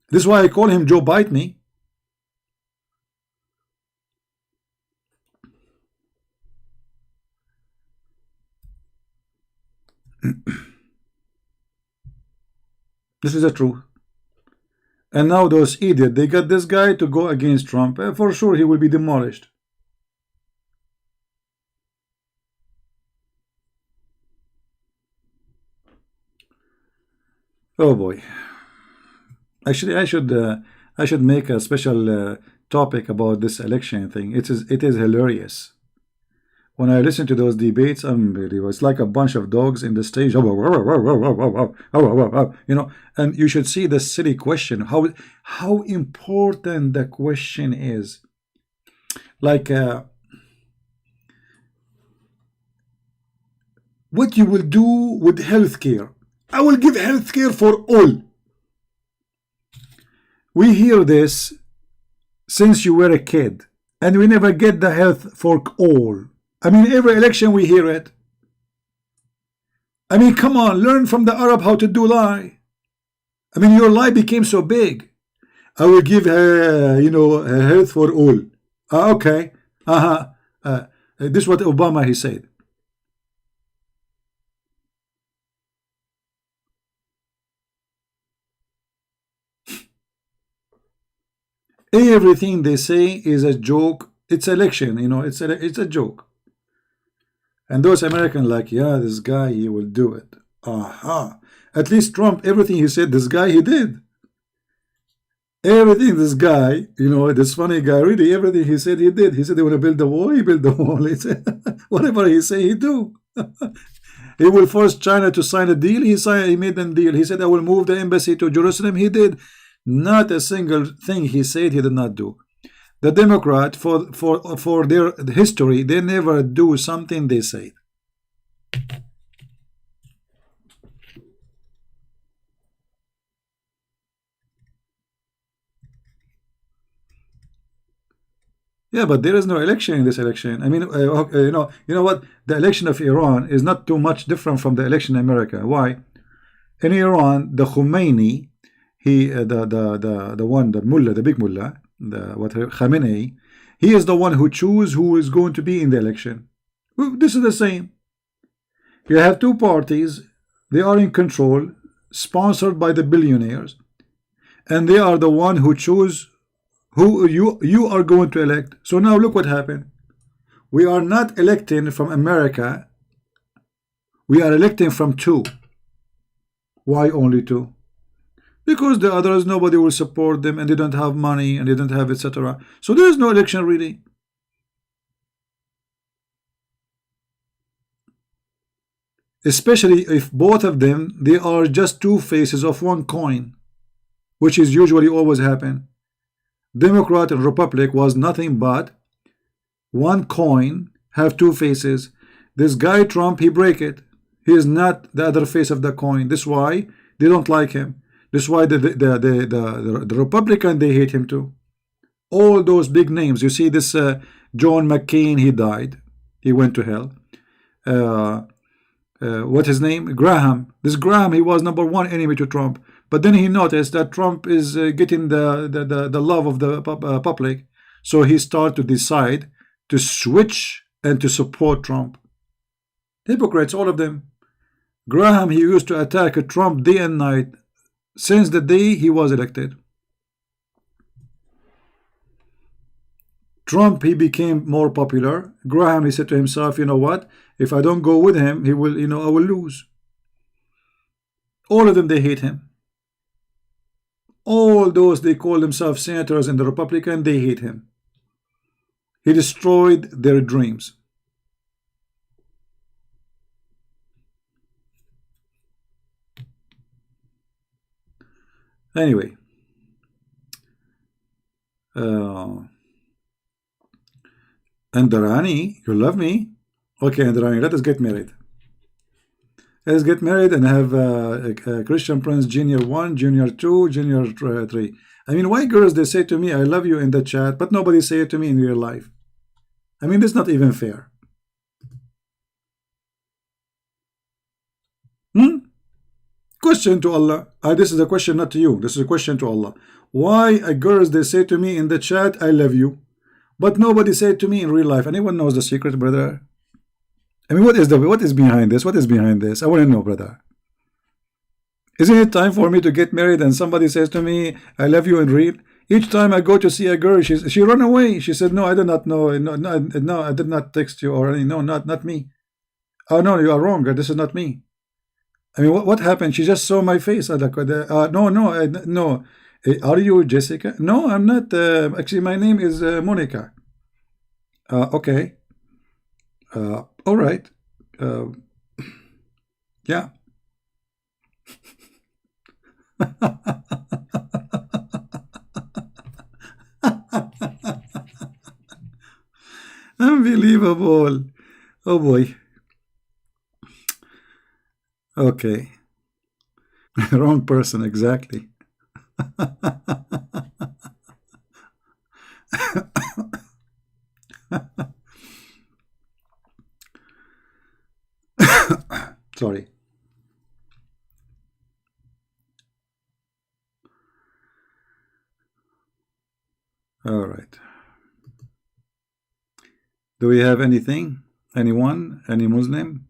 This is why I call him Joe Bite Me. This is the truth. And now those idiots, they got this guy to go against Trump. For sure he will be demolished. Oh boy. Actually, I should make a special topic about this election thing. It is hilarious. When I listen to those debates, unbelievable. It's like a bunch of dogs in the stage, you know. And you should see the silly question. How important the question is. Like, what you will do with healthcare? I will give healthcare for all. We hear this since you were a kid, and we never get the health for all. I mean, every election we hear it. I mean, come on, learn from the Arab how to do lie. I mean, your lie became so big. I will give you know, health for all. Okay. This is what Obama he said. Everything they say is a joke. It's election, you know. It's a joke. And those Americans like, yeah, this guy, he will do it. At least Trump, everything he said, this guy, he did. Everything this guy, you know, this funny guy, really, everything he said, he did. He said they want to build the wall, he built the wall. He said, whatever he say, he do. He will force China to sign a deal. He made a deal. He said, I will move the embassy to Jerusalem. He did. Not a single thing he said he did not do. The Democrat, for their history, they never do something they say. Yeah, but there is no election in this election. I mean, you know what? The election of Iran is not too much different from the election in America. Why? In Iran, the Khomeini, he the one, the mullah, the big mullah, Khamenei, he is the one who chooses who is going to be in the election. This is the same. You have two parties, they are in control, sponsored by the billionaires, and they are the one who choose who you are going to elect. So now look what happened. We are not electing from America, we are electing from two. Why only two? Because the others, nobody will support them, and they don't have money, and they don't have etc. So there is no election really. Especially if both of them, they are just two faces of one coin, which is usually always happen. Democrat and Republic was nothing but one coin, have two faces. This guy Trump, he break it. He is not the other face of the coin. This is why they don't like him. This is why the Republican, they hate him too. All those big names. You see this John McCain, he died. He went to hell. What's his name? Graham. This Graham, he was number one enemy to Trump. But then he noticed that Trump is getting the love of the public. So he started to decide to switch and to support Trump. Hypocrites, all of them. Graham, he used to attack Trump day and night since the day he was elected. Trump, he became more popular. Graham, he said to himself, you know what? If I don't go with him, he will, you know, I will lose. All of them, they hate him. All those, they call themselves senators in the Republican, they hate him. He destroyed their dreams. Anyway, Andarani, you love me? Okay, Andarani, let us get married. Let's get married and have Christian Prince Junior 1, Junior 2, Junior 3. I mean, why girls, they say to me, I love you in the chat, but nobody say it to me in real life. I mean, that's not even fair. Question to Allah. This is a question not to you. This is a question to Allah. Why girls, they say to me in the chat, I love you, but nobody say it to me in real life? Anyone knows the secret, brother? I mean, what is behind this? What is behind this? I want to know, brother. Isn't it time for me to get married and somebody says to me, I love you in real? Each time I go to see a girl, she run away. She said, no, I did not know. No, I did not text you, or no, not me. Oh, no, you are wrong. This is not me. I mean, what happened? She just saw my face. No. Are you Jessica? No, I'm not. Actually, my name is Monica. Okay. All right. Yeah. Unbelievable. Oh boy. Okay. Wrong person, exactly. Sorry. All right. Do we have anything? Anyone? Any Muslim?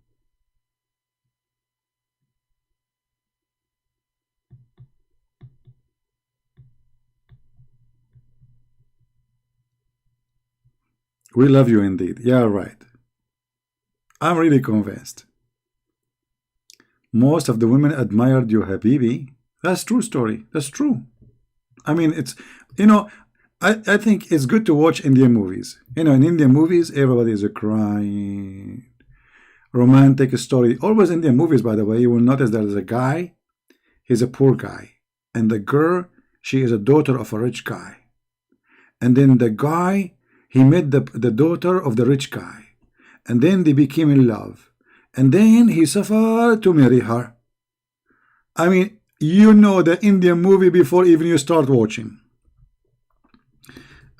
We love you indeed. Yeah, right. I'm really convinced. Most of the women admired you, Habibi. That's true story. That's true. I mean, it's, you know, I think it's good to watch Indian movies. You know, in Indian movies, everybody is crying. Romantic story. Always Indian movies, by the way, you will notice there's a guy, he's a poor guy. And the girl, she is a daughter of a rich guy. And then the guy, he met the daughter of the rich guy. And then they became in love. And then he suffered to marry her. I mean, you know the Indian movie before even you start watching.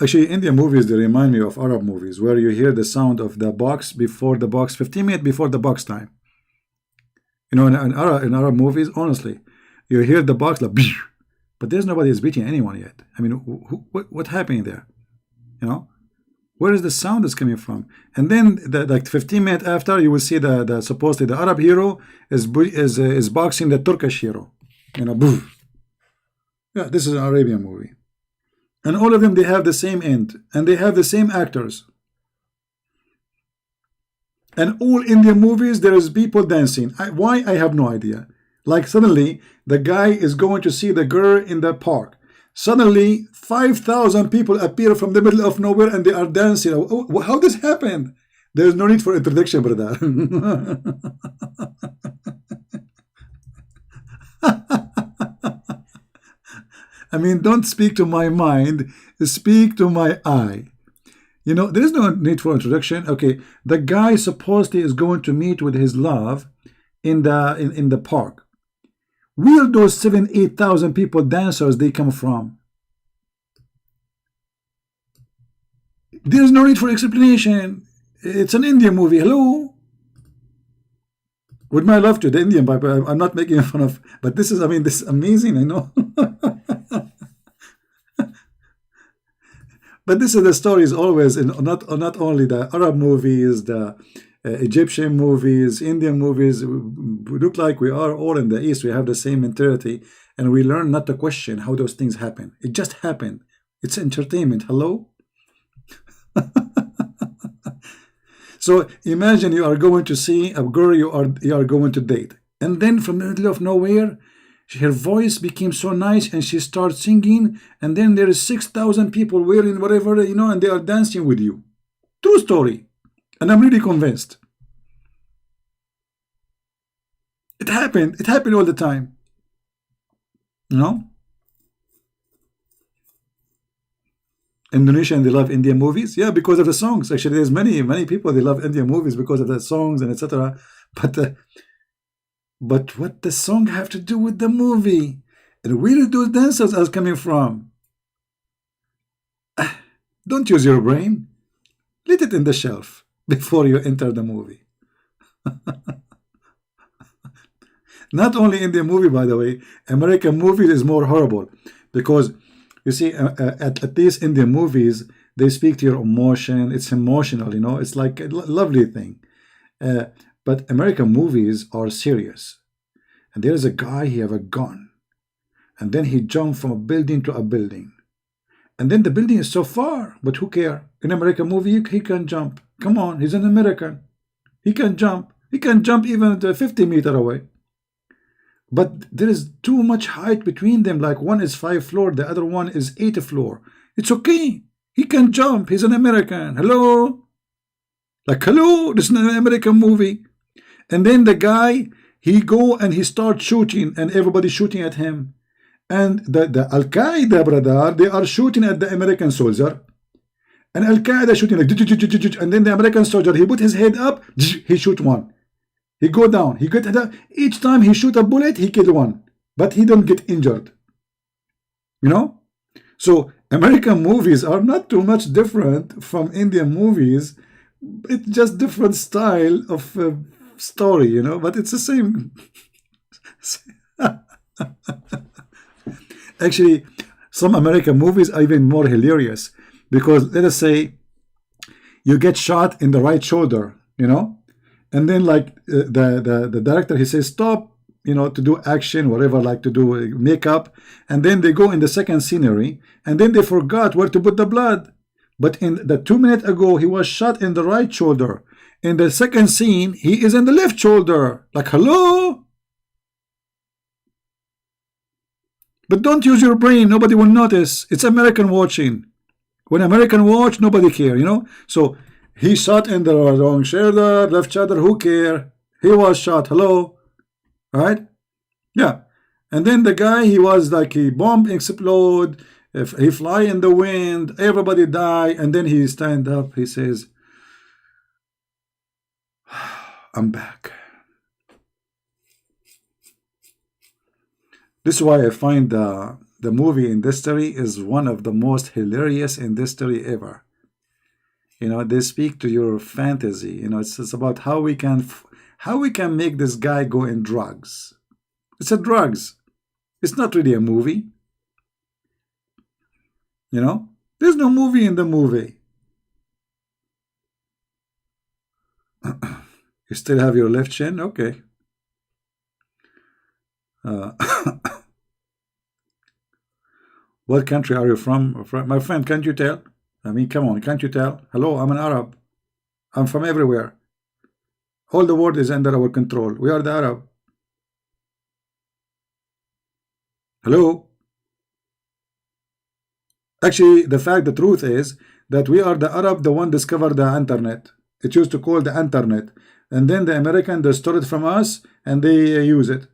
Actually, Indian movies, they remind me of Arab movies, where you hear the sound of the box before the box, 15 minutes before the box time. You know, in Arab movies, honestly, you hear the box like, but there's nobody is beating anyone yet. I mean, what's happening there? You know, where is the sound that's coming from? And then, like 15 minutes after, you will see the supposedly the Arab hero is boxing the Turkish hero. You know, boof. Yeah, this is an Arabian movie. And all of them, they have the same end. And they have the same actors. And all Indian movies, there is people dancing. Why? I have no idea. Like suddenly, the guy is going to see the girl in the park. Suddenly, 5,000 people appear from the middle of nowhere and they are dancing. How this happened? There's no need for introduction, brother. I mean, don't speak to my mind, speak to my eye. You know, there is no need for introduction. Okay, the guy supposedly is going to meet with his love in the park. Where those 7,000-8,000 people, dancers, they come from? There is no need for explanation. It's an Indian movie. Hello? With my love to the Indian people, I'm not making fun of, but this is, I mean, this is amazing, I know. But this is the stories always in not only the Arab movies, the Egyptian movies, Indian movies. We look like we are all in the East. We have the same mentality, and we learn not to question how those things happen. It just happened. It's entertainment. Hello? So imagine you are going to see a girl you are going to date, and then from the middle of nowhere, her voice became so nice and she starts singing, and then there is 6,000 people wearing whatever, you know, and they are dancing with you. True story. And I'm really convinced. It happened. It happened all the time. You know? Indonesian, they love Indian movies. Yeah, because of the songs. Actually, there's many people, they love Indian movies because of the songs and etc. But what the song have to do with the movie? And where do those dancers are coming from? Don't use your brain. Let it in the shelf before you enter the movie. Not only Indian movie, by the way, American movies is more horrible, because you see, at these Indian movies, they speak to your emotion. It's emotional, you know. It's like a lovely thing. But American movies are serious. And there's a guy, he have a gun. And then he jumped from a building to a building. And then the building is so far, but who care? In American movie, he can jump. Come on, he's an American. He can jump. He can jump even 50 meters away. But there is too much height between them. Like one is 5 floors, the other one is 8 floors. It's okay. He can jump. He's an American. Hello? Like, hello? This is an American movie. And then the guy, he go and he start shooting, and everybody shooting at him. And the Al-Qaeda, brother, they are shooting at the American soldier. And Al-Qaeda shooting like, and then the American soldier, he put his head up, he shoot one. He go down. He get each time he shoot a bullet, he kill one, but he don't get injured. You know, so American movies are not too much different from Indian movies. It's just different style of story, you know, but it's the same. Actually, some American movies are even more hilarious because let us say you get shot in the right shoulder, you know. And then like the director, he says, stop, you know, to do action, whatever, like to do makeup. And then they go in the second scenery. And then they forgot where to put the blood. But in the 2 minutes ago, he was shot in the right shoulder. In the second scene, he is in the left shoulder. Like, hello? But don't use your brain. Nobody will notice. It's American watching. When American watch, nobody care, you know? So he shot in the wrong shoulder, left shoulder, who care? He was shot, hello? Right? Yeah. And then the guy, he was like, he bomb explode, if he fly in the wind, everybody die, and then he stand up, he says, I'm back. This is why I find the movie industry is one of the most hilarious industry ever. You know, they speak to your fantasy. You know, it's about how we can make this guy go in drugs. It's a drugs. It's not really a movie. You know, there's no movie in the movie. You still have your left chin? Okay. What country are you from? My friend, can't you tell? I mean, come on, can't you tell? Hello, I'm an Arab. I'm from everywhere. All the world is under our control. We are the Arab. Hello? Actually, the truth is that we are the Arab, the one discovered the internet. It used to call the internet. And then the American, they stole it from us and they use it.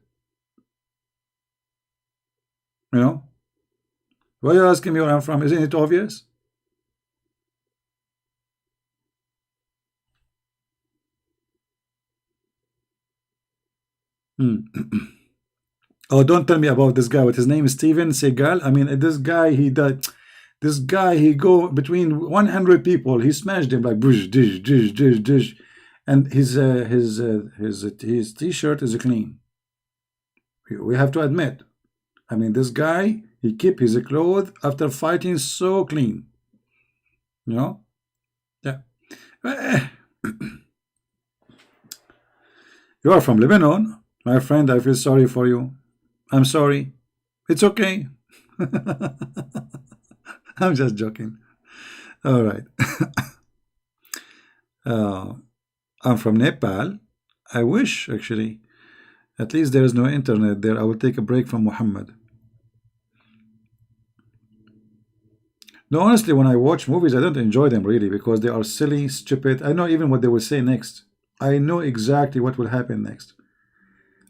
You know? Why are you asking me where I'm from? Isn't it obvious? Oh, don't tell me about this guy. What his name is Steven Seagal. I mean, this guy, he died. This guy, he go between 100 people. He smashed them like dish, dish, dish, dish, dish, and his t-shirt is clean. We have to admit. I mean, this guy, he keep his clothes after fighting so clean. You know? Yeah. You are from Lebanon. My friend, I feel sorry for you. I'm sorry. It's okay. I'm just joking. All right. I'm from Nepal. I wish, actually. At least there is no internet there. I will take a break from Muhammad. No, honestly, when I watch movies, I don't enjoy them really because they are silly, stupid. I know even what they will say next. I know exactly what will happen next.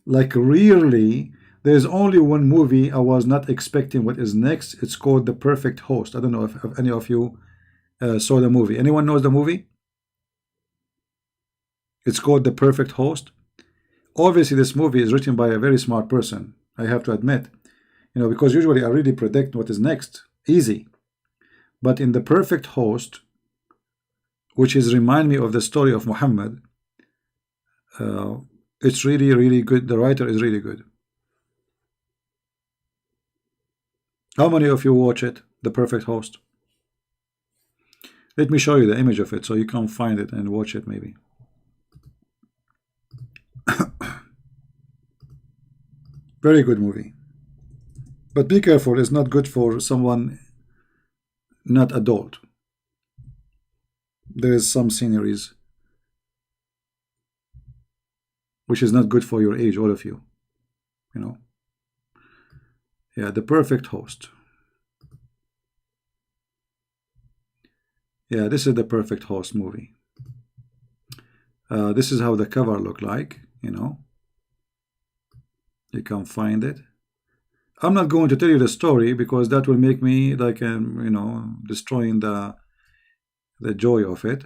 Like, really, there's only one movie I was not expecting what is next. It's called The Perfect Host. I don't know if any of you saw the movie. Anyone knows the movie? It's called The Perfect Host. Obviously, this movie is written by a very smart person, I have to admit. You know, because usually I really predict what is next. Easy. But in The Perfect Host, which is remind me of the story of Muhammad, it's really, really good. The writer is really good. How many of you watch it, The Perfect Host? Let me show you the image of it so you can find it and watch it maybe. Very good movie. But be careful, it's not good for someone not adult. There is some sceneries which is not good for your age, all of you. You know. Yeah, The Perfect Host. Yeah, this is The Perfect Host movie. This is how the cover look like, you know. You can find it. I'm not going to tell you the story because that will make me like you know, destroying the joy of it.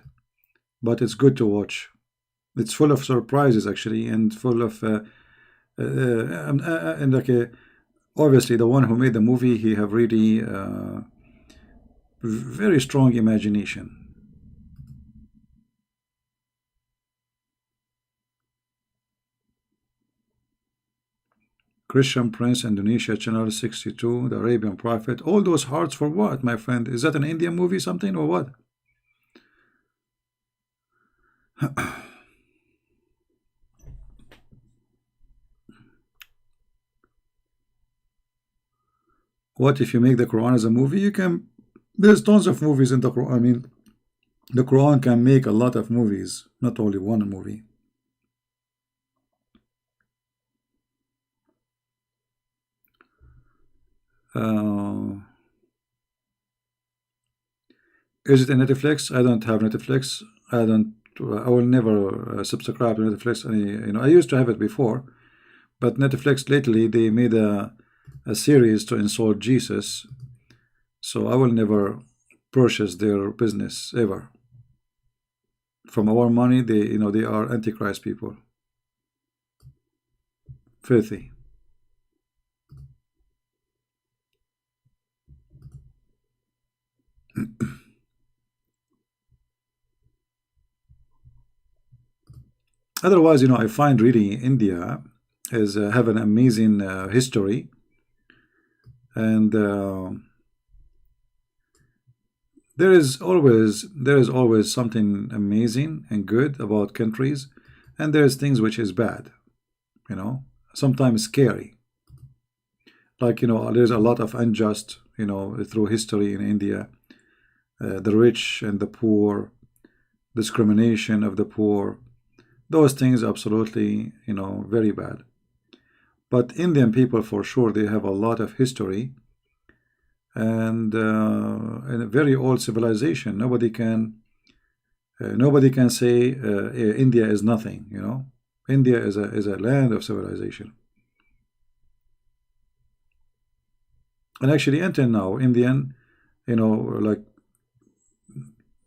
But it's good to watch. It's full of surprises actually, and full of and like obviously the one who made the movie, he have really very strong imagination. Christian Prince, Indonesia, Channel 62, The Arabian Prophet. All those hearts for what, my friend? Is that an Indian movie something or what? What if you make the Quran as a movie? You can. There's tons of movies in the Quran. I mean, the Quran can make a lot of movies, not only one movie. Is it a Netflix? I don't have Netflix. I don't. I will never subscribe to Netflix. You know, I used to have it before, but Netflix lately they made a series to insult Jesus, so I will never purchase their business ever. From our money, they they are antichrist people, filthy. Otherwise, I find really India is have an amazing history, and there is always something amazing and good about countries, and there's things which is bad, sometimes scary. Like there's a lot of unjust, through history in India, the rich and the poor, discrimination of the poor. Those things absolutely, very bad. But Indian people, for sure, they have a lot of history and a very old civilization. Nobody can say India is nothing. India is a land of civilization. And actually, until now, Indian, like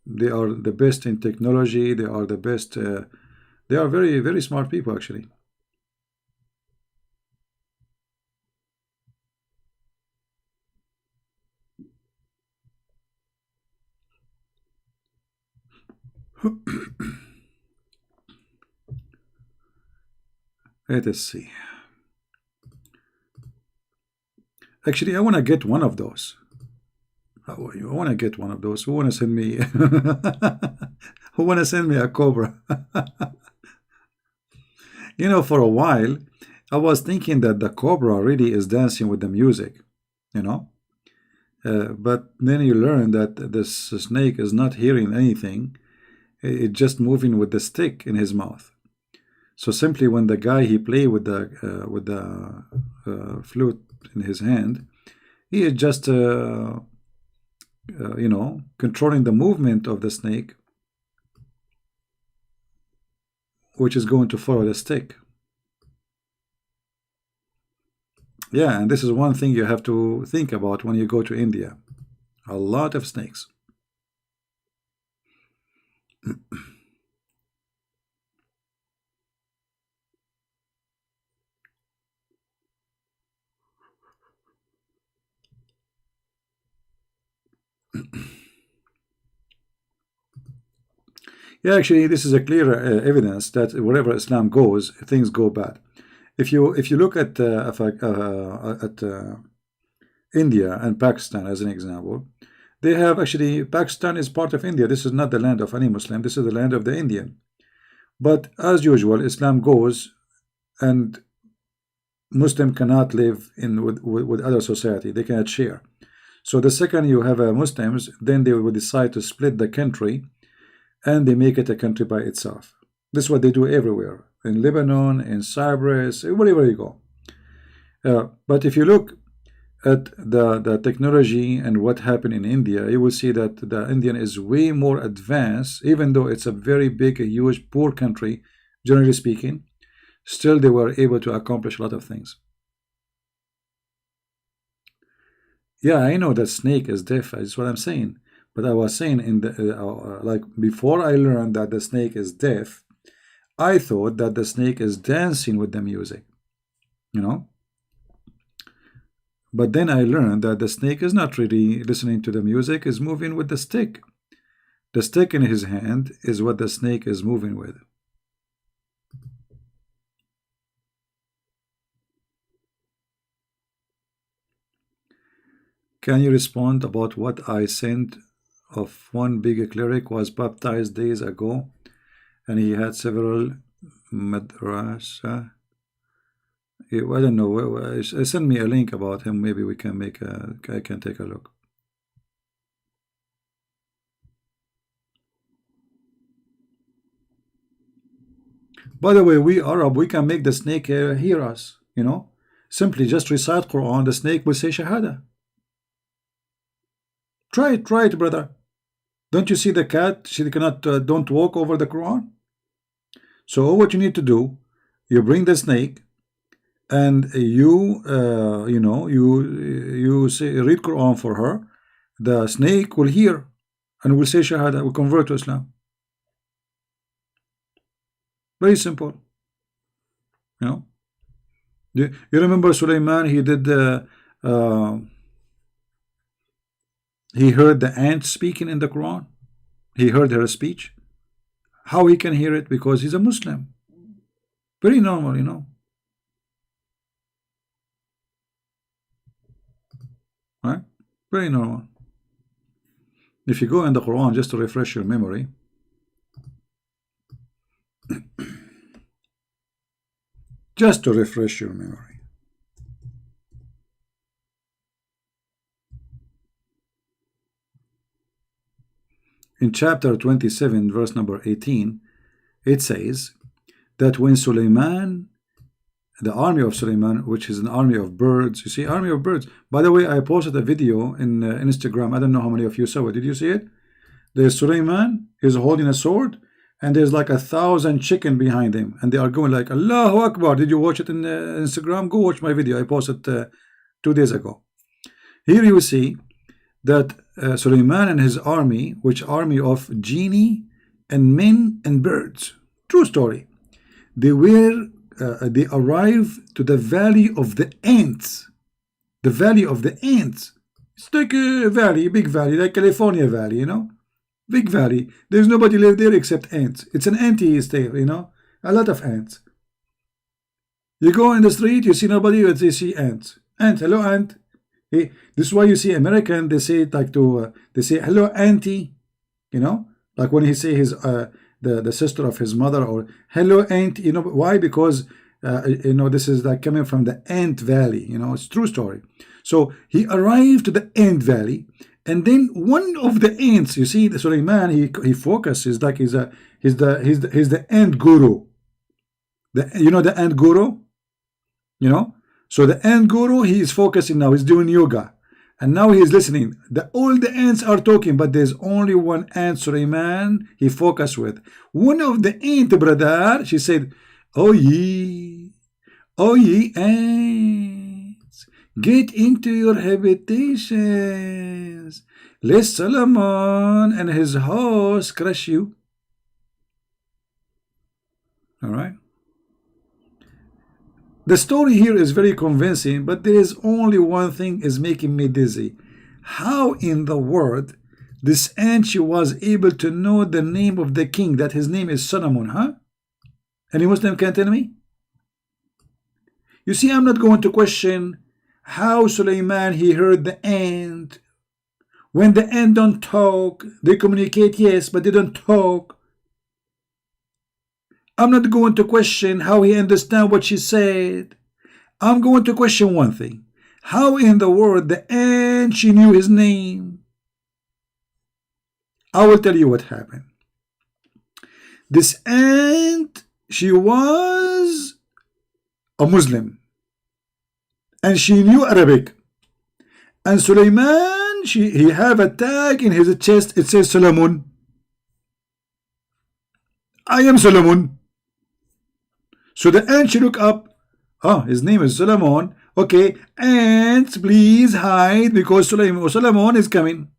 they are the best in technology. They are the best. They are very, very smart people, actually. Let us see. Actually, I want to get one of those. I want to get one of those. Who want to send me? Who want to send me a cobra? For a while, I was thinking that the cobra really is dancing with the music, but then you learn that this snake is not hearing anything. It's just moving with the stick in his mouth. So simply when the guy he play with the flute in his hand, he is just controlling the movement of the snake, which is going to follow the stick. Yeah, and this is one thing you have to think about when you go to India. A lot of snakes. Yeah, actually, this is a clear evidence that wherever Islam goes, things go bad. If you look at India and Pakistan as an example, they have actually Pakistan is part of India. This is not the land of any Muslim. This is the land of the Indian. But as usual, Islam goes and Muslim cannot live in with other society. They cannot share. So the second you have Muslims, then they will decide to split the country, and they make it a country by itself. This is what they do everywhere, in Lebanon, in Cyprus, wherever you go. But if you look at the technology and what happened in India, you will see that the Indian is way more advanced, even though it's a very big, a huge, poor country, generally speaking. Still, they were able to accomplish a lot of things. Yeah, I know that snake is deaf. That's what I'm saying. But I was saying in the like before I learned that the snake is deaf, I thought that the snake is dancing with the music, you know. But then I learned that the snake is not really listening to the music; is moving with the stick. The stick in his hand is what the snake is moving with. Can you respond about what I sent of one big cleric was baptized days ago, and he had several madrasa? I don't know. Send me a link about him. Maybe we can make I can take a look. By the way, we Arab, we can make the snake hear us, you know. Simply just recite Quran, the snake will say Shahada. Try it, brother. Don't you see the cat? She cannot, don't walk over the Quran. So what you need to do, you bring the snake, and you, you know, you say, read Quran for her. The snake will hear, and will say Shahada, will convert to Islam. Very simple. You know. You remember Sulaiman? He did he heard the ant speaking in the Quran. He heard her speech. How he can hear it? Because he's a Muslim. Very normal, you know. Right? Very normal. If you go in the Quran, just to refresh your memory, just to refresh your memory. In chapter 27, verse number 18, it says that when Sulaiman, the army of Sulaiman, which is an army of birds, you see, army of birds. By the way, I posted a video in Instagram. I don't know how many of you saw it. Did you see it? There's Sulaiman, he's holding a sword, and there's like 1,000 chicken behind him, and they are going like Allahu Akbar. Did you watch it in Instagram? Go watch my video. I posted 2 days ago. Here you see that Sulaiman and his army, which army of genie and men and birds, true story, they arrived to the valley of the ants. The valley of the ants. It's like a valley, a big valley, like California Valley, you know, big valley. There's nobody live there except ants. It's an anti state, you know, a lot of ants. You go in the street, you see nobody, but they see ants. Ant, hello ant. Hey, this is why you see American, they say it like to they say hello auntie, you know, like when he say his the sister of his mother, or hello aunt, you know. Why? Because you know, this is like coming from the ant valley, you know. It's true story. So he arrived to the ant valley, and then one of the ants, you see, the Sulaiman, he focuses like he's the ant guru. You know the ant guru, you know. So the ant guru, he is focusing now. He's doing yoga, and now he is listening. All the ants are talking, but there's only one ant, Sulaiman, he focused with. One of the ant, brother, she said, oh ye ants, get into your habitations, lest Solomon and his host crush you. All right. The story here is very convincing, but there is only one thing is making me dizzy. How in the world this ant, she was able to know the name of the king, that his name is Solomon, huh? Any Muslim can tell me? You see, I'm not going to question how Sulaiman, he heard the ant. When the ant don't talk, they communicate, yes, but they don't talk. I'm not going to question how he understand what she said. I'm going to question one thing. How in the world the ant she knew his name? I will tell you what happened. This ant, she was a Muslim, and she knew Arabic. And Sulaiman, he have a tag in his chest. It says Solomon. I am Solomon. So the ant, she look up. Oh, his name is Solomon. Okay, ants, please hide because Solomon is coming.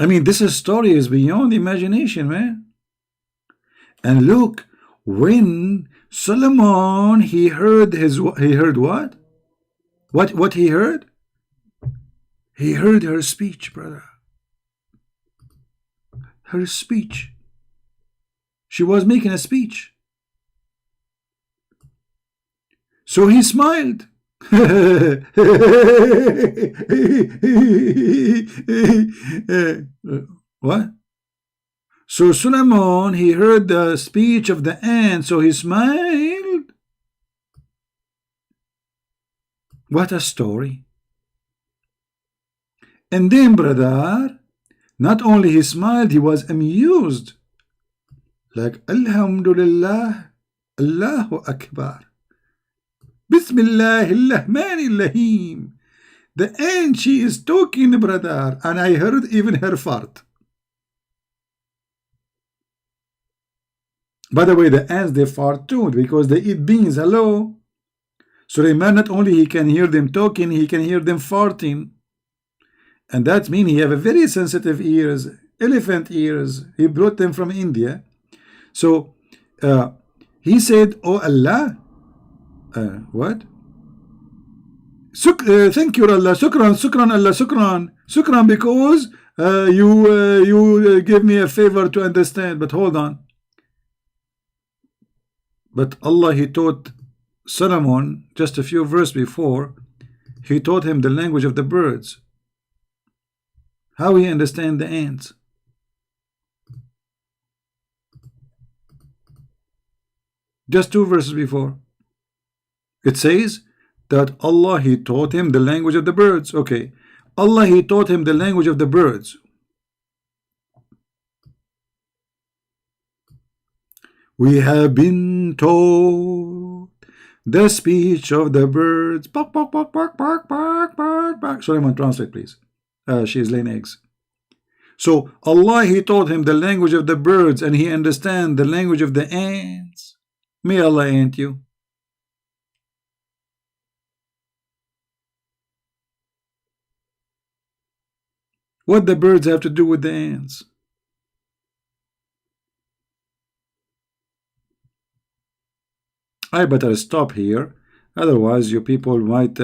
I mean, this story is beyond imagination, man. And look, when Solomon, he heard what? What he heard? He heard her speech, brother. Her speech. She was making a speech. So he smiled. What? So Solomon, he heard the speech of the ant, so he smiled. What a story. And then, brother, not only he smiled, he was amused. Like, Alhamdulillah, Allahu Akbar. Bismillahirrahmanirrahim. The ant, she is talking, brother, and I heard even her fart. By the way, the ants, they fart too because they eat beans. Hello. Sulaiman, not only he can hear them talking, he can hear them farting. And that means he have a very sensitive ears, elephant ears. He brought them from India. So he said, oh Allah, what? Thank you, Allah. Shukran, Allah. Shukran, because you gave me a favor to understand. But hold on. But Allah, he taught Solomon just a few verses before. He taught him the language of the birds. How he understand the ants? Just 2 verses before. It says that Allah, he taught him the language of the birds. Okay. Allah, he taught him the language of the birds. We have been told the speech of the birds. Bark, bark, bark, bark, bark, bark, bark, bark. Solomon, translate, please. She is laying eggs. So Allah, he taught him the language of the birds, and he understand the language of the ants. May Allah ant you. What the birds have to do with the ants? I better stop here, otherwise you people might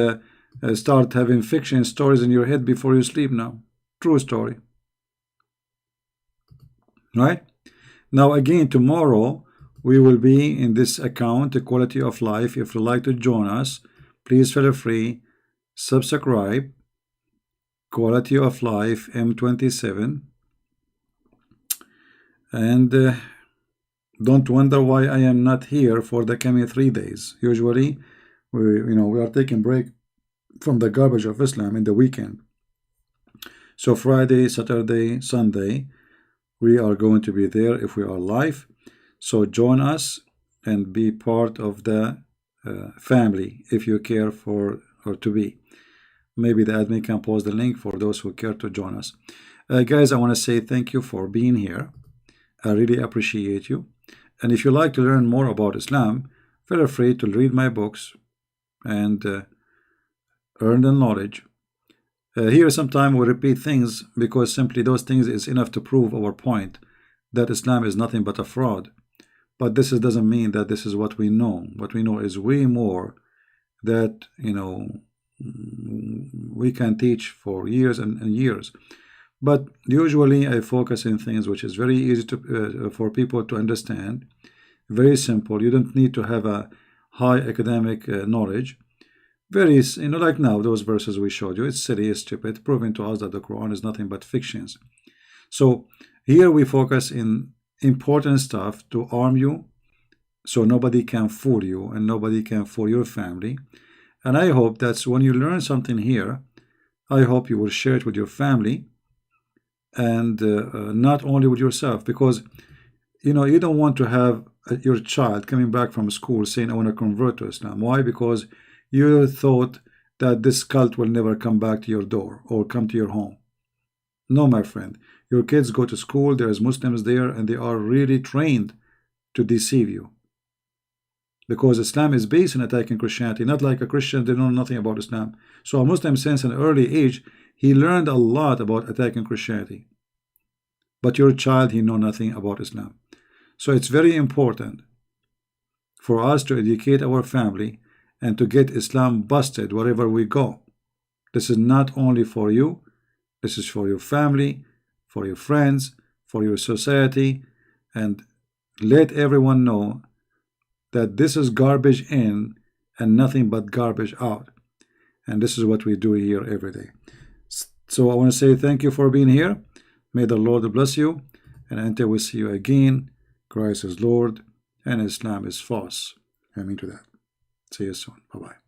start having fiction stories in your head before you sleep now. True story. Right? Now again, tomorrow we will be in this account, the quality of life. If you'd like to join us, please feel free, subscribe, quality of life M27, and don't wonder why I am not here for the coming 3 days. Usually we are taking break from the garbage of Islam in the weekend. So Friday, Saturday, Sunday, we are going to be there if we are live. So join us and be part of the family if you care for or to be. Maybe the admin can post the link for those who care to join us. Guys, I want to say thank you for being here. I really appreciate you. And if you like to learn more about Islam, feel free to read my books and earn the knowledge. Here sometimes we repeat things because simply those things is enough to prove our point that Islam is nothing but a fraud. But this doesn't mean that this is what we know. What we know is way more that we can teach for years and years. But usually I focus in things which is very easy to for people to understand. Very simple. You don't need to have a high academic knowledge. Very, like now, those verses we showed you, it's silly, it's stupid, proving to us that the Quran is nothing but fictions. So here we focus in important stuff to arm you So nobody can fool you and nobody can fool your family. And I hope that's when you learn something here, I hope you will share it with your family and not only with yourself, because you know you don't want to have your child coming back from school saying I want to convert to Islam. Why? Because you thought that this cult will never come back to your door or come to your home. No, my friend, your kids go to school, there's Muslims there, and they are really trained to deceive you, because Islam is based on attacking Christianity, not like a Christian, they know nothing about Islam. So a Muslim, since an early age, he learned a lot about attacking Christianity. But your child, he know nothing about Islam. So it's very important for us to educate our family and to get Islam busted wherever we go. This is not only for you, this is for your family, for your friends, for your society, and let everyone know that this is garbage in and nothing but garbage out. And this is what we do here every day. So I want to say thank you for being here. May the Lord bless you. And until we see you again, Christ is Lord and Islam is false. Amen to that. See you soon. Bye-bye.